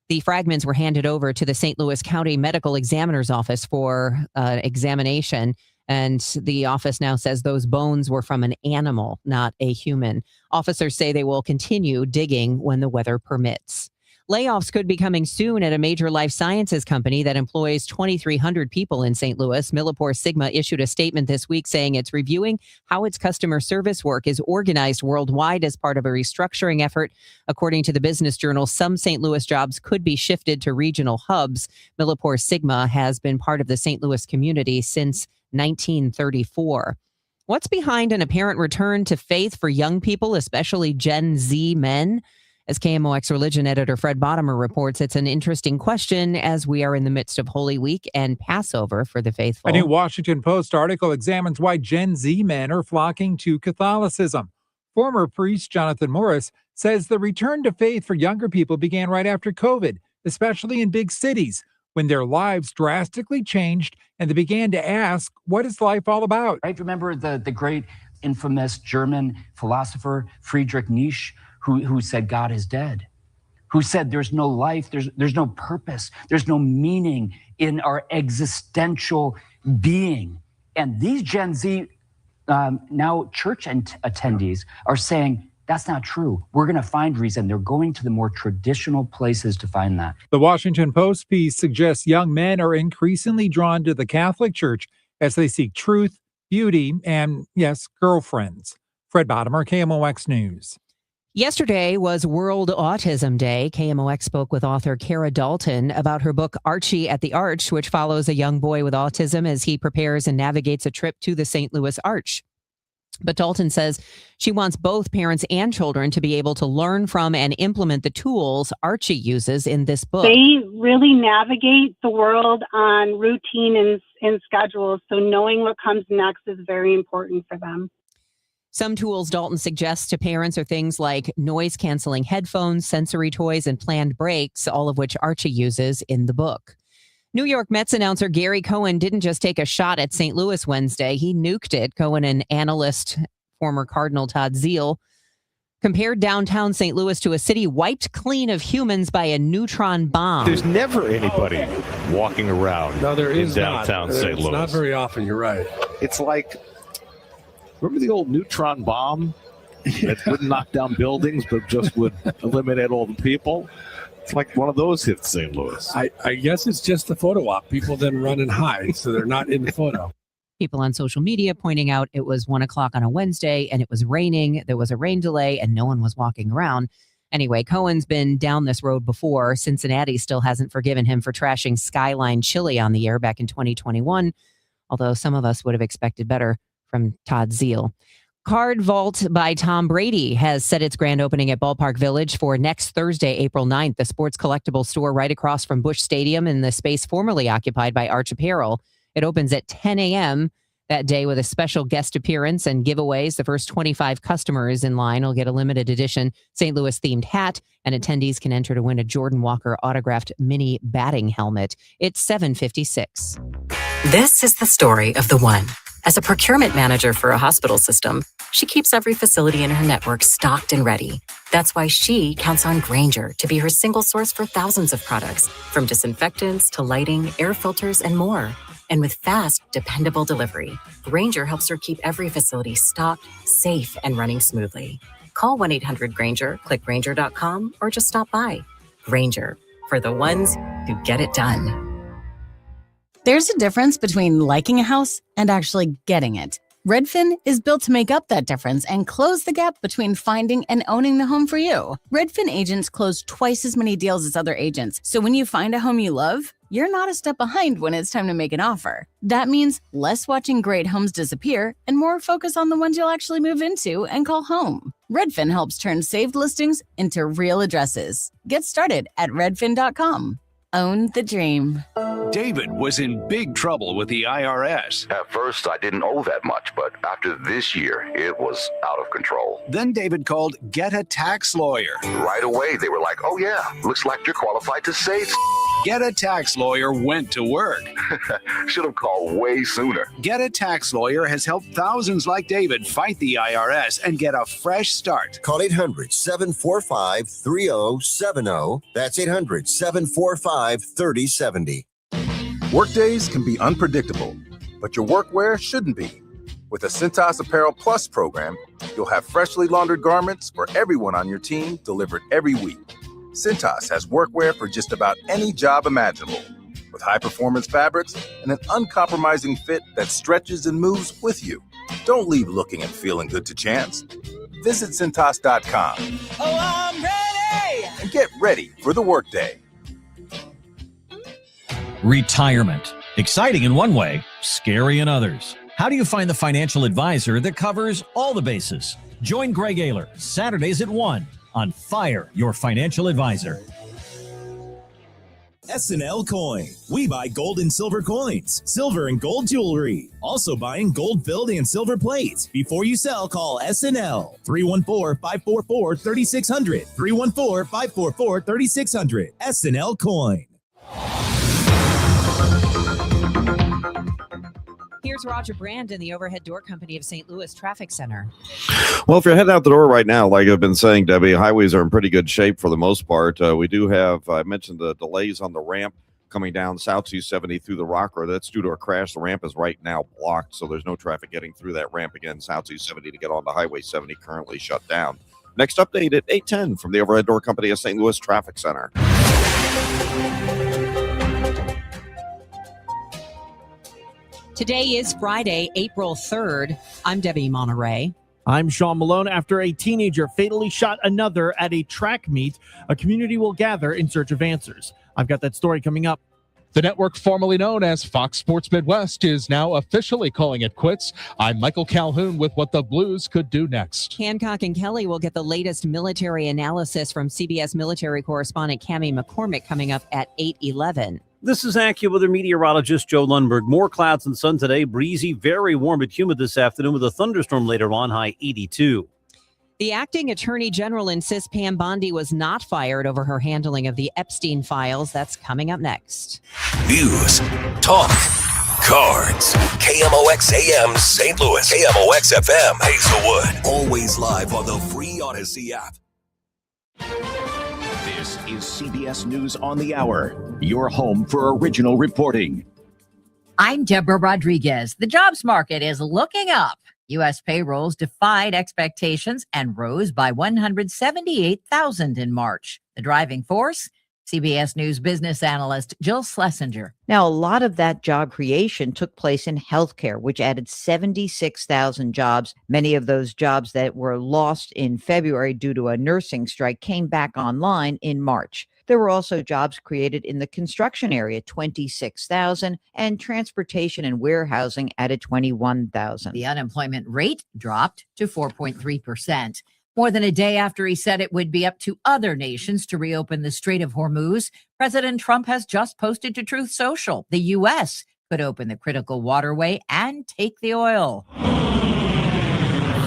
The fragments were handed over to the St. Louis County Medical Examiner's Office for examination. And the office now says those bones were from an animal, not a human. Officers say they will continue digging when the weather permits. Layoffs could be coming soon at a major life sciences company that employs 2,300 people in St. Louis. MilliporeSigma issued a statement this week saying it's reviewing how its customer service work is organized worldwide as part of a restructuring effort. According to the Business Journal, some St. Louis jobs could be shifted to regional hubs. MilliporeSigma has been part of the St. Louis community since 1934. What's behind an apparent return to faith for young people, especially Gen Z men? As KMOX religion editor Fred Bottomer reports, it's an interesting question as we are in the midst of Holy Week and Passover for the faithful. A new Washington Post article examines why Gen Z men are flocking to Catholicism. Former priest Jonathan Morris says the return to faith for younger people began right after COVID, especially in big cities, when their lives drastically changed and they began to ask, what is life all about? Right? Remember the great infamous German philosopher Friedrich Nietzsche, who said God is dead, who said there's no life, there's no purpose, there's no meaning in our existential being. And these Gen Z now church attendees are saying, that's not true. We're going to find reason. They're going to the more traditional places to find that. The Washington Post piece suggests young men are increasingly drawn to the Catholic Church as they seek truth, beauty, and, yes, girlfriends. Fred Bottomer, KMOX News. Yesterday was World Autism Day. KMOX spoke with author Kara Dalton about her book Archie at the Arch, which follows a young boy with autism as he prepares and navigates a trip to the St. Louis Arch. But Dalton says she wants both parents and children to be able to learn from and implement the tools Archie uses in this book. They really navigate the world on routine and schedules, so knowing what comes next is very important for them. Some tools Dalton suggests to parents are things like noise-canceling headphones, sensory toys, and planned breaks, all of which Archie uses in the book. New York Mets announcer Gary Cohen didn't just take a shot at St. Louis Wednesday. He nuked it. Cohen and analyst, former Cardinal Todd Zeal, compared downtown St. Louis to a city wiped clean of humans by a neutron bomb. There's never anybody walking around in downtown St. Louis. It's not very often, you're right. It's like, remember the old neutron bomb that wouldn't knock down buildings but just would eliminate all the people? It's like one of those hit St. Louis. I guess it's just a photo op. People then run and hide, so they're not in the photo. People on social media pointing out it was 1 o'clock on a Wednesday and it was raining. There was a rain delay and no one was walking around. Anyway, Cohen's been down this road before. Cincinnati still hasn't forgiven him for trashing Skyline Chili on the air back in 2021, although some of us would have expected better from Todd Zeal. Card Vault by Tom Brady has set its grand opening at Ballpark Village for next Thursday, April 9th. The sports collectible store right across from Busch Stadium in the space formerly occupied by Arch Apparel. It opens at 10 a.m. that day with a special guest appearance and giveaways. The first 25 customers in line will get a limited edition St. Louis-themed hat, and attendees can enter to win a Jordan Walker autographed mini batting helmet. It's 7:56. This is the story of the one. As a procurement manager for a hospital system, she keeps every facility in her network stocked and ready. That's why she counts on Grainger to be her single source for thousands of products, from disinfectants to lighting, air filters, and more. And with fast, dependable delivery, Grainger helps her keep every facility stocked, safe, and running smoothly. Call 1-800-GRAINGER, click Grainger.com, or just stop by. Grainger, for the ones who get it done. There's a difference between liking a house and actually getting it. Redfin is built to make up that difference and close the gap between finding and owning the home for you. Redfin agents close twice as many deals as other agents, so when you find a home you love, you're not a step behind when it's time to make an offer. That means less watching great homes disappear and more focus on the ones you'll actually move into and call home. Redfin helps turn saved listings into real addresses. Get started at redfin.com. Own the dream. David was in big trouble with the IRS. At first, I didn't owe that much, but after this year, it was out of control. Then David called Get a Tax Lawyer. Right away, they were like, oh yeah, looks like you're qualified to save. Get a Tax Lawyer went to work. Should have called way sooner. Get a Tax Lawyer has helped thousands like David fight the IRS and get a fresh start. Call 800-745-3070. That's 800-745-3070. Workdays can be unpredictable, but your workwear shouldn't be. With the Cintas Apparel Plus program, you'll have freshly laundered garments for everyone on your team delivered every week. Cintas has workwear for just about any job imaginable, with high-performance fabrics and an uncompromising fit that stretches and moves with you. Don't leave looking and feeling good to chance. Visit Cintas.com. Oh, I'm ready! And get ready for the workday. Retirement. Exciting in one way, scary in others. How do you find the financial advisor that covers all the bases? Join Greg Ayler Saturdays at 1 on Fire Your Financial Advisor. SNL Coin. We buy gold and silver coins, silver and gold jewelry. Also buying gold-filled and silver plates. Before you sell, call SNL. 314-544-3600. 314-544-3600. SNL Coin. Here's Roger Brand in the Overhead Door Company of St. Louis Traffic Center. Well, if you're heading out the door right now, like I've been saying, Debbie, highways are in pretty good shape for the most part. We do have, I mentioned the delays on the ramp coming down South 270 through the Rock Road. That's due to a crash. The ramp is right now blocked, so there's no traffic getting through that ramp again. South 270 to get onto Highway 70 currently shut down. Next update at 8:10 from the Overhead Door Company of St. Louis Traffic Center. Today is Friday, April 3rd. I'm Debbie Monterrey. I'm Sean Malone. After a teenager fatally shot another at a track meet, a community will gather in search of answers. I've got that story coming up. The network formerly known as Fox Sports Midwest is now officially calling it quits. I'm Michael Calhoun with what the Blues could do next. Hancock and Kelley will get the latest military analysis from CBS military correspondent Cammie McCormick coming up at 8:11. This is AccuWeather meteorologist Joe Lundberg. More clouds and sun today. Breezy, very warm but humid this afternoon with a thunderstorm later on, high 82. The acting attorney general insists Pam Bondi was not fired over her handling of the Epstein files. That's coming up next. News, talk, cards. KMOX AM St. Louis. KMOX FM Hazelwood. Always live on the free Odyssey app. This is CBS News on the Hour, your home for original reporting. I'm Deborah Rodriguez. The jobs market is looking up. U.S. payrolls defied expectations and rose by 178,000 in March. The driving force? CBS News business analyst Jill Schlesinger. Now, a lot of that job creation took place in healthcare, which added 76,000 jobs. Many of those jobs that were lost in February due to a nursing strike came back online in March. There were also jobs created in the construction area, 26,000, and transportation and warehousing added 21,000. The unemployment rate dropped to 4.3%. More than a day after he said it would be up to other nations to reopen the Strait of Hormuz, President Trump has just posted to Truth Social the U.S. could open the critical waterway and take the oil.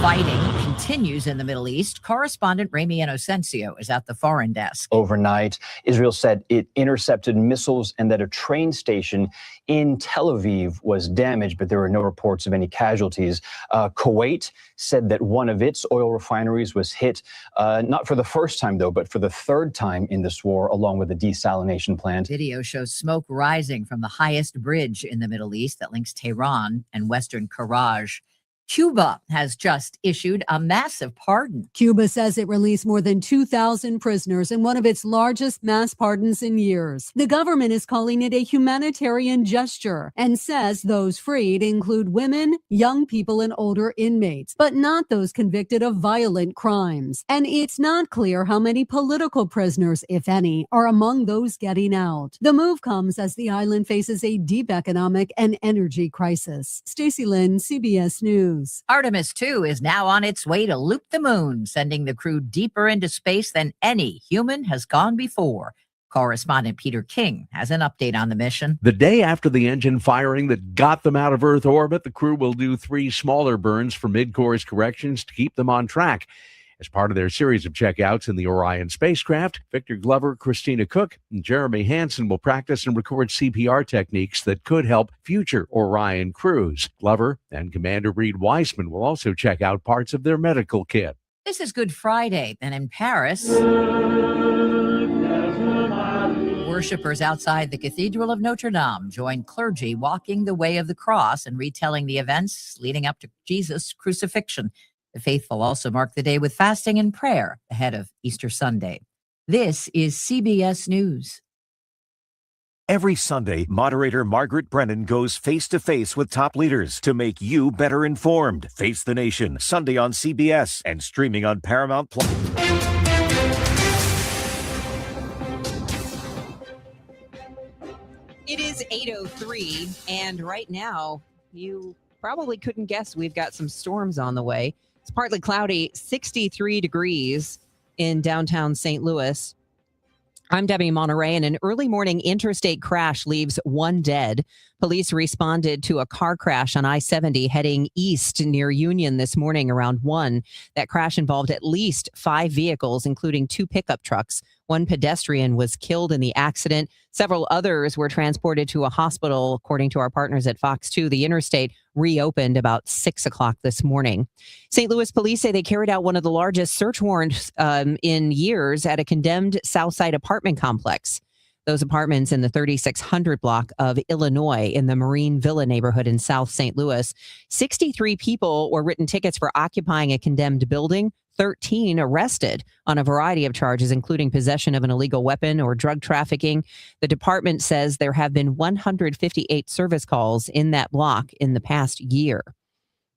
Fighting continues in the Middle East. Correspondent Ramy Inocencio is at the foreign desk. Overnight, Israel said it intercepted missiles and that a train station in Tel Aviv was damaged, but there were no reports of any casualties. Kuwait said that one of its oil refineries was hit, not for the first time, though, but for the third time in this war, along with a desalination plant. Video shows smoke rising from the highest bridge in the Middle East that links Tehran and Western Karaj. Cuba has just issued a massive pardon. Cuba says it released more than 2,000 prisoners in one of its largest mass pardons in years. The government is calling it a humanitarian gesture and says those freed include women, young people, and older inmates, but not those convicted of violent crimes. And it's not clear how many political prisoners, if any, are among those getting out. The move comes as the island faces a deep economic and energy crisis. Stacey Lynn, CBS News. Artemis 2 is now on its way to loop the moon, sending the crew deeper into space than any human has gone before. Correspondent Peter King has an update on the mission. The day after the engine firing that got them out of Earth orbit, the crew will do 3 smaller burns for mid-course corrections to keep them on track. As part of their series of checkouts in the Orion spacecraft, Victor Glover, Christina Cook, and Jeremy Hansen will practice and record CPR techniques that could help future Orion crews. Glover and Commander Reed Weissman will also check out parts of their medical kit. This is Good Friday, and in Paris, worshippers outside the Cathedral of Notre Dame joined clergy walking the way of the cross and retelling the events leading up to Jesus' crucifixion. The faithful also mark the day with fasting and prayer ahead of Easter Sunday. This is CBS News. Every Sunday, moderator Margaret Brennan goes face-to-face with top leaders to make you better informed. Face the Nation, Sunday on CBS and streaming on Paramount+. It is 8:03, and right now, you probably couldn't guess we've got some storms on the way. It's partly cloudy, 63 degrees in downtown St. Louis. I'm Debbie Monterrey, and an early morning interstate crash leaves one dead. Police responded to a car crash on I-70 heading east near Union this morning around 1. That crash involved at least 5 vehicles, including 2 pickup trucks. One pedestrian was killed in the accident. Several others were transported to a hospital, according to our partners at Fox 2. The interstate reopened about 6 o'clock this morning. St. Louis police say they carried out one of the largest search warrants in years at a condemned Southside apartment complex. Those apartments in the 3600 block of Illinois in the Marine Villa neighborhood in South St. Louis. 63 people were written tickets for occupying a condemned building. 13 arrested on a variety of charges, including possession of an illegal weapon or drug trafficking. The department says there have been 158 service calls in that block in the past year.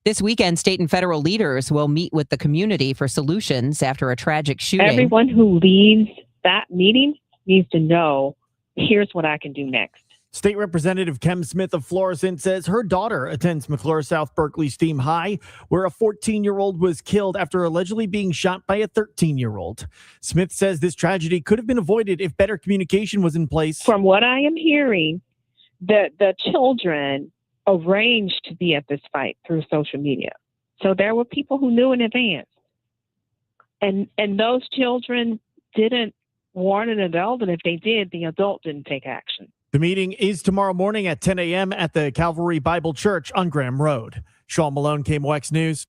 This weekend, state and federal leaders will meet with the community for solutions after a tragic shooting. Everyone who leaves that meeting needs to know, here's what I can do next. State Representative Kim Smith of Florissant says her daughter attends McClure South Berkeley Steam High, where a 14-year-old was killed after allegedly being shot by a 13-year-old. Smith says this tragedy could have been avoided if better communication was in place. From what I am hearing, the children arranged to be at this fight through social media. So there were people who knew in advance. And those children didn't warn an adult, and if they did, the adult didn't take action. The meeting is tomorrow morning at 10 a.m. at the Calvary Bible Church on Graham Road. Sean Malone, KMOX News.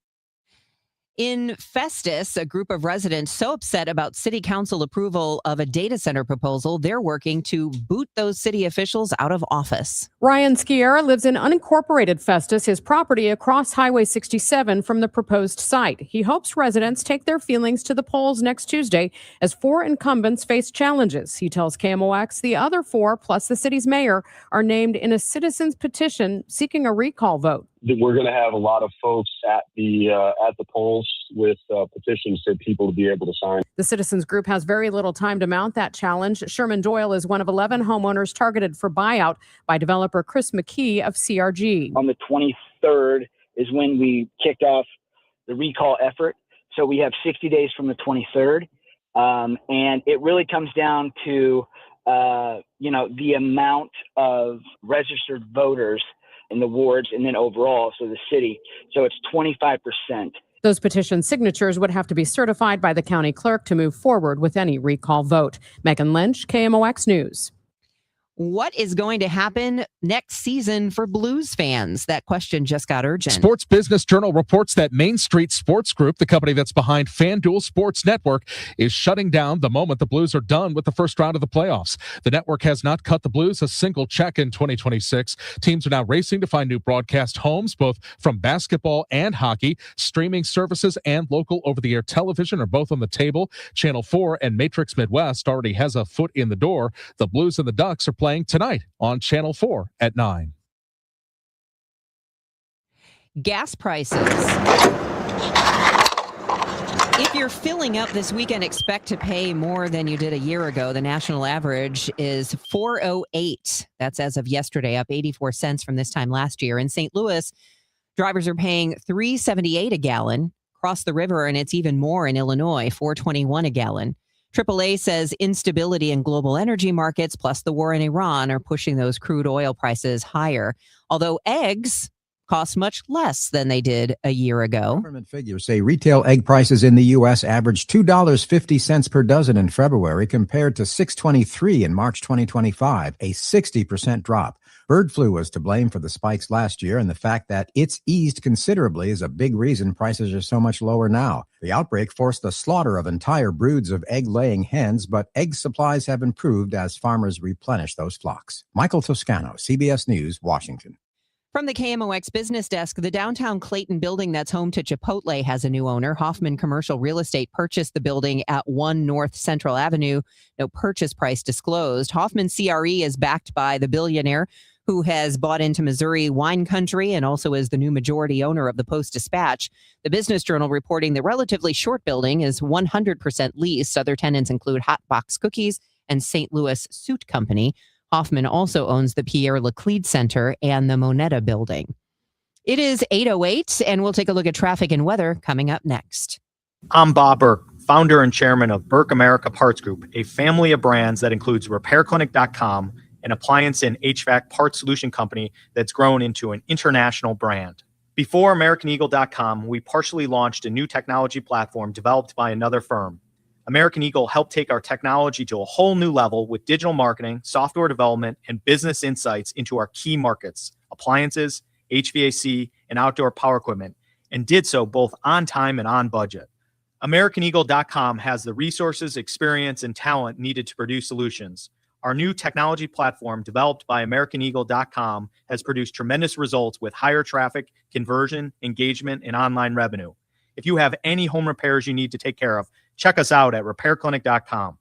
In Festus, a group of residents so upset about city council approval of a data center proposal, they're working to boot those city officials out of office. Ryan Sciarra lives in unincorporated Festus, his property across Highway 67 from the proposed site. He hopes residents take their feelings to the polls next Tuesday as 4 incumbents face challenges. He tells KMOX the other 4, plus the city's mayor, are named in a citizen's petition seeking a recall vote. We're going to have a lot of folks at the polls with petitions for people to be able to sign. The citizens group has very little time to mount that challenge. Sherman Doyle is one of 11 homeowners targeted for buyout by developer Chris McKee of CRG. On the 23rd is when we kicked off the recall effort. So we have 60 days from the 23rd. And it really comes down to, the amount of registered voters in the wards and then overall, so the city. So it's 25%. Those petition signatures would have to be certified by the county clerk to move forward with any recall vote. Megan Lynch, KMOX News. What is going to happen next season for Blues fans? That question just got urgent. Sports Business Journal reports that Main Street Sports Group, the company that's behind FanDuel Sports Network, is shutting down the moment the Blues are done with the first round of the playoffs. The network has not cut the Blues a single check in 2026. Teams are now racing to find new broadcast homes, both from basketball and hockey. Streaming services and local over-the-air television are both on the table. Channel 4 and Matrix Midwest already has a foot in the door. The Blues and the Ducks are playing tonight on Channel 4 at 9. Gas prices. If you're filling up this weekend, expect to pay more than you did a year ago. The national average is $4.08. That's as of yesterday, up 84 cents from this time last year. In St. Louis, drivers are paying $3.78 a gallon. Across the river, and it's even more in Illinois, $4.21 a gallon. AAA says instability in global energy markets plus the war in Iran are pushing those crude oil prices higher. Although eggs cost much less than they did a year ago. Government figures say retail egg prices in the U.S. averaged $2.50 per dozen in February compared to $6.23 in March 2025, a 60% drop. Bird flu was to blame for the spikes last year, and the fact that it's eased considerably is a big reason prices are so much lower now. The outbreak forced the slaughter of entire broods of egg-laying hens, but egg supplies have improved as farmers replenish those flocks. Michael Toscano, CBS News, Washington. From the KMOX business desk, the downtown Clayton building that's home to Chipotle has a new owner. Hoffman Commercial Real Estate purchased the building at 1 North Central Avenue. No purchase price disclosed. Hoffman CRE is backed by the billionaire who has bought into Missouri wine country and also is the new majority owner of the Post-Dispatch. The Business Journal reporting the relatively short building is 100% leased. Other tenants include Hot Box Cookies and St. Louis Suit Company. Hoffman also owns the Pierre Laclede Center and the Moneta Building. It is 8:08, and we'll take a look at traffic and weather coming up next. I'm Bob Burke, founder and chairman of Burke America Parts Group, a family of brands that includes RepairClinic.com, an appliance and HVAC parts solution company that's grown into an international brand. Before AmericanEagle.com, we partially launched a new technology platform developed by another firm. American Eagle helped take our technology to a whole new level with digital marketing, software development, and business insights into our key markets, appliances, HVAC, and outdoor power equipment, and did so both on time and on budget. AmericanEagle.com has the resources, experience, and talent needed to produce solutions. Our new technology platform, developed by AmericanEagle.com, has produced tremendous results with higher traffic, conversion, engagement, and online revenue. If you have any home repairs you need to take care of, check us out at RepairClinic.com.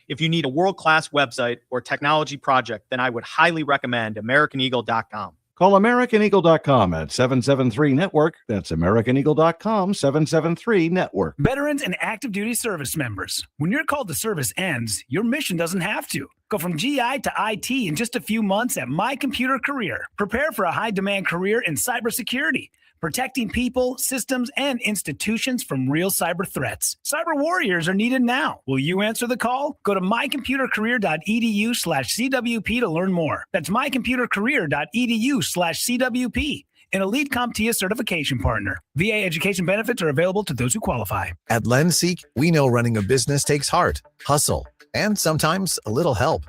If you need a world-class website or technology project, then I would highly recommend AmericanEagle.com. Call AmericanEagle.com at 773-NETWORK. That's AmericanEagle.com, 773-NETWORK. Veterans and active duty service members, when your call to service ends, your mission doesn't have to. Go from GI to IT in just a few months at My Computer Career. Prepare for a high-demand career in cybersecurity, protecting people, systems, and institutions from real cyber threats. Cyber warriors are needed now. Will you answer the call? Go to mycomputercareer.edu/CWP to learn more. That's mycomputercareer.edu/CWP. An elite CompTIA certification partner. VA education benefits are available to those who qualify. At LendSeek, we know running a business takes heart, hustle, and sometimes a little help.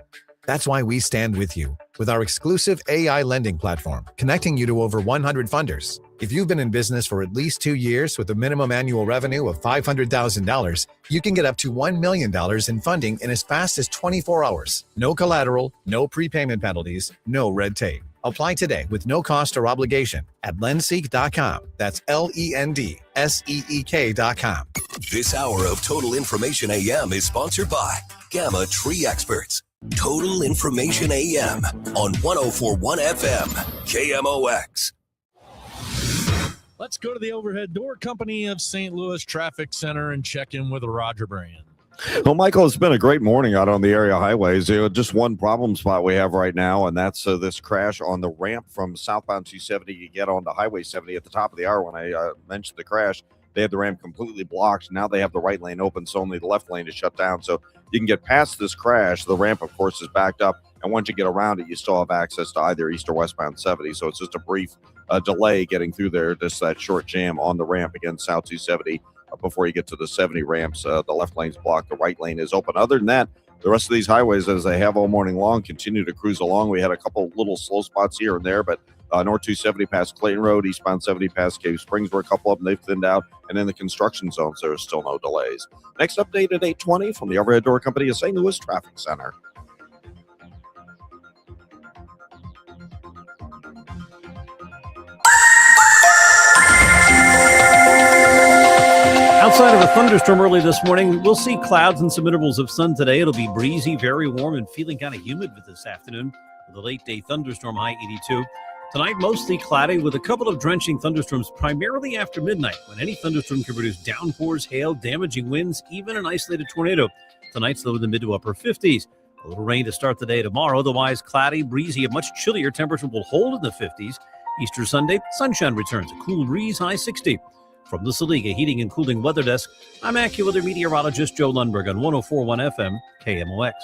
That's why we stand with you with our exclusive AI lending platform, connecting you to over 100 funders. If you've been in business for at least 2 years with a minimum annual revenue of $500,000, you can get up to $1 million in funding in as fast as 24 hours. No collateral, no prepayment penalties, no red tape. Apply today with no cost or obligation at lendseek.com. That's LENDSEEK.com. This hour of Total Information AM is sponsored by Gamma Tree Experts. Total Information AM on 104.1 FM, KMOX. Let's go to the Overhead Door Company of St. Louis Traffic Center and check in with Roger Brand. Well, Michael, it's been a great morning out on the area highways. Just one problem spot we have right now, and that's this crash on the ramp from southbound 270. You get onto Highway 70 at the top of the hour. When I mentioned the crash, they had the ramp completely blocked. Now they have the right lane open, so only the left lane is shut down. So you can get past this crash. The ramp, of course, is backed up. And once you get around it, you still have access to either east or westbound 70. So it's just a brief delay getting through there, just that short jam on the ramp against South 270 before you get to the 70 ramps. The left lane's blocked. The right lane is open. Other than that, the rest of these highways, as they have all morning long, continue to cruise along. We had a couple little slow spots here and there, but North 270 past Clayton Road, eastbound 70 past Cave Springs were a couple of them. They've thinned out. And in the construction zones, there are still no delays. Next update at 8:20 from the Overhead Door Company of St. Louis Traffic Center. Outside of a thunderstorm early this morning, we'll see clouds and some intervals of sun today. It'll be breezy, very warm, and feeling kind of humid with this afternoon with a late-day thunderstorm high 82. Tonight, mostly cloudy with a couple of drenching thunderstorms primarily after midnight, when any thunderstorm can produce downpours, hail, damaging winds, even an isolated tornado. Tonight's low in the mid to upper 50s. A little rain to start the day tomorrow. Otherwise, cloudy, breezy, a much chillier temperature will hold in the 50s. Easter Sunday, sunshine returns, a cool breeze, high 60. From the Saliga Heating and Cooling Weather Desk, I'm AccuWeather meteorologist Joe Lundberg on 104.1 FM, KMOX.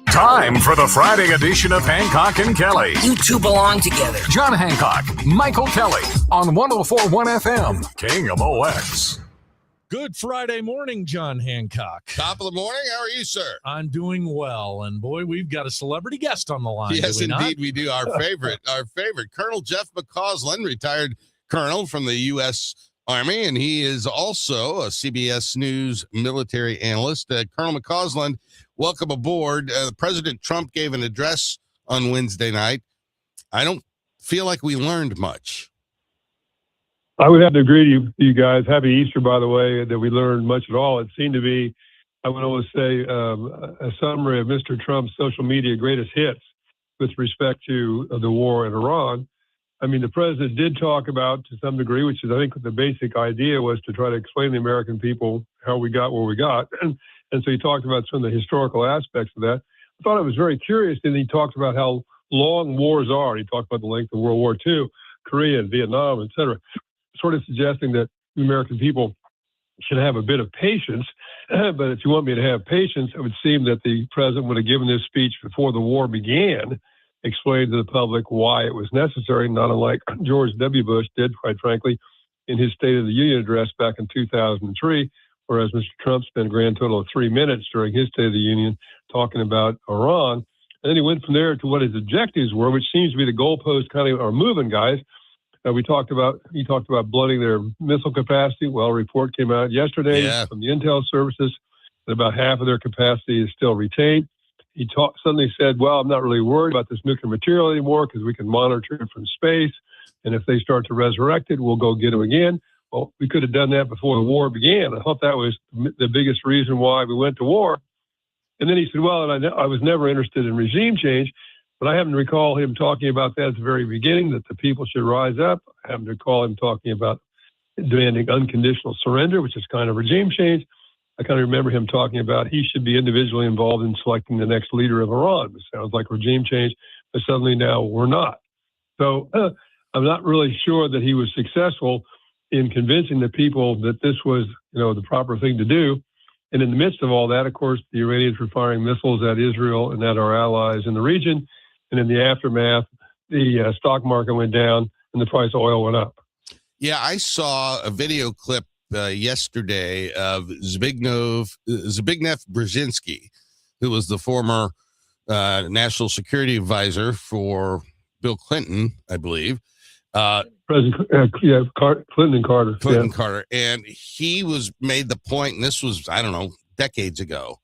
Time for the Friday edition of Hancock and Kelley. You two belong together. John Hancock, Michael Kelley on 104.1 FM, KMOX. Good Friday morning, John Hancock. Top of the morning. How are you, sir? I'm doing well. And boy, we've got a celebrity guest on the line. Yes, indeed, we do. Our favorite, Colonel Jeff McCausland, retired colonel from the U.S. Army, and he is also a CBS News military analyst. Colonel McCausland, welcome aboard. President Trump gave an address on Wednesday night. I don't feel like we learned much. I would have to agree to you guys. Happy Easter, by the way, that we learned much at all. It seemed to be, I would always say, a summary of Mr. Trump's social media greatest hits with respect to the war in Iran. I mean, the president did talk about, to some degree, which is, I think, the basic idea was to try to explain to the American people how we got where we got. And so he talked about some of the historical aspects of that. I thought it was very curious that he talked about how long wars are. He talked about the length of World War II, Korea, Vietnam, et cetera, sort of suggesting that the American people should have a bit of patience. But if you want me to have patience, it would seem that the president would have given this speech before the war began, explained to the public why it was necessary, not unlike George W. Bush did, quite frankly, in his State of the Union address back in 2003, whereas Mr. Trump spent a grand total of 3 minutes during his State of the Union talking about Iran. And then he went from there to what his objectives were, which seems to be the goalposts kind of are moving, guys. He talked about blooding their missile capacity. Well, a report came out yesterday from the intel services that about half of their capacity is still retained. He suddenly said, well, I'm not really worried about this nuclear material anymore because we can monitor it from space. And if they start to resurrect it, we'll go get them again. Well, we could have done that before the war began. I thought that was the biggest reason why we went to war. And then he said, well, and I was never interested in regime change. But I happen to recall him talking about that at the very beginning, that the people should rise up. I happen to recall him talking about demanding unconditional surrender, which is kind of regime change. I kind of remember him talking about he should be individually involved in selecting the next leader of Iran, which sounds like regime change, but suddenly now we're not. So I'm not really sure that he was successful in convincing the people that this was, the proper thing to do. And in the midst of all that, of course, the Iranians were firing missiles at Israel and at our allies in the region. And in the aftermath, the stock market went down and the price of oil went up. Yeah, I saw a video clip yesterday of Zbigniew Brzezinski, who was the former national security advisor for Bill Clinton, I believe. Clinton and Carter. Clinton Carter. And he made the point, and this was, I don't know, decades ago,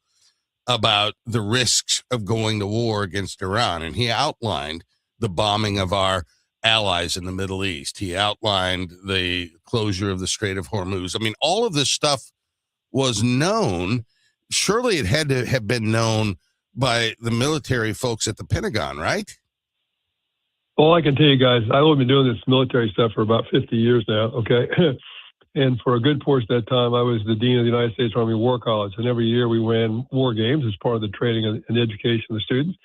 about the risks of going to war against Iran. And he outlined the bombing of our allies in the Middle East. He outlined the closure of the Strait of Hormuz. I mean, all of this stuff was known. Surely it had to have been known by the military folks at the Pentagon, right? All I can tell you guys, I've only been doing this military stuff for about 50 years now, okay? And for a good portion of that time, I was the dean of the United States Army War College. And every year we ran war games as part of the training and education of the students.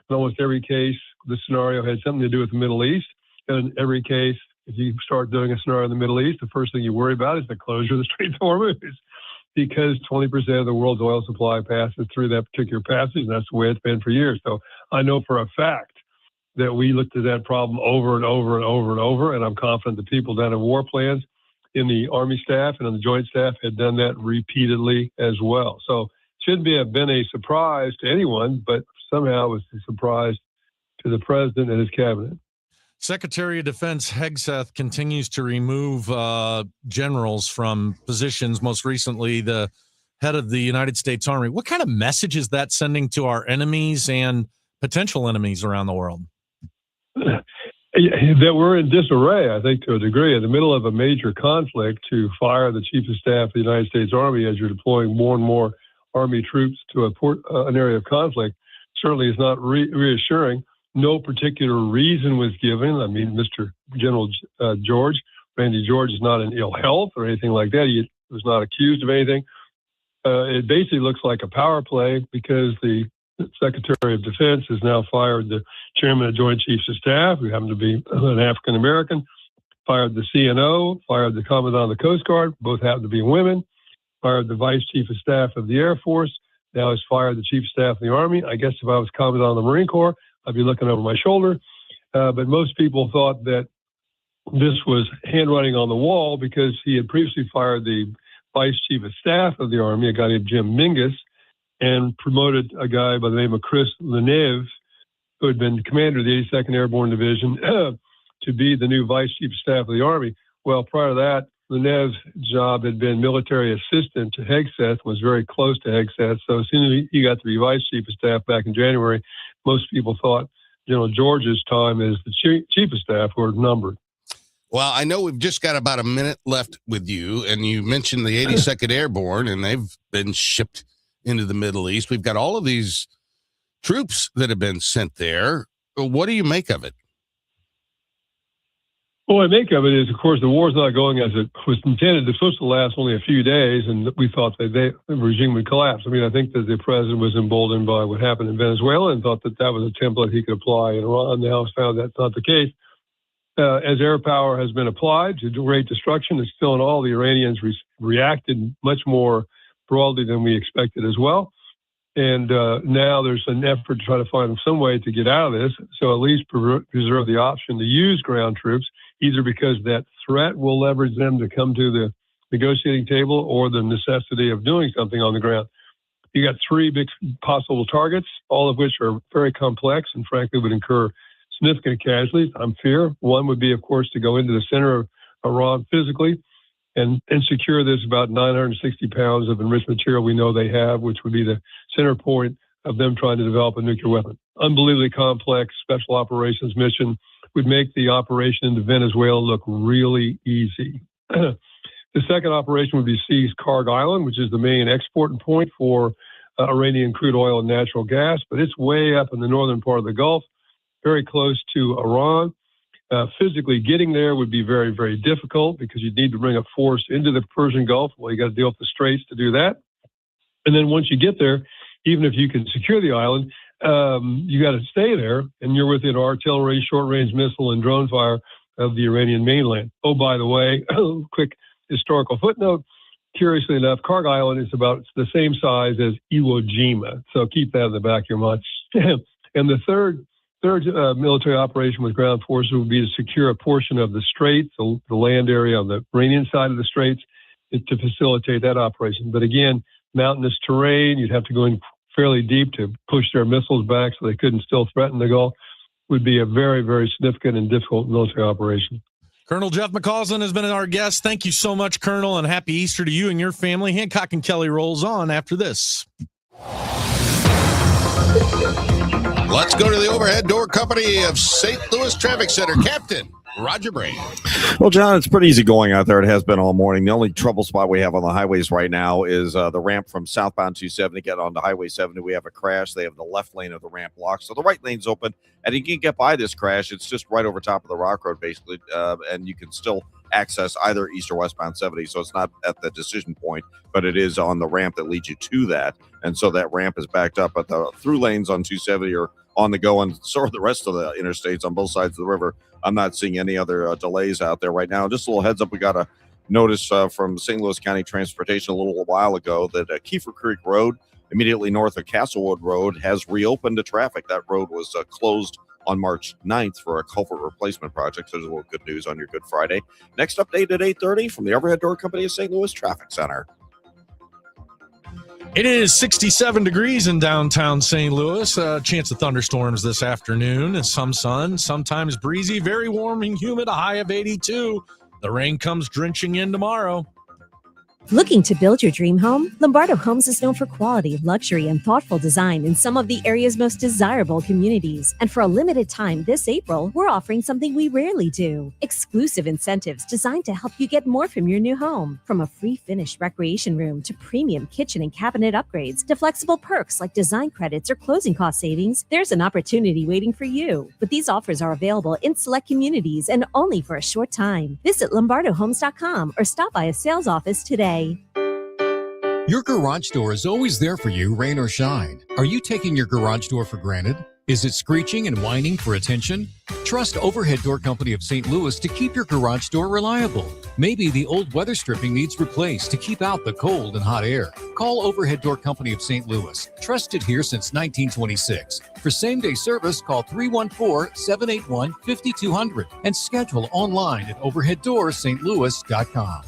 In almost every case, the scenario had something to do with the Middle East. And in every case, if you start doing a scenario in the Middle East, the first thing you worry about is the closure of the Strait of Hormuz, because 20% of the world's oil supply passes through that particular passage, and that's the way it's been for years. So I know for a fact that we looked at that problem over and over and over and over, and I'm confident the people down in war plans in the Army staff and in the Joint Staff had done that repeatedly as well. So it shouldn't have been a surprise to anyone, but somehow it was a surprise to the president and his cabinet. Secretary of Defense Hegseth continues to remove generals from positions, most recently the head of the United States Army. What kind of message is that sending to our enemies and potential enemies around the world? That we're in disarray, I think, to a degree. In the middle of a major conflict, to fire the Chief of Staff of the United States Army as you're deploying more and more Army troops to an area of conflict certainly is not reassuring. No particular reason was given. I mean, Mr. General Randy George, is not in ill health or anything like that. He was not accused of anything. It basically looks like a power play because the Secretary of Defense has now fired the Chairman of Joint Chiefs of Staff, who happened to be an African-American, fired the CNO, fired the Commandant of the Coast Guard, both happen to be women, fired the Vice Chief of Staff of the Air Force, now has fired the Chief of Staff of the Army. I guess if I was Commandant of the Marine Corps, I'd be looking over my shoulder. But most people thought that this was handwriting on the wall because he had previously fired the Vice Chief of Staff of the Army, a guy named Jim Mingus, and promoted a guy by the name of Chris Leneve, who had been commander of the 82nd Airborne Division, to be the new Vice Chief of Staff of the Army. Well, prior to that, Leneve's job had been military assistant to Hegseth, was very close to Hegseth. So as soon as he got to be Vice Chief of Staff back in January, most people thought General George's time as the chief of staff were numbered. Well, I know we've just got about a minute left with you, and you mentioned the 82nd Airborne, and they've been shipped into the Middle East. We've got all of these troops that have been sent there. What do you make of it? Well, what I make of it is, of course, the war's not going as it was intended. It's supposed to last only a few days, and we thought that the regime would collapse. I mean, I think that the president was emboldened by what happened in Venezuela and thought that that was a template he could apply in Iran. Now it's found that's not the case. As air power has been applied to great destruction, it's still in all. The Iranians reacted much more broadly than we expected as well. And now there's an effort to try to find some way to get out of this, so at least preserve the option to use ground troops, either because that threat will leverage them to come to the negotiating table or the necessity of doing something on the ground. You got three big possible targets, all of which are very complex and frankly would incur significant casualties, I'm fear. One would be, of course, to go into the center of Iran physically and secure this about 960 pounds of enriched material we know they have, which would be the center point of them trying to develop a nuclear weapon. Unbelievably complex special operations mission would make the operation into Venezuela look really easy. The second operation would be seize Karg Island, which is the main export point for Iranian crude oil and natural gas, but it's way up in the northern part of the Gulf, very close to Iran. Physically getting there would be very, very difficult because you'd need to bring a force into the Persian Gulf. Well, you got to deal with the straits to do that. And then once you get there, even if you can secure the island, you got to stay there, and you're within artillery, short-range missile, and drone fire of the Iranian mainland. Oh, by the way, quick historical footnote. Curiously enough, Karg Island is about the same size as Iwo Jima, so keep that in the back of your mind. And the third military operation with ground forces would be to secure a portion of the straits, the land area on the Iranian side of the straits, to facilitate that operation. But again, mountainous terrain, you'd have to go in fairly deep to push their missiles back so they couldn't still threaten the Gulf. Would be a very, very significant and difficult military operation. Colonel Jeff McCausland has been our guest. Thank you so much, Colonel, and happy Easter to you and your family. Hancock and Kelley rolls on after this. Let's go to the Overhead Door Company of St. Louis Traffic Center. Captain Roger Brand. Well, John, it's pretty easy going out there. It has been all morning. The only trouble spot we have on the highways right now is the ramp from southbound 270 to get onto Highway 70. We have a crash. They have the left lane of the ramp locked, so the right lane's open, and you can get by this crash. It's just right over top of the Rock Road, basically, and you can still access either east or westbound 70, so it's not at the decision point, but it is on the ramp that leads you to that, and so that ramp is backed up, but the through lanes on 270 are on the go, and so are the rest of the interstates on both sides of the river. I'm not seeing any other delays out there right now. Just a little heads up, we got a notice from St. Louis County Transportation a little while ago that Kiefer Creek Road, immediately north of Castlewood Road, has reopened to traffic. That road was closed on March 9th for a culvert replacement project. So there's a little good news on your Good Friday. Next update at 8:30 from the Overhead Door Company of St. Louis Traffic Center. It is 67 degrees in downtown St. Louis. Chance of thunderstorms this afternoon and some sun, sometimes breezy, very warm and humid, a high of 82. The rain comes drenching in tomorrow. Looking to build your dream home? Lombardo Homes is known for quality, luxury, and thoughtful design in some of the area's most desirable communities. And for a limited time this April, we're offering something we rarely do. Exclusive incentives designed to help you get more from your new home. From a free finished recreation room to premium kitchen and cabinet upgrades to flexible perks like design credits or closing cost savings, there's an opportunity waiting for you. But these offers are available in select communities and only for a short time. Visit LombardoHomes.com or stop by a sales office today. Your garage door is always there for you, rain or shine. Are you taking your garage door for granted? Is it screeching and whining for attention? Trust Overhead Door Company of St. Louis to keep your garage door reliable. Maybe the old weather stripping needs replaced to keep out the cold and hot air. Call Overhead Door Company of St. Louis, trusted here since 1926. For same-day service, call 314-781-5200 and schedule online at overheaddoorsstlouis.com.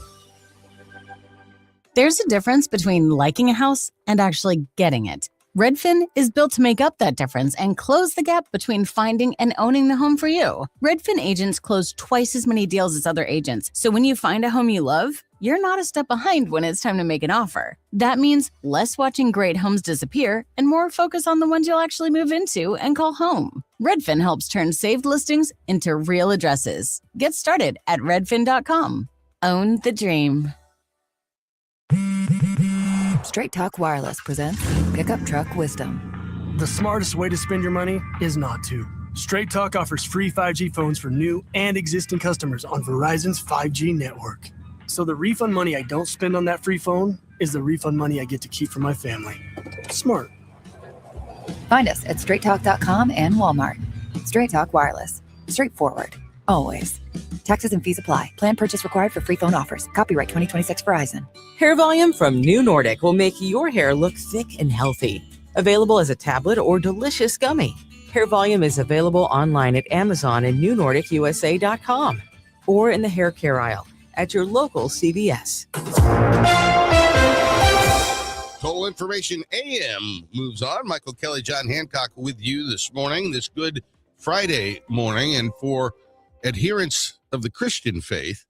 There's a difference between liking a house and actually getting it. Redfin is built to make up that difference and close the gap between finding and owning the home for you. Redfin agents close twice as many deals as other agents, so when you find a home you love, you're not a step behind when it's time to make an offer. That means less watching great homes disappear and more focus on the ones you'll actually move into and call home. Redfin helps turn saved listings into real addresses. Get started at redfin.com. Own the dream. Straight Talk Wireless presents Pickup Truck Wisdom. The smartest way to spend your money is not to. Straight Talk offers free 5G phones for new and existing customers on Verizon's 5G network. So the refund money I don't spend on that free phone is the refund money I get to keep for my family. Smart. Find us at straighttalk.com and Walmart. Straight Talk Wireless. Straightforward. Always. Taxes and fees apply. Plan purchase required for free phone offers. Copyright 2026 Verizon. Hair Volume from New Nordic will make your hair look thick and healthy. Available as a tablet or delicious gummy. Hair Volume is available online at Amazon and newnordicusa.com or in the hair care aisle at your local CVS. Total Information AM moves on. Michael Kelley, John Hancock with you this morning, this Good Friday morning. And for adherents of the Christian faith,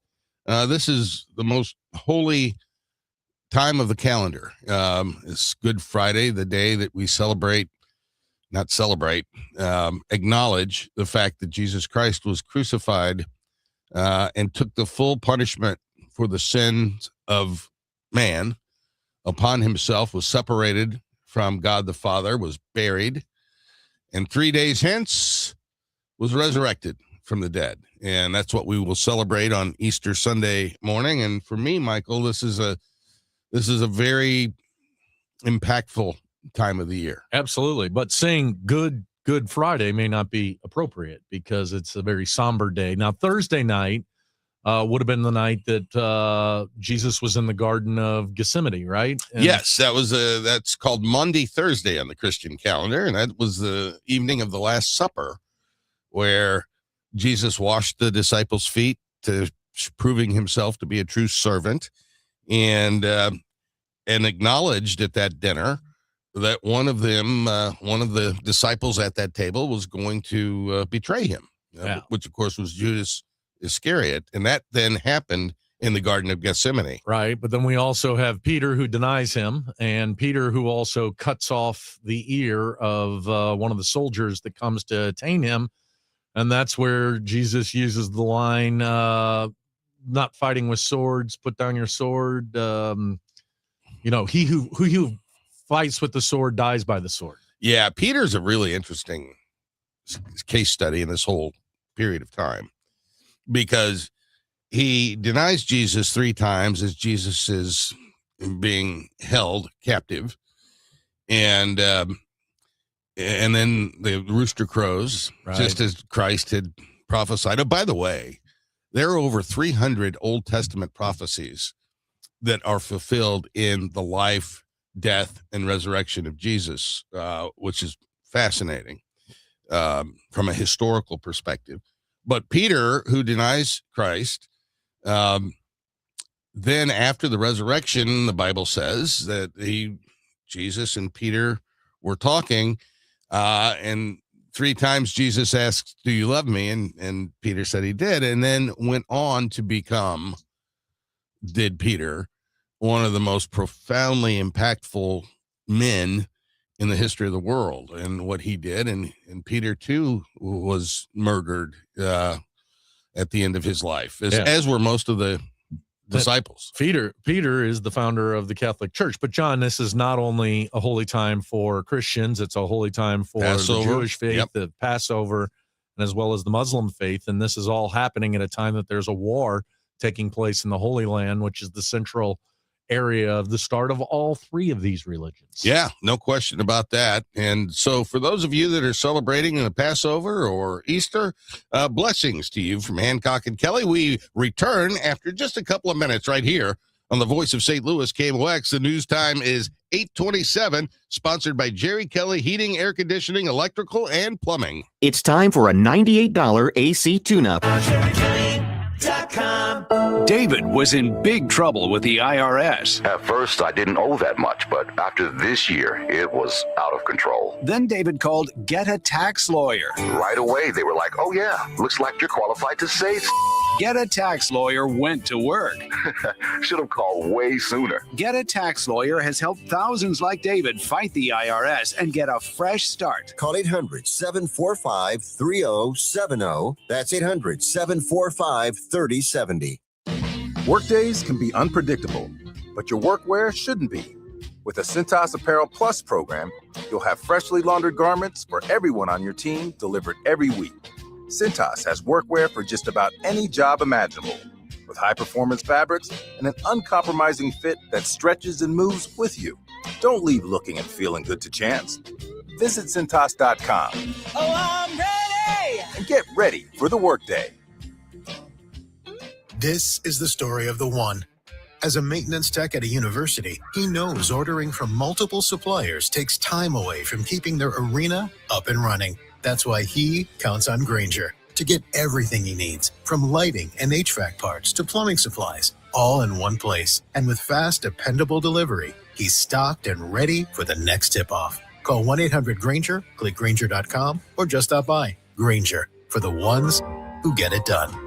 this is the most holy time of the calendar. It's Good Friday, the day that we acknowledge the fact that Jesus Christ was crucified and took the full punishment for the sins of man upon himself, was separated from God the Father, was buried, and 3 days hence was resurrected from the dead. And that's what we will celebrate on Easter Sunday morning. And for me, Michael, this is a very impactful time of the year. Absolutely. But saying Good Friday may not be appropriate because it's a very somber day. Now, Thursday night would have been the night that Jesus was in the Garden of Gethsemane, right? And yes, that's called Maundy Thursday on the Christian calendar. And that was the evening of the Last Supper where Jesus washed the disciples' feet, proving himself to be a true servant, and acknowledged at that dinner that one of the disciples at that table was going to betray him, which of course was Judas Iscariot. And that then happened in the Garden of Gethsemane. Right. But then we also have Peter, who denies him, and Peter, who also cuts off the ear of one of the soldiers that comes to detain him. And that's where Jesus uses the line, not fighting with swords, put down your sword. He who fights with the sword dies by the sword. Yeah, Peter's a really interesting case study in this whole period of time because he denies Jesus 3 times as Jesus is being held captive. And then the rooster crows, right, just as Christ had prophesied. Oh, by the way, there are over 300 Old Testament prophecies that are fulfilled in the life, death, and resurrection of Jesus, which is fascinating from a historical perspective. But Peter, who denies Christ, then after the resurrection, the Bible says that Jesus and Peter were talking, and 3 times Jesus asked, "Do you love me?" And Peter said he did, and then went on to become, Peter, one of the most profoundly impactful men in the history of the world, and what he did. And Peter too was murdered at the end of his life, as were most of the disciples. Peter is the founder of the Catholic Church. But John, this is not only a holy time for Christians, it's a holy time for Passover, the Jewish faith, the Passover, and as well as the Muslim faith. And this is all happening at a time that there's a war taking place in the Holy Land, which is the central area of the start of all 3 of these religions. Yeah, no question about that. And so for those of you that are celebrating the Passover or Easter, blessings to you from Hancock and Kelley. We return after just a couple of minutes right here on the Voice of St. Louis, KMOX. The news time is 8:27, sponsored by Jerry Kelley Heating, Air Conditioning, Electrical, and Plumbing. It's time for a $98 AC tune-up. JerryKelley.com. David was in big trouble with the IRS. At first, I didn't owe that much, but after this year, it was out of control. Then David called Get a Tax Lawyer. Right away, they were like, oh yeah, looks like you're qualified to save. Get a Tax Lawyer went to work. Should have called way sooner. Get a Tax Lawyer has helped thousands like David fight the IRS and get a fresh start. Call 800-745-3070. That's 800-745-3070. Workdays can be unpredictable, but your workwear shouldn't be. With the Cintas Apparel Plus program, you'll have freshly laundered garments for everyone on your team delivered every week. Cintas has workwear for just about any job imaginable, with high-performance fabrics and an uncompromising fit that stretches and moves with you. Don't leave looking and feeling good to chance. Visit Cintas.com. Oh, I'm ready! And get ready for the workday. This is the story of the one. As a maintenance tech at a university, he knows ordering from multiple suppliers takes time away from keeping their arena up and running. That's why he counts on Grainger to get everything he needs, from lighting and HVAC parts to plumbing supplies, all in one place. And with fast, dependable delivery, he's stocked and ready for the next tip-off. Call 1-800-GRAINGER, click Grainger.com, or just stop by. Grainger, for the ones who get it done.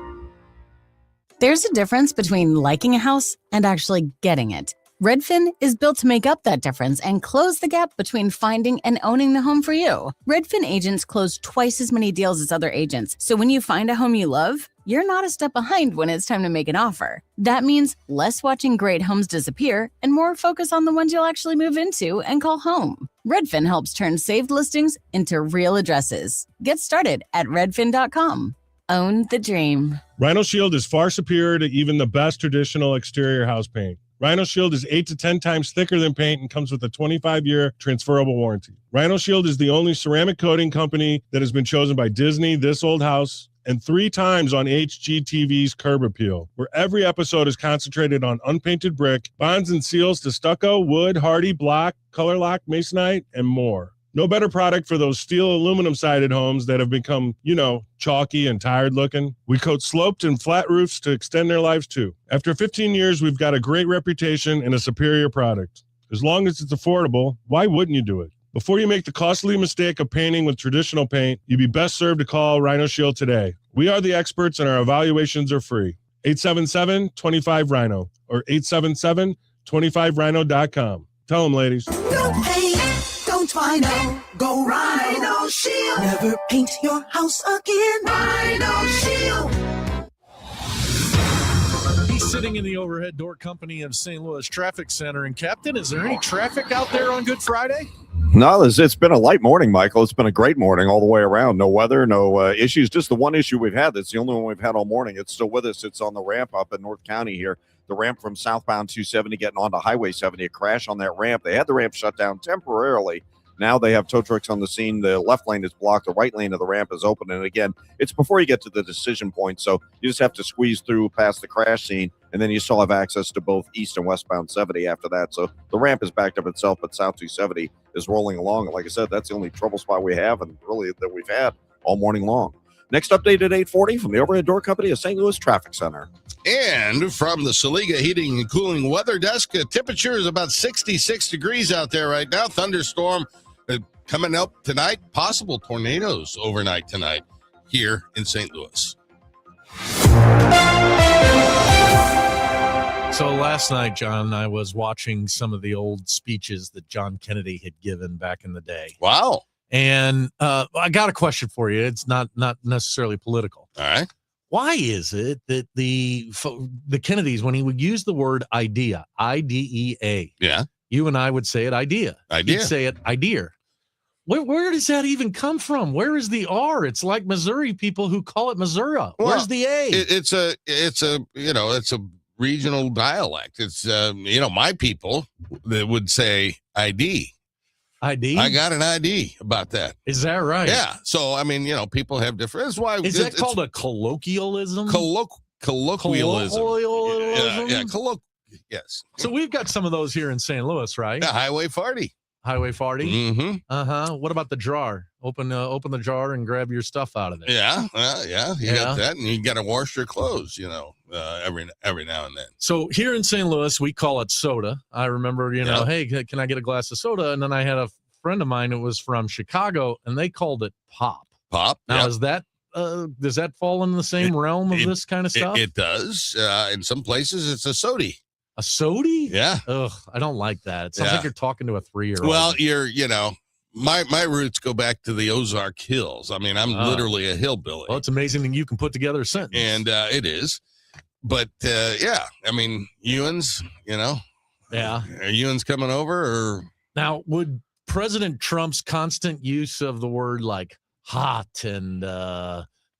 There's a difference between liking a house and actually getting it. Redfin is built to make up that difference and close the gap between finding and owning the home for you. Redfin agents close twice as many deals as other agents, so when you find a home you love, you're not a step behind when it's time to make an offer. That means less watching great homes disappear and more focus on the ones you'll actually move into and call home. Redfin helps turn saved listings into real addresses. Get started at redfin.com. Own the dream. Rhino Shield is far superior to even the best traditional exterior house paint. Rhino Shield is 8 to 10 times thicker than paint and comes with a 25-year transferable warranty. Rhino Shield is the only ceramic coating company that has been chosen by Disney, This Old House, and 3 times on HGTV's Curb Appeal, where every episode is concentrated on unpainted brick, bonds and seals to stucco, wood, hardy, block, color lock, masonite, and more. No better product for those steel aluminum-sided homes that have become, chalky and tired looking. We coat sloped and flat roofs to extend their lives too. After 15 years, we've got a great reputation and a superior product. As long as it's affordable, why wouldn't you do it? Before you make the costly mistake of painting with traditional paint, you'd be best served to call Rhino Shield today. We are the experts and our evaluations are free. 877-25-RHINO or 877-25rhino.com. Tell them, ladies. Don't paint, don't Rhino, go Rhino Shield. Never paint your house again. Rhino Shield. He's sitting in the overhead door company of St. Louis Traffic Center. And Captain, is there any traffic out there on Good Friday? No, it's been a light morning, Michael. It's been a great morning all the way around. No weather, no issues. Just the one issue we've had. That's the only one we've had all morning. It's still with us. It's on the ramp up in North County here. The ramp from southbound 270 getting onto Highway 70. A crash on that ramp. They had the ramp shut down temporarily. Now they have tow trucks on the scene. The left lane is blocked. The right lane of the ramp is open. And again, it's before you get to the decision point. So you just have to squeeze through past the crash scene. And then you still have access to both east and westbound 70 after that. So the ramp is backed up itself, but South 270 is rolling along. And like I said, that's the only trouble spot we have and really that we've had all morning long. Next update at 8:40 from the overhead door company of St. Louis Traffic Center. And from the Saliga Heating and Cooling Weather Desk, temperature is about 66 degrees out there right now. Thunderstorm coming up tonight. Possible tornadoes overnight tonight here in St. Louis. So last night, John, I was watching some of the old speeches that John Kennedy had given back in the day. Wow. And I got a question for you. It's not necessarily political. All right. Why is it that the Kennedys, when he would use the word idea, I-D-E-A, yeah, you and I would say it idea. Idea. He'd say it idea. Where does that even come from? Where is the R? It's like Missouri people who call it Missouri. Well, where's the A? It's a regional dialect. It's my people that would say ID. ID? I got an ID about that. Is that right? Yeah. So people have different. That's why is that called a colloquialism? Colloquialism. Colloquialism. Yeah. Yes. So we've got some of those here in St. Louis, right? Yeah. Highway 40. Highway 40. Mm-hmm. What about the drawer? Open the jar and grab your stuff out of there. Yeah. You got that, and you got to wash your clothes, every now and then. So here in St. Louis, we call it soda. I remember, hey, can I get a glass of soda? And then I had a friend of mine who was from Chicago, and they called it pop. Pop. Now, is that does that fall in the same realm of this kind of stuff? It does. In some places, it's a sody. A sody? Yeah. Ugh, I don't like that. It sounds like you're talking to a 3-year-old. Well, my roots go back to the Ozark Hills. I mean, I'm literally a hillbilly. Well, it's amazing that you can put together a sentence. And it is. But, I mean, Ewans, Yeah. Are Ewans coming over? Or Now, would President Trump's constant use of the word like hot and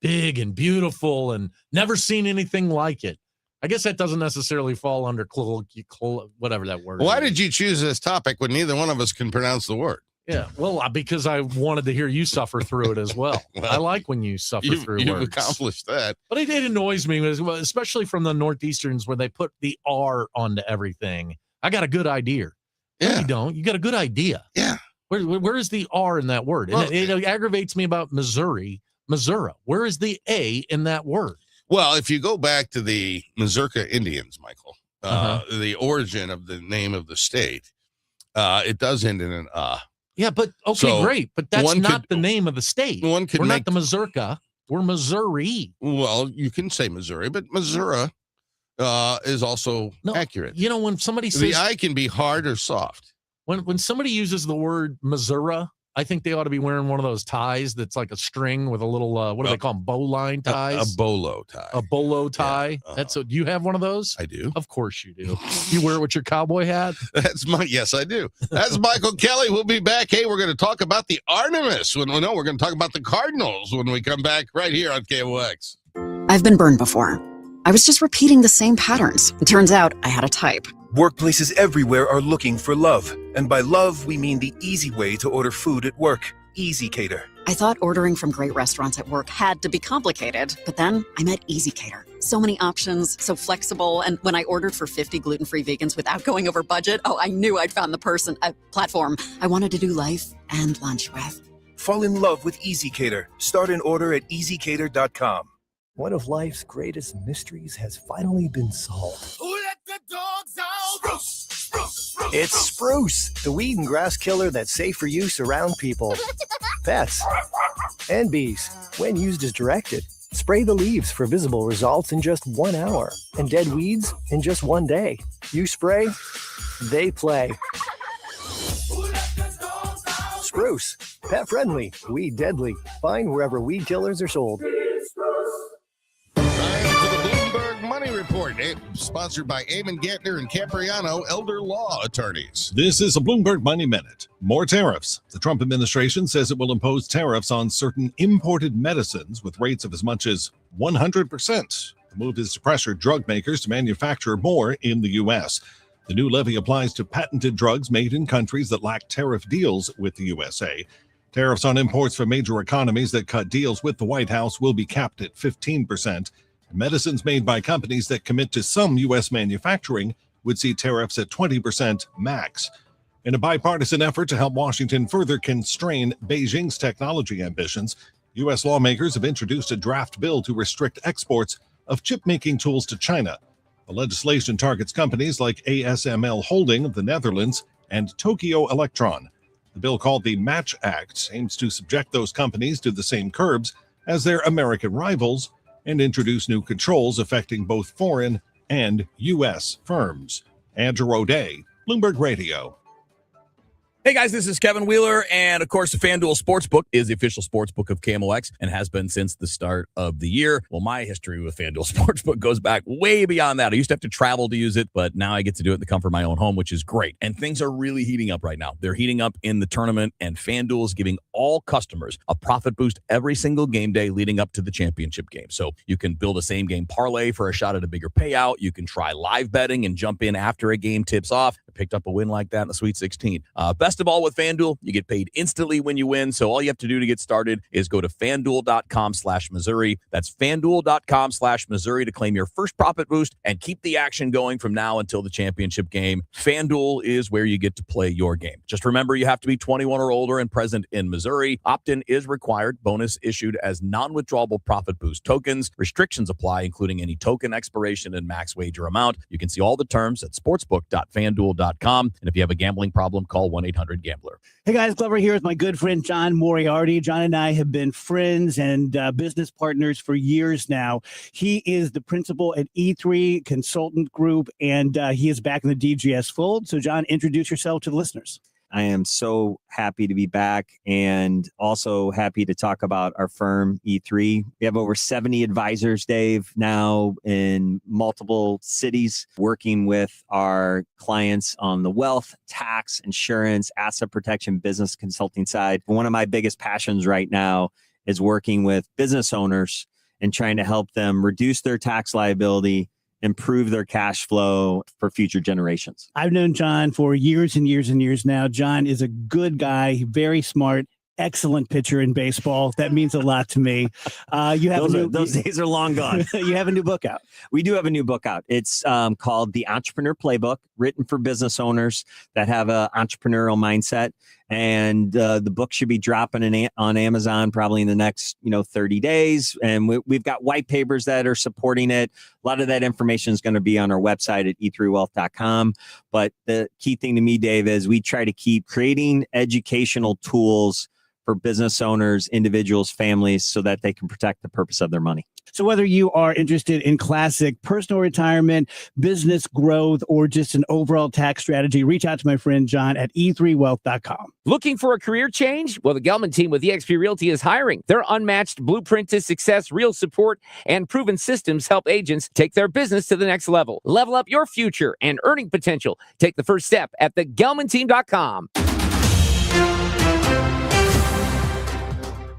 big and beautiful and never seen anything like it, I guess that doesn't necessarily fall under whatever that word is. Why did you choose this topic when neither one of us can pronounce the word? Yeah, well, because I wanted to hear you suffer through it as well. I like when you suffer through you've words. accomplished that. But it annoys me, especially from the Northeasterns where they put the R onto everything. I got a good idea. Yeah. No, you don't. You got a good idea. Yeah. Where is the R in that word? Well, and it aggravates me about Missouri. Where is the A in that word? Well, if you go back to the Mazurka Indians, Michael, the origin of the name of the state, it does end in an Yeah, but okay, great. But that's not the name of the state. We're not the Mazurka. We're Missouri. Well, you can say Missouri, but Missouri is also accurate. When somebody says the I can be hard or soft. When somebody uses the word Missouri, I think they ought to be wearing one of those ties that's like a string with a little what do they call them? Bowline ties? A bolo tie. A bolo tie. Yeah, do you have one of those? I do. Of course you do. You wear it with your cowboy hat? Yes, I do. That's Michael Kelley. We'll be back. Hey, we're going to talk about the Artemis. We're going to talk about the Cardinals when we come back right here on KMOX. I've been burned before. I was just repeating the same patterns. It turns out I had a type. Workplaces everywhere are looking for love. And by love, we mean the easy way to order food at work. Easy Cater. I thought ordering from great restaurants at work had to be complicated, but then I met Easy Cater. So many options, so flexible, and when I ordered for 50 gluten-free vegans without going over budget, I knew I'd found the platform I wanted to do life and lunch with. Fall in love with Easy Cater. Start an order at easycater.com. One of life's greatest mysteries has finally been solved. Who let the dogs out? Spruce. It's spruce, the weed and grass killer that's safe for use around people, pets, and bees. When used as directed, spray the leaves for visible results in just 1 hour and dead weeds in just 1 day. You spray, they play. Spruce, pet friendly, weed deadly. Find wherever weed killers are sold. Money Report, sponsored by Eamon Gantner and Capriano Elder Law Attorneys. This is a Bloomberg Money Minute. More tariffs. The Trump administration says it will impose tariffs on certain imported medicines with rates of as much as 100%. The move is to pressure drug makers to manufacture more in the U.S. The new levy applies to patented drugs made in countries that lack tariff deals with the USA. Tariffs on imports from major economies that cut deals with the White House will be capped at 15%. Medicines made by companies that commit to some U.S. manufacturing would see tariffs at 20% max. In a bipartisan effort to help Washington further constrain Beijing's technology ambitions, U.S. lawmakers have introduced a draft bill to restrict exports of chip-making tools to China. The legislation targets companies like ASML Holding of the Netherlands and Tokyo Electron. The bill, called the Match Act, aims to subject those companies to the same curbs as their American rivals and introduce new controls affecting both foreign and U.S. firms. Andrew O'Day, Bloomberg Radio. Hey guys, this is Kevin Wheeler, and of course the FanDuel Sportsbook is the official sportsbook of KMOX and has been since the start of the year. Well, my history with FanDuel Sportsbook goes back way beyond that. I used to have to travel to use it, but now I get to do it in the comfort of my own home, which is great. And things are really heating up right now. They're heating up in the tournament, and FanDuel is giving all customers a profit boost every single game day leading up to the championship game. So you can build a same-game parlay for a shot at a bigger payout. You can try live betting and jump in after a game tips off. picked up a win like that in the Sweet 16. Best of all with FanDuel, you get paid instantly when you win. So all you have to do to get started is go to FanDuel.com/Missouri. That's FanDuel.com/Missouri to claim your first profit boost and keep the action going from now until the championship game. FanDuel is where you get to play your game. Just remember, you have to be 21 or older and present in Missouri. Opt-in is required. Bonus issued as non-withdrawable profit boost tokens. Restrictions apply, including any token expiration and max wager amount. You can see all the terms at sportsbook.fanduel.com. And if you have a gambling problem, call 1-800-GAMBLER. Hey guys, Glover here with my good friend John Moriarty. John and I have been friends and business partners for years now. He is the principal at E3 Consultant Group, and he is back in the DGS fold. So John, introduce yourself to the listeners. I am so happy to be back and also happy to talk about our firm, E3. We have over 70 advisors, Dave, now in multiple cities, working with our clients on the wealth, tax, insurance, asset protection, business consulting side. One of my biggest passions right now is working with business owners and trying to help them reduce their tax liability, improve their cash flow for future generations. I've known John for years and years and years now. John is a good guy, very smart, excellent pitcher in baseball. That means a lot to me. You have those days are long gone. You have a new book out. We do have a new book out. It's called The Entrepreneur Playbook, written for business owners that have an entrepreneurial mindset. And the book should be dropping on Amazon probably in the next 30 days. And we've got white papers that are supporting it. A lot of that information is going to be on our website at e3wealth.com. But the key thing to me, Dave, is we try to keep creating educational tools for business owners, individuals, families, so that they can protect the purpose of their money. So whether you are interested in classic personal retirement, business growth, or just an overall tax strategy, reach out to my friend John at e3wealth.com. Looking for a career change? Well, the Gelman team with eXp Realty is hiring. Their unmatched blueprint to success, real support, and proven systems help agents take their business to the next level. Level up your future and earning potential. Take the first step at thegelmanteam.com.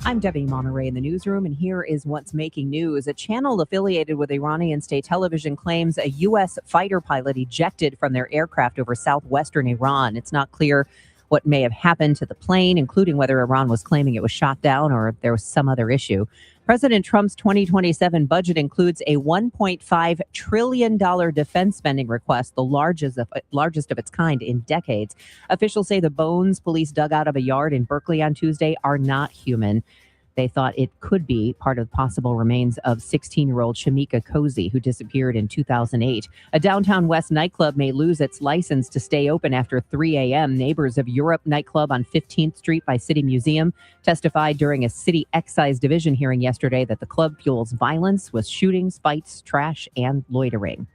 I'm Debbie Monterrey in the newsroom, and here is what's making news. A channel affiliated with Iranian state television claims a U.S. fighter pilot ejected from their aircraft over southwestern Iran. It's not clear what may have happened to the plane, including whether Iran was claiming it was shot down or if there was some other issue. President Trump's 2027 budget includes a $1.5 trillion defense spending request, the largest of its kind in decades. Officials say the bones police dug out of a yard in Berkeley on Tuesday are not human. They thought it could be part of possible remains of 16-year-old Shamika Cozy, who disappeared in 2008. A downtown West nightclub may lose its license to stay open after 3 a.m. Neighbors of Europe nightclub on 15th Street by City Museum testified during a city excise division hearing yesterday that the club fuels violence with shootings, fights, trash, and loitering.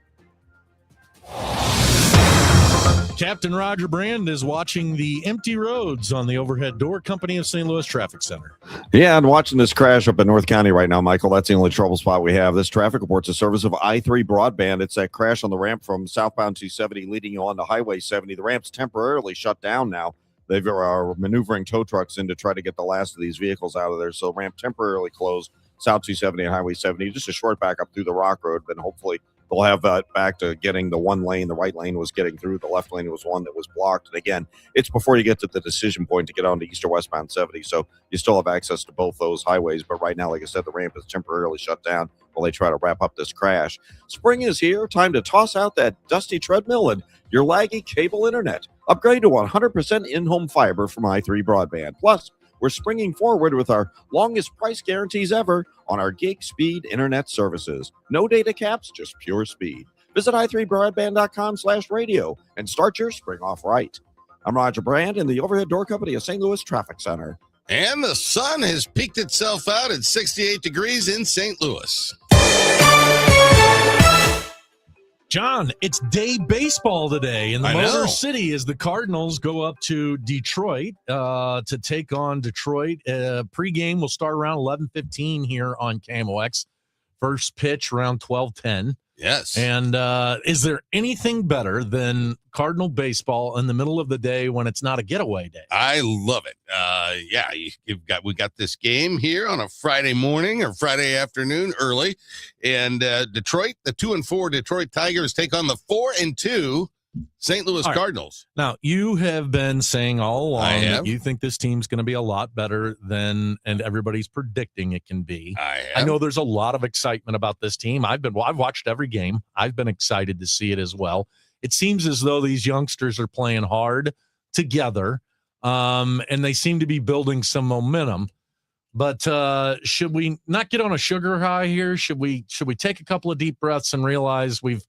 Captain Roger Brand is watching the empty roads on the overhead door company of St. Louis Traffic Center. Yeah, and watching this crash up in North County right now, Michael. That's the only trouble spot we have. This traffic report's a service of I-3 Broadband. It's that crash on the ramp from southbound 270 leading you on to Highway 70. The ramp's temporarily shut down now. They are maneuvering tow trucks in to try to get the last of these vehicles out of there. So ramp temporarily closed, South 270 and Highway 70. Just a short back up through the Rock Road, then hopefully they'll have that back to getting the one lane. The right lane was getting through. The left lane was one that was blocked. And again, it's before you get to the decision point to get on to east or westbound 70. So you still have access to both those highways. But right now, like I said, the ramp is temporarily shut down while they try to wrap up this crash. Spring is here. Time to toss out that dusty treadmill and your laggy cable internet. Upgrade to 100% in-home fiber from i3 Broadband. Plus, we're springing forward with our longest price guarantees ever on our gig speed internet services. No data caps, just pure speed. Visit i3broadband.com/radio and start your spring off right. I'm Roger Brand in the overhead door company of St. Louis Traffic Center. And the sun has peaked itself out at 68 degrees in St. Louis. John, it's day baseball today in the Motor City as the Cardinals go up to Detroit to take on Detroit. Pregame will start around 11:15 here on KMOX. First pitch around 12:10. Yes. And is there anything better than Cardinal baseball in the middle of the day when it's not a getaway day? I love it. We got this game here on a Friday morning or Friday afternoon early, and Detroit, the 2-4 Detroit Tigers take on the 4-2 St. Louis All right. Cardinals. Now, you have been saying all along I that have. you think this team's going to be a lot better than, and everybody's predicting it can be. I know there's a lot of excitement about this team. I've watched every game. I've been excited to see it as well. It seems as though these youngsters are playing hard together, and they seem to be building some momentum. But should we not get on a sugar high here? Should we take a couple of deep breaths and realize we've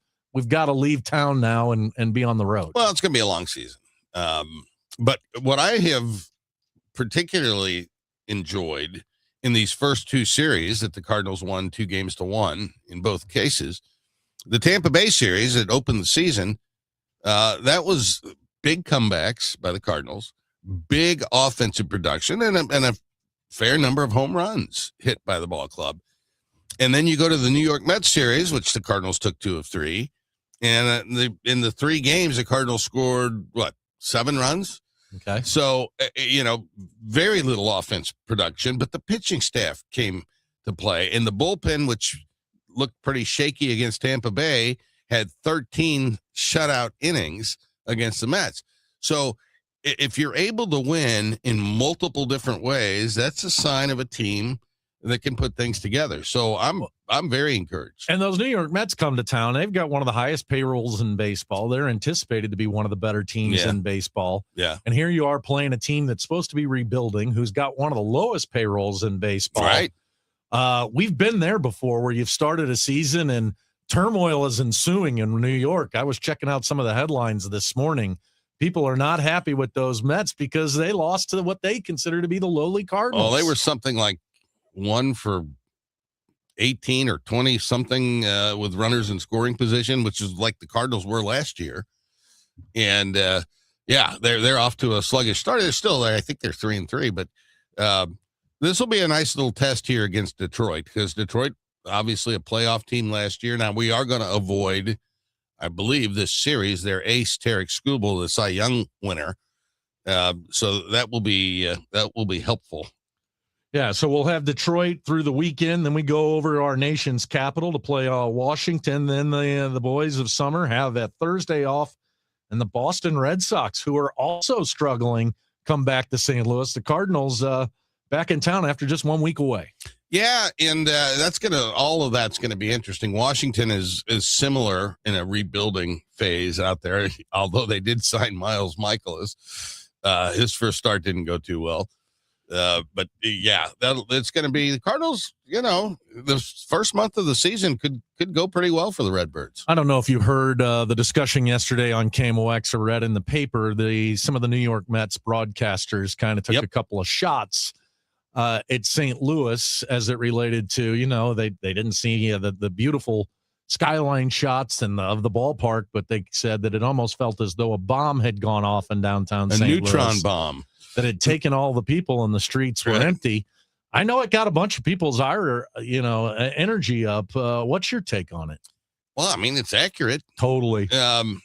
got to leave town now and be on the road? Well, it's going to be a long season. But what I have particularly enjoyed in these first two series that the Cardinals won 2-1 in both cases, the Tampa Bay series that opened the season, that was big comebacks by the Cardinals, big offensive production, and a fair number of home runs hit by the ball club. And then you go to the New York Mets series, which the Cardinals took 2 of 3. And in the 3 games, the Cardinals scored, 7 runs? Okay. So, very little offense production, but the pitching staff came to play. And the bullpen, which looked pretty shaky against Tampa Bay, had 13 shutout innings against the Mets. So, if you're able to win in multiple different ways, that's a sign of a team that can put things together. So I'm very encouraged. And those New York Mets come to town. They've got one of the highest payrolls in baseball. They're anticipated to be one of the better teams in baseball. Yeah. And here you are playing a team that's supposed to be rebuilding, who's got one of the lowest payrolls in baseball. Right. We've been there before where you've started a season and turmoil is ensuing in New York. I was checking out some of the headlines this morning. People are not happy with those Mets because they lost to what they consider to be the lowly Cardinals. Oh, they were something like 1 for 18 or 20 something with runners in scoring position, which is like the Cardinals were last year. And they're off to a sluggish start. They're still there. I think they're 3-3, but this will be a nice little test here against Detroit, because Detroit, obviously a playoff team last year. Now we are going to avoid, I believe, this series, their ace, Tarek Skubal, the Cy Young winner. So that will be helpful. Yeah, so we'll have Detroit through the weekend. Then we go over to our nation's capital to play Washington. Then the boys of summer have that Thursday off. And the Boston Red Sox, who are also struggling, come back to St. Louis. The Cardinals back in town after just 1 week away. Yeah, and all of that's gonna be interesting. Washington is similar in a rebuilding phase out there, although they did sign Miles Michaelis. His first start didn't go too well. But yeah, it's going to be the Cardinals. The first month of the season could go pretty well for the Redbirds. I don't know if you heard the discussion yesterday on KMOX or read in the paper. Some of the New York Mets broadcasters kind of took a couple of shots at St. Louis as it related to, they didn't see the beautiful skyline shots of the ballpark, but they said that it almost felt as though a bomb had gone off in downtown St. Louis. A neutron bomb. That had taken all the people and the streets were empty. I know it got a bunch of people's energy up. What's your take on it? Well, I mean, it's accurate. Totally. You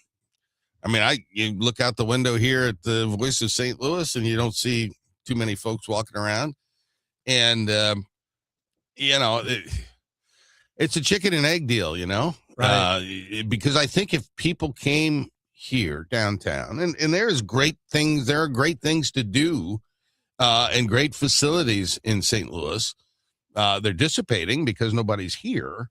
look out the window here at the Voice of St. Louis and you don't see too many folks walking around. And, it's a chicken and egg deal, Right. Because I think if people came here downtown, and there are great things to do and great facilities in St. Louis. They're dissipating because nobody's here.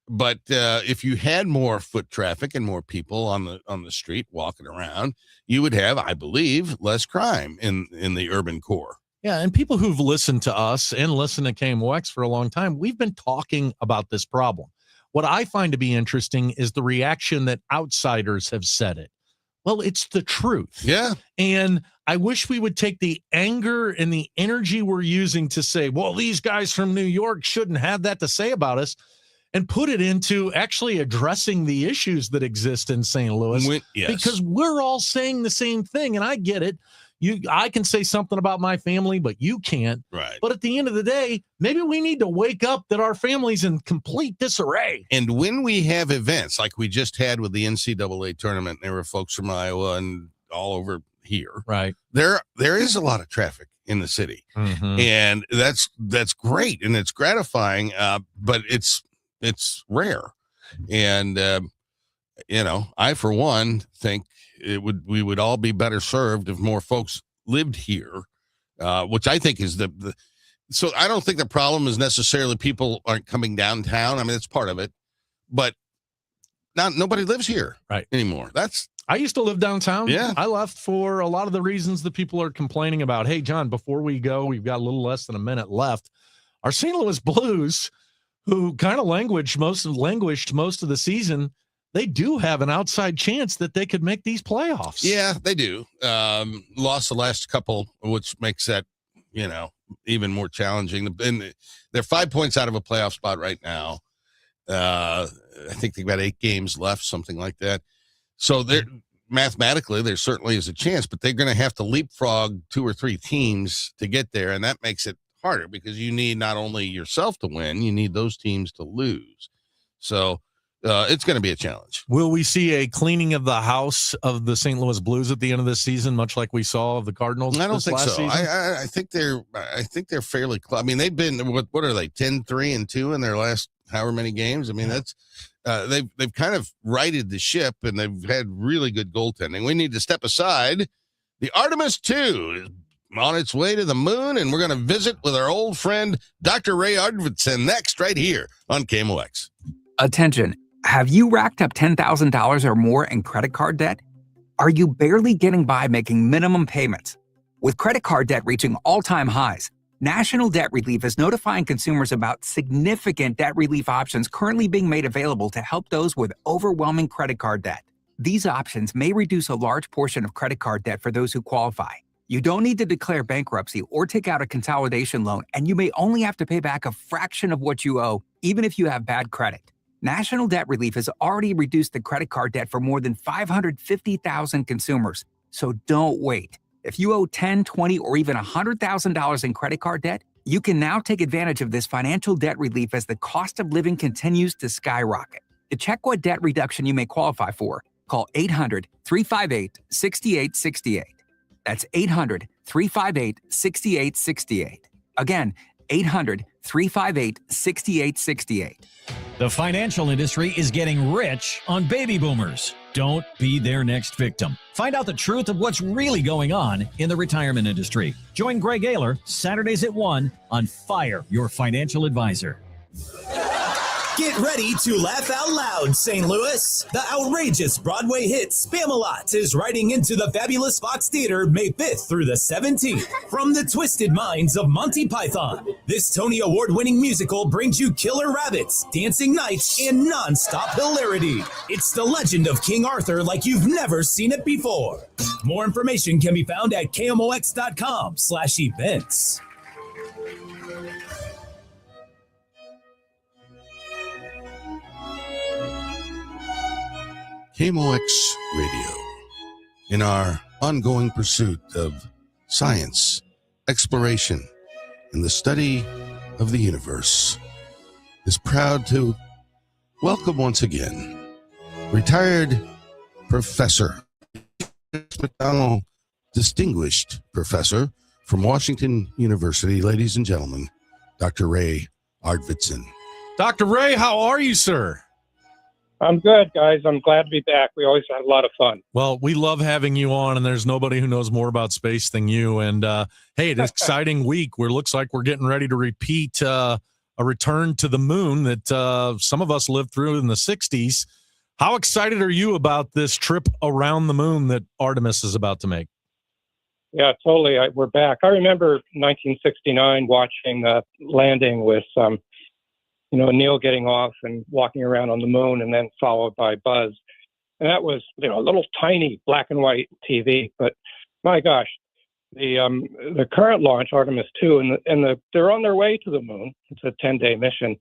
But if you had more foot traffic and more people on the street walking around, you would have, I believe, less crime in the urban core. Yeah, and people who've listened to us and listened to KMOX for a long time, we've been talking about this problem. What I find to be interesting is the reaction that outsiders have said it. Well, it's the truth. Yeah. And I wish we would take the anger and the energy we're using to say, well, these guys from New York shouldn't have that to say about us, and put it into actually addressing the issues that exist in St. Louis. Because we're all saying the same thing, and I get it. I can say something about my family, but you can't. Right. But at the end of the day, maybe we need to wake up that our family's in complete disarray. And when we have events like we just had with the NCAA tournament, there were folks from Iowa and all over here. Right. There is a lot of traffic in the city. Mm-hmm. And that's great and it's gratifying, but it's rare. And I, for one, think we would all be better served if more folks lived here, which I think is so I don't think the problem is necessarily people aren't coming downtown. I mean, it's part of it, but nobody lives here anymore. I used to live downtown. Yeah. I left for a lot of the reasons that people are complaining about. Hey, John, before we go, we've got a little less than a minute left. Our St. Louis Blues, who kind of languished most of the season, they do have an outside chance that they could make these playoffs. Yeah, they do. Lost the last couple, which makes that, even more challenging. And they're 5 points out of a playoff spot right now. I think they've got 8 games left, something like that. So mathematically, there certainly is a chance, but they're going to have to leapfrog 2 or 3 teams to get there, and that makes it harder because you need not only yourself to win, you need those teams to lose. So it's going to be a challenge. Will we see a cleaning of the house of the St. Louis Blues at the end of this season, much like we saw of the Cardinals? I don't think last so. season? I think they're fairly close. I mean, they've been what are they 10-3-2 in their last however many games? I mean, that's they've kind of righted the ship and they've had really good goaltending. We need to step aside. The Artemis 2 is on its way to the moon, and we're going to visit with our old friend Dr. Ray Arvidson next, right here on KMOX. Attention. Have you racked up $10,000 or more in credit card debt? Are you barely getting by making minimum payments? With credit card debt reaching all-time highs, National Debt Relief is notifying consumers about significant debt relief options currently being made available to help those with overwhelming credit card debt. These options may reduce a large portion of credit card debt for those who qualify. You don't need to declare bankruptcy or take out a consolidation loan, and you may only have to pay back a fraction of what you owe, even if you have bad credit. National Debt Relief has already reduced the credit card debt for more than 550,000 consumers. So don't wait. If you owe $10, $20, or even $100,000 in credit card debt, you can now take advantage of this financial debt relief as the cost of living continues to skyrocket. To check what debt reduction you may qualify for, call 800-358-6868. That's 800-358-6868. Again, 800-358-6868. The financial industry is getting rich on baby boomers. Don't be their next victim. Find out the truth of what's really going on in the retirement industry. Join Greg Ayler Saturdays at 1 on Fire Your Financial Advisor. Get ready to laugh out loud, St. Louis. The outrageous Broadway hit Spam-A-Lot is riding into the fabulous Fox Theater May 5th through the 17th. From the twisted minds of Monty Python, this Tony Award-winning musical brings you killer rabbits, dancing knights, and non-stop hilarity. It's the legend of King Arthur like you've never seen it before. More information can be found at KMOX.com/events. KMOX Radio, in our ongoing pursuit of science, exploration, and the study of the universe, is proud to welcome once again retired Professor McDonald, distinguished professor from Washington University, ladies and gentlemen, Dr. Ray Arvidson. Dr. Ray, how are you, sir? I'm good, guys. I'm glad to be back. We always had a lot of fun. Well, we love having you on, and there's nobody who knows more about space than you. And hey, it's an exciting week where it looks like we're getting ready to repeat a return to the moon that some of us lived through in the 60s. How excited are you about this trip around the moon that Artemis is about to make? Yeah, totally. We're back. I remember 1969 watching the landing with Neil getting off and walking around on the moon, and then followed by Buzz. And that was, a little tiny black and white TV. But my gosh, the current launch, Artemis 2, and they're on their way to the moon. It's a 10-day mission.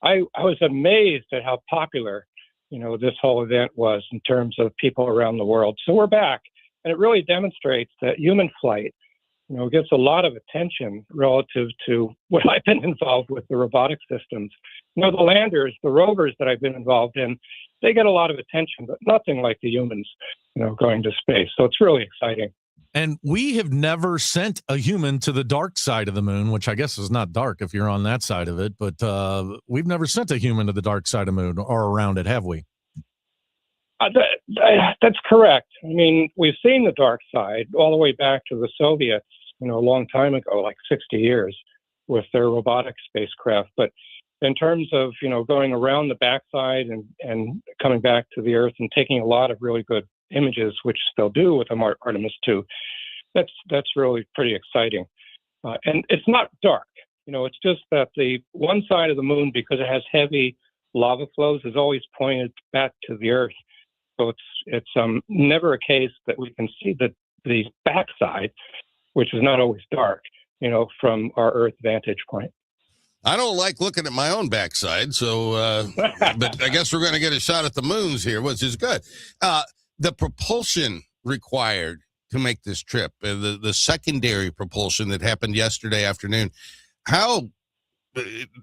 I was amazed at how popular, this whole event was in terms of people around the world. So we're back, and it really demonstrates that human flight, gets a lot of attention relative to what I've been involved with, the robotic systems. The landers, the rovers that I've been involved in, they get a lot of attention, but nothing like the humans, going to space. So it's really exciting. And we have never sent a human to the dark side of the moon, which I guess is not dark if you're on that side of it, but we've never sent a human to the dark side of the moon or around it, have we? That's correct. I mean, we've seen the dark side all the way back to the Soviets, a long time ago, like 60 years, with their robotic spacecraft. But in terms of, going around the backside and coming back to the Earth and taking a lot of really good images, which they'll do with Artemis 2, that's really pretty exciting. And it's not dark. It's just that the one side of the moon, because it has heavy lava flows, is always pointed back to the Earth. So it's never a case that we can see the backside, which is not always dark, from our Earth vantage point. I don't like looking at my own backside, so but I guess we're going to get a shot at the moons here, which is good. The propulsion required to make this trip, the secondary propulsion that happened yesterday afternoon.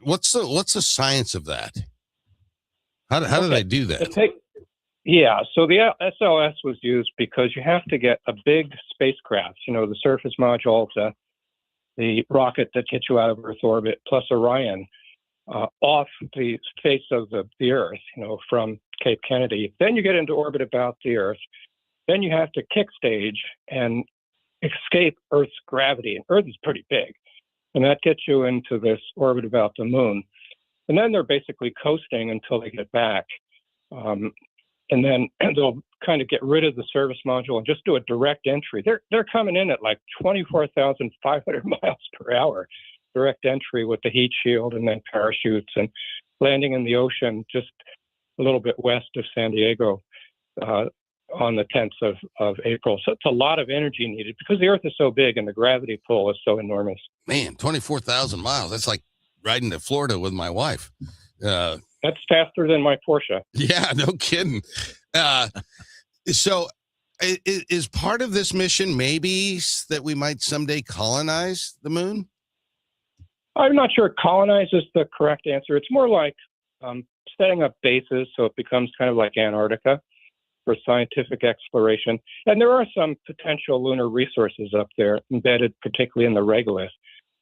What's the science of that? How do they do that? So the SLS was used because you have to get a big spacecraft, the surface module, the rocket that gets you out of Earth orbit, plus Orion, off the face of the Earth, from Cape Kennedy. Then you get into orbit about the Earth. Then you have to kick stage and escape Earth's gravity. And Earth is pretty big. And that gets you into this orbit about the moon. And then they're basically coasting until they get back. And then they'll kind of get rid of the service module and just do a direct entry. They're coming in at like 24,500 miles per hour, direct entry with the heat shield and then parachutes, and landing in the ocean just a little bit west of San Diego on the 10th of April. So it's a lot of energy needed because the Earth is so big and the gravity pull is so enormous. Man, 24,000 miles. That's like riding to Florida with my wife. That's faster than my Porsche. Yeah, no kidding. So is part of this mission maybe that we might someday colonize the moon? I'm not sure colonize is the correct answer. It's more like setting up bases so it becomes kind of like Antarctica for scientific exploration. And there are some potential lunar resources up there embedded particularly in the regolith,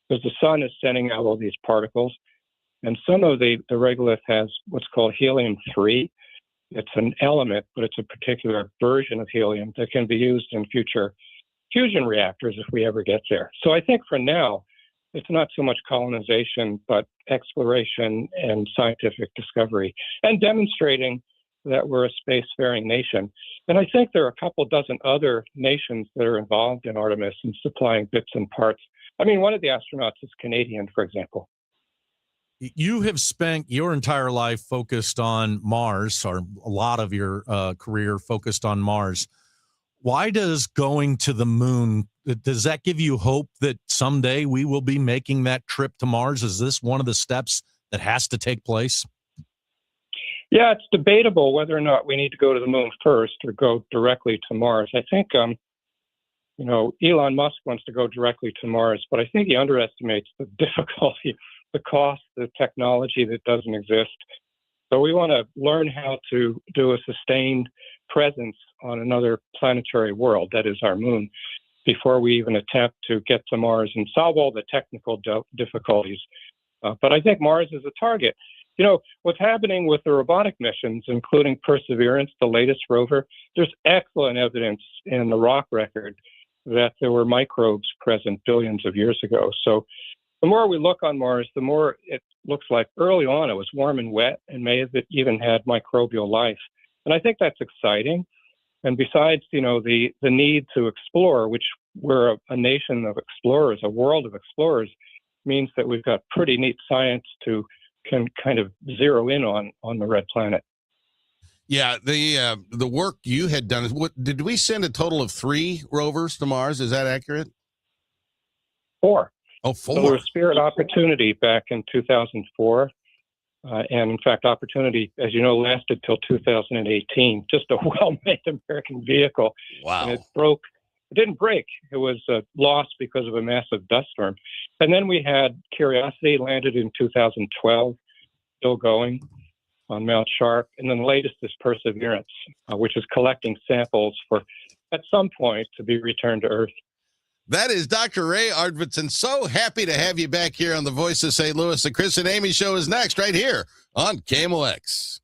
because the sun is sending out all these particles. And some of the regolith has what's called helium-3. It's an element, but it's a particular version of helium that can be used in future fusion reactors if we ever get there. So I think for now, it's not so much colonization, but exploration and scientific discovery, and demonstrating that we're a spacefaring nation. And I think there are a couple dozen other nations that are involved in Artemis and supplying bits and parts. I mean, one of the astronauts is Canadian, for example. You have spent your entire life focused on Mars, or a lot of your career focused on Mars. Why does going to the moon, does that give you hope that someday we will be making that trip to Mars? Is this one of the steps that has to take place? Yeah, it's debatable whether or not we need to go to the moon first or go directly to Mars. I think, Elon Musk wants to go directly to Mars, but I think he underestimates the difficulty, the cost, the technology that doesn't exist. So we want to learn how to do a sustained presence on another planetary world, that is our moon, before we even attempt to get to Mars and solve all the technical difficulties. But I think Mars is a target. What's happening with the robotic missions, including Perseverance, the latest rover, there's excellent evidence in the rock record that there were microbes present billions of years ago. So the more we look on Mars, the more it looks like early on it was warm and wet and may have even had microbial life. And I think that's exciting. And besides, the need to explore, which we're a nation of explorers, a world of explorers, means that we've got pretty neat science can kind of zero in on the red planet. Yeah, the work you had done, did we send a total of 3 rovers to Mars? Is that accurate? 4. Oh, 4. So there was Spirit Opportunity back in 2004. And in fact, Opportunity, as you know, lasted till 2018. Just a well-made American vehicle. Wow. And it didn't break. It was lost because of a massive dust storm. And then we had Curiosity, landed in 2012, still going on Mount Sharp. And then the latest is Perseverance, which is collecting samples for, at some point, to be returned to Earth. That is Dr. Ray Arvidson. So happy to have you back here on the Voice of St. Louis. The Chris and Amy Show is next, right here on KMOX.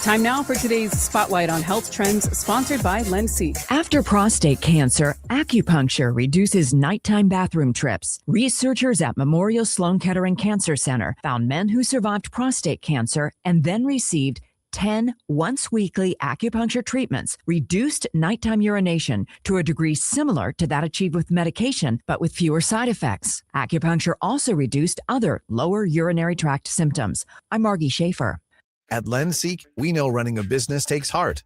Time now for today's Spotlight on Health Trends, sponsored by Lenseek. After prostate cancer, acupuncture reduces nighttime bathroom trips. Researchers at Memorial Sloan Kettering Cancer Center found men who survived prostate cancer and then received 10 once-weekly acupuncture treatments reduced nighttime urination to a degree similar to that achieved with medication, but with fewer side effects. Acupuncture also reduced other lower urinary tract symptoms. I'm Margie Schaefer. At Lenseek, we know running a business takes heart,